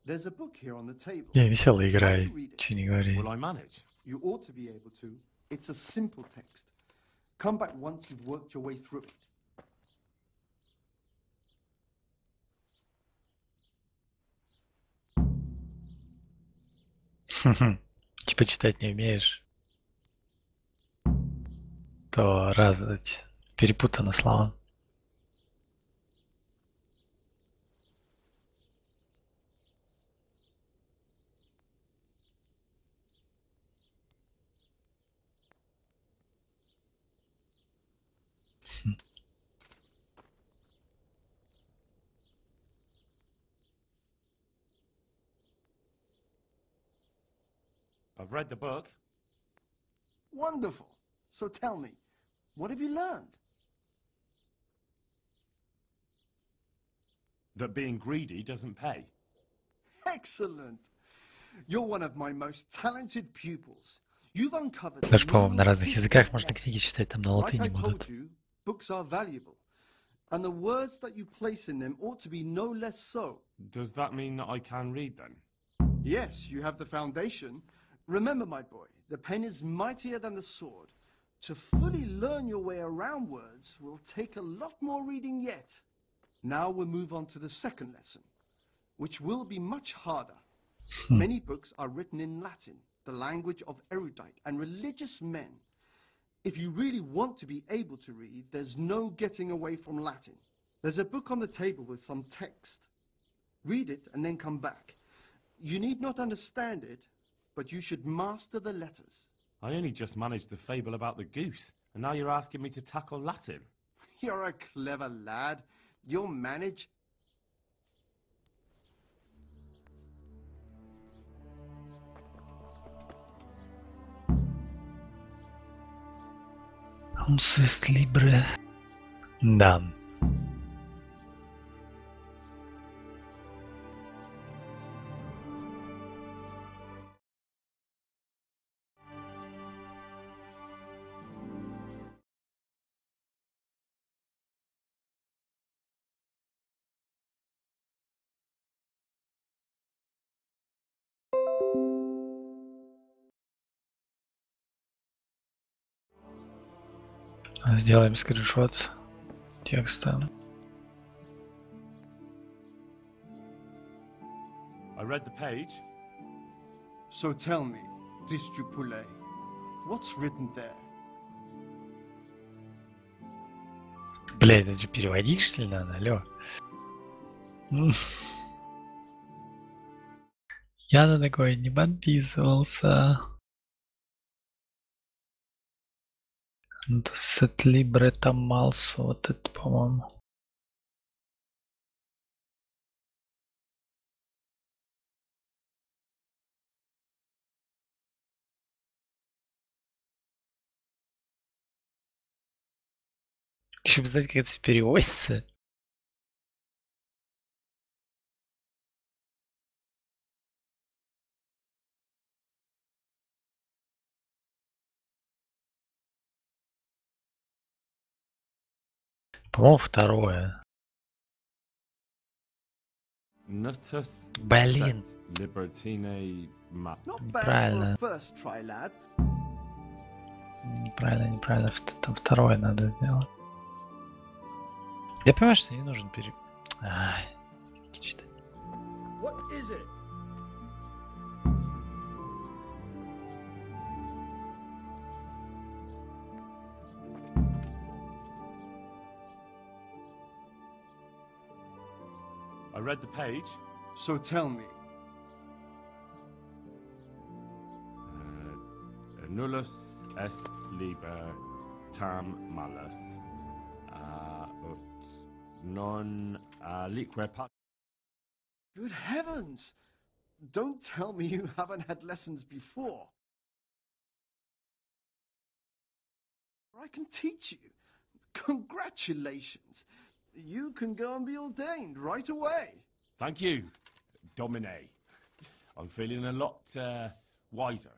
There's a book here on the table. Не, весело играет, че не говори. Will I manage? You ought to be able to. It's a simple text. Come back once you've worked your way through it. Типа читать не умеешь. То раз перепутано слова. I've read the book. Wonderful. So tell me, what have you learned? That being greedy doesn't pay. Excellent. You're one of my most talented pupils. You've uncovered. Даже, по-моему, на разных языках можно книги читать, там на Like латыни I told будут. you, books are valuable, and the words that you place in them ought to be no less so. Does that mean that I can read then? Yes, you have the foundation. Remember, my boy, the pen is mightier than the sword. To fully learn your way around words will take a lot more reading yet. Now we'll move on to the second lesson, which will be much harder. Many books are written in Latin, the language of erudite and religious men. If you really want to be able to read, there's no getting away from Latin. There's a book on the table with some text. Read it and then come back. You need not understand it, but you should master the letters. I only just managed the fable about the goose, and now you're asking me to tackle Latin. You're a clever lad. You'll manage. Uns ist libre. Да. Сделаем скриншот текста. I read the page. So tell me, Distrupule, what's written there? Бля, это же переводить, что ли, надо? Алло. Я на такое не подписывался. Сет Либре Тамалсо, вот это, по-моему. Чтобы знать, как это переводится. По-моему, второе. Блин. Неправильно. Неправильно. Там второе надо сделать. Я понимаю, что не нужен Ай, читать. What is it? I read the page. So tell me. Nullus est liber tam malus. Ut non lique pat. Good heavens! Don't tell me you haven't had lessons before. I can teach you. Congratulations. You can go and be ordained right away. Thank you, Domine. I'm feeling a lot wiser.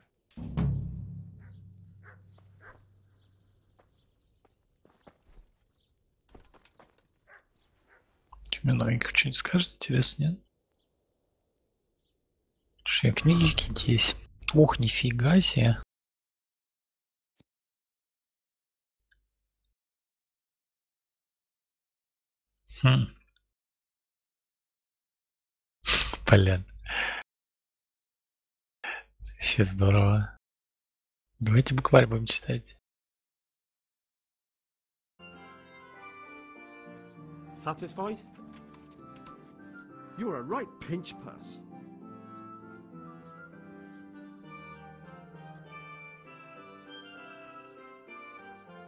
Мне новенького что-нибудь скажет, интересно, нет? Что, книги какие-то есть? Ох, нифига себе. Блин. Вообще здорово. Давайте букварь будем читать. Satisfied? You're a right pinch purse.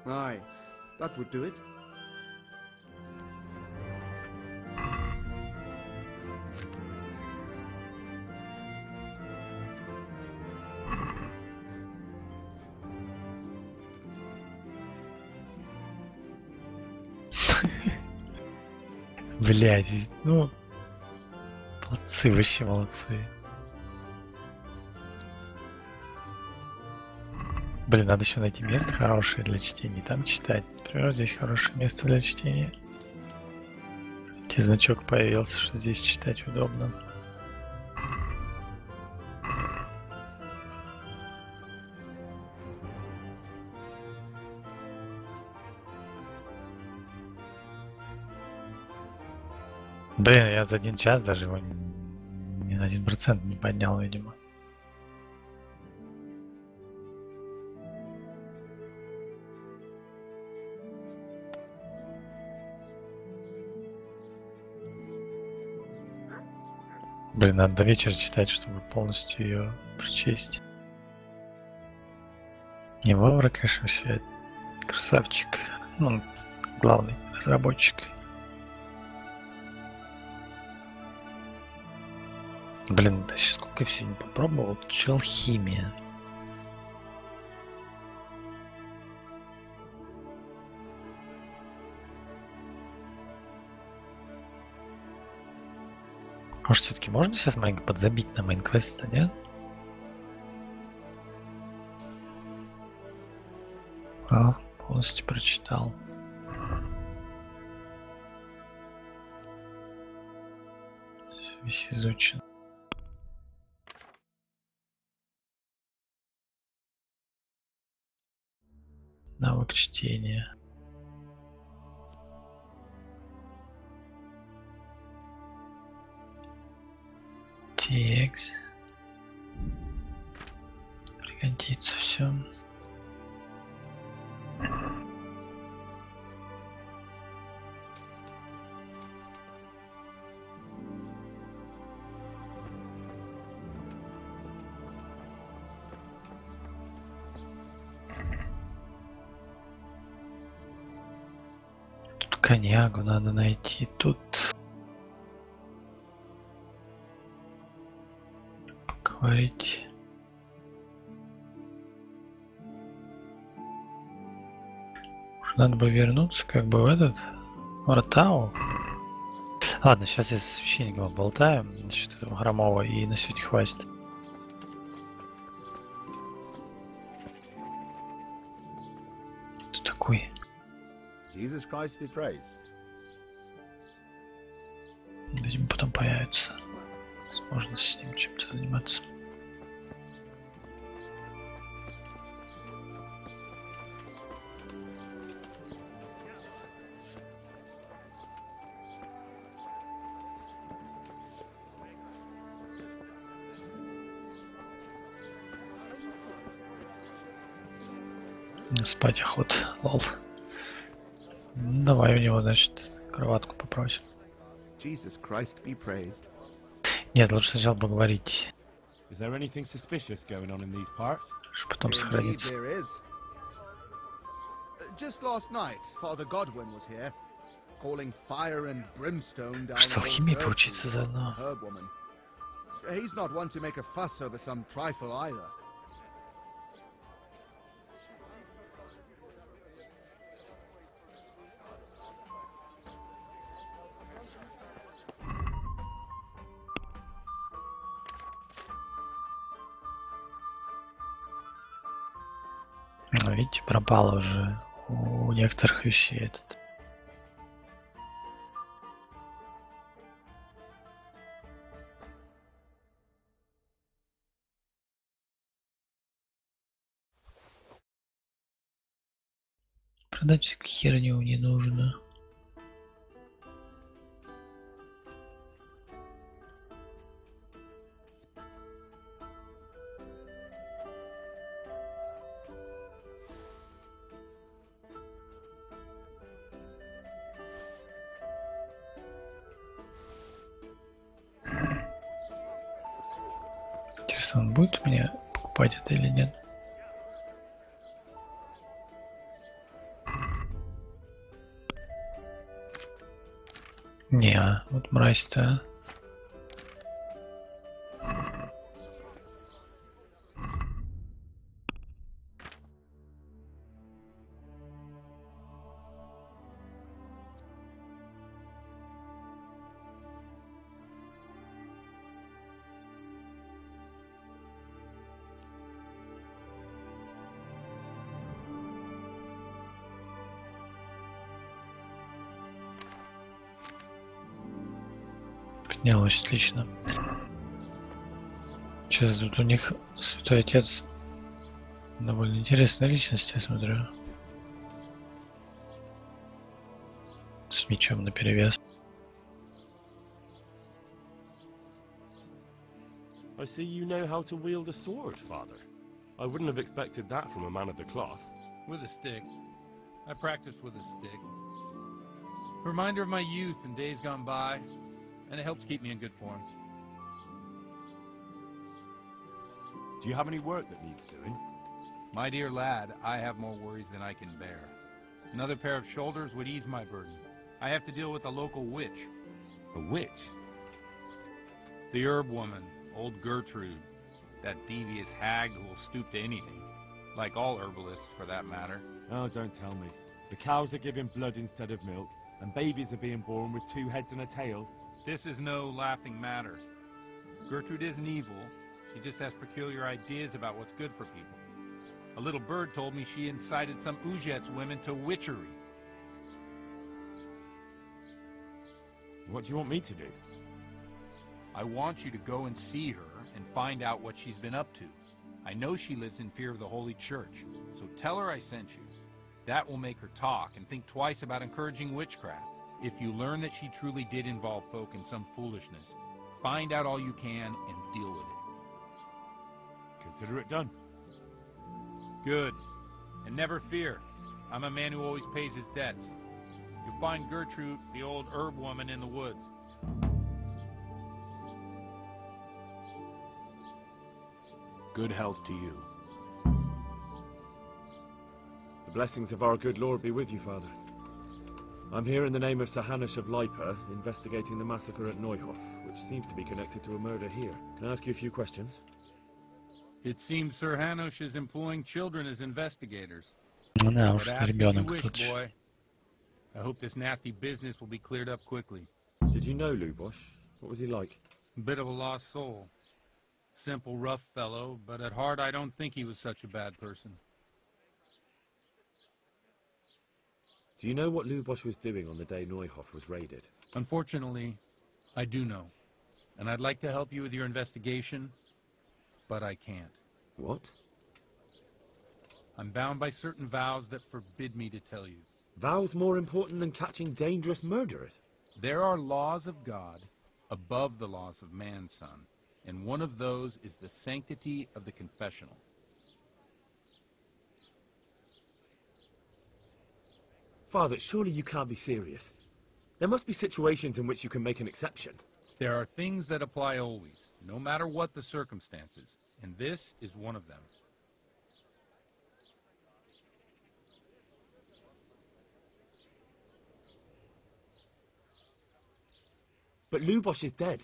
Aye, that would do it. Блядь, ну, Молодцы, вообще молодцы. Блин, надо еще найти место хорошее для чтения, там читать. Например, здесь хорошее место для чтения. Где значок появился, что здесь читать удобно. Блин, я за 1 час даже его ни на 1% не поднял, видимо. Блин, надо до вечера читать, чтобы полностью ее прочесть. Не Вовра, конечно, вообще красавчик. Ну, главный разработчик. Блин, да сколько я все не попробовал. Чел химия. Может, все-таки можно сейчас маленько подзабить на мейн-квест, нет? Полностью прочитал. Весь изучен. Навык чтения. Текст. Пригодится все. Тут коньягу надо найти. Тут поговорить. Надо бы вернуться как бы в этот Ротау. Ладно, сейчас я с священником болтаю насчет этого хромого, и на сегодня хватит. Кто такой? Jesus Christ be praised. Видимо, потом появится возможность с ним чем-то заниматься. Спать охота, лол. Давай у него, значит, кроватку попросим. Jesus Christ be praised. Нет, лучше сначала поговорить. Is there anything suspicious going on in these parts? Потом сохранится. There is. Just last night, Father Godwin was here, calling fire and brimstone down Что on химии the поучиться заодно. herb woman. He's not one to make a fuss over some trifle either. Ну, видите, пропало уже у некоторых вещей этот. Продать всякую херню не нужно. Интересно, он будет у меня покупать это или нет? Не, вот мразь-то. снялось отлично. Сейчас тут у них Святой Отец довольно интересная личность, я смотрю. С мечом наперевес. I see you know how to wield a sword, Father. I wouldn't have expected that from a man of the cloth. With a stick. I practiced with a stick. A reminder of my youth and days gone by, and it helps keep me in good form. Do you have any work that needs doing? My dear lad, I have more worries than I can bear. Another pair of shoulders would ease my burden. I have to deal with a local witch. A witch? The herb woman, old Gertrude. That devious hag who will stoop to anything. Like all herbalists, for that matter. Oh, don't tell me. The cows are giving blood instead of milk, and babies are being born with 2 heads and a tail. This is no laughing matter. Gertrude isn't evil. She just has peculiar ideas about what's good for people. A little bird told me she incited some Ujet's women to witchery. What do you want me to do? I want you to go and see her and find out what she's been up to. I know she lives in fear of the Holy Church, so tell her I sent you. That will make her talk and think twice about encouraging witchcraft. If you learn that she truly did involve folk in some foolishness, find out all you can and deal with it. Consider it done. Good. And never fear. I'm a man who always pays his debts. You'll find Gertrude, the old herb woman, in the woods. Good health to you. The blessings of our good Lord be with you, Father. I'm here in the name of Sir Hanush of Lipa, investigating the massacre at Neuhof, which seems to be connected to a murder here. Can I ask you a few questions? It seems Sir Hanush is employing children as investigators. Ну да, But уж ask as you ребенок wish, тут. boy. I hope this nasty business will be cleared up quickly. Did you know Lubosh? What was he like? Bit of a lost soul. Simple, rough fellow, but at heart I don't think he was such a bad person. Do you know what Lubosh was doing on the day Neuhof was raided? Unfortunately, I do know. And I'd like to help you with your investigation, but I can't. What? I'm bound by certain vows that forbid me to tell you. Vows more important than catching dangerous murderers? There are laws of God above the laws of man, son. And one of those is the sanctity of the confessional. Father, surely you can't be serious. There must be situations in which you can make an exception. There are things that apply always, no matter what the circumstances, and this is one of them. But Lubosh is dead.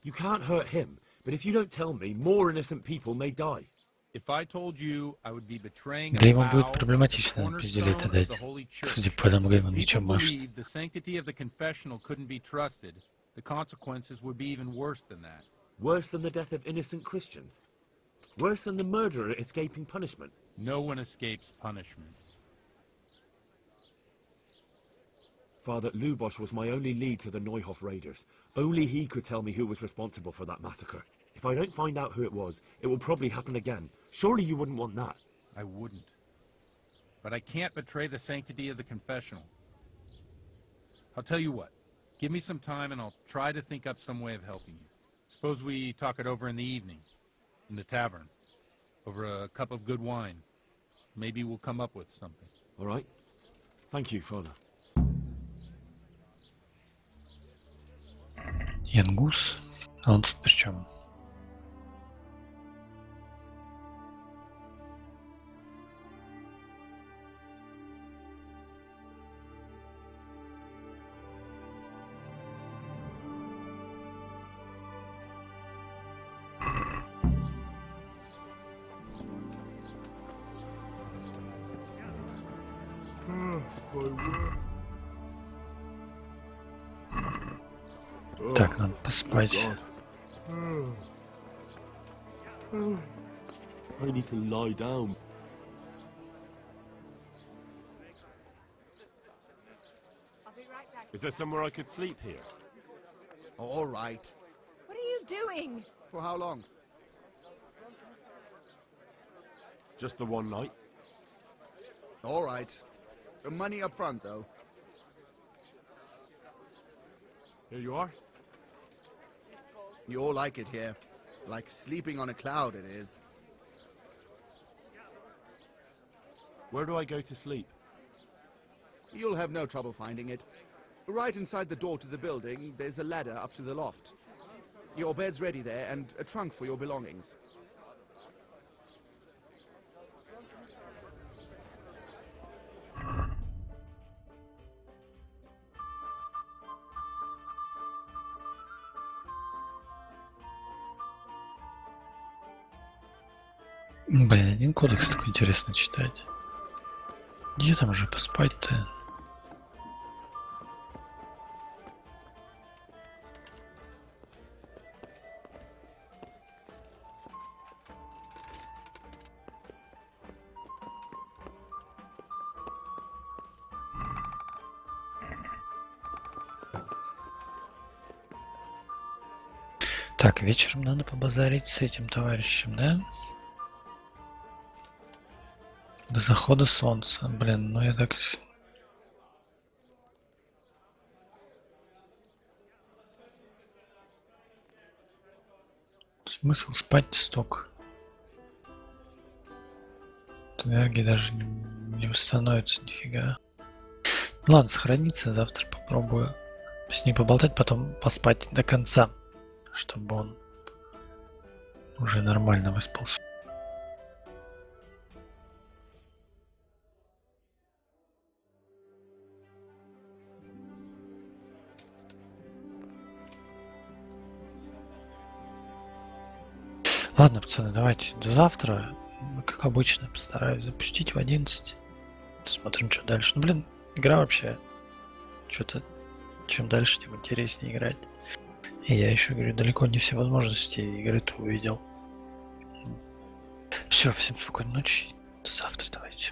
You can't hurt him, but if you don't tell me, more innocent people may die. If I told you, I would be betraying Да a ему будет vow, проблематично the пиздюлей это cornerstone of дать. the Holy Судя Church. по тому, как он If мечом people машет. believed the sanctity of the confessional couldn't be trusted, the consequences would be even worse than that. Worse than the death of innocent Christians? Worse than the murderer escaping punishment? No one escapes punishment. Father, Lubosh was my only lead to the Neuhof raiders. Only he could tell me who was responsible for that massacre. If I don't find out who it was, it will probably happen again. Surely you wouldn't want that. I wouldn't. But I can't betray the sanctity of the confessional. I'll tell you what. Give me some time and I'll try to think up some way of helping you. Suppose we talk it over in the evening, in the tavern, over a cup of good wine. Maybe we'll come up with something. All right. Thank you, Father. Янгус? А он тут при чем? Так, надо поспать. I need to lie down. Is there somewhere I could sleep here? All right. What are you doing? For how long? Just the one night. All right. Money up front, though. Here you are. You all like it here. Like sleeping on a cloud, it is. Where do I go to sleep? You'll have no trouble finding it. Right inside the door to the building, there's a ladder up to the loft. Your bed's ready there, and a trunk for your belongings. Блин, один кодекс такой интересно читать. Где там уже поспать-то? Так, вечером надо побазарить с этим товарищем, да? До захода солнца. Блин, ну я так... Смысл спать столько. Энергии даже не восстановится нифига. Ладно, сохранится, завтра попробую с ней поболтать, потом поспать до конца, чтобы он уже нормально выспался. Ладно, пацаны, давайте до завтра. Как обычно, постараюсь запустить в 11. Смотрим, что дальше. Ну, блин, игра вообще... Что-то... Чем дальше, тем интереснее играть. И я еще, говорю, далеко не все возможности игры-то увидел. Все, всем спокойной ночи. До завтра, давайте.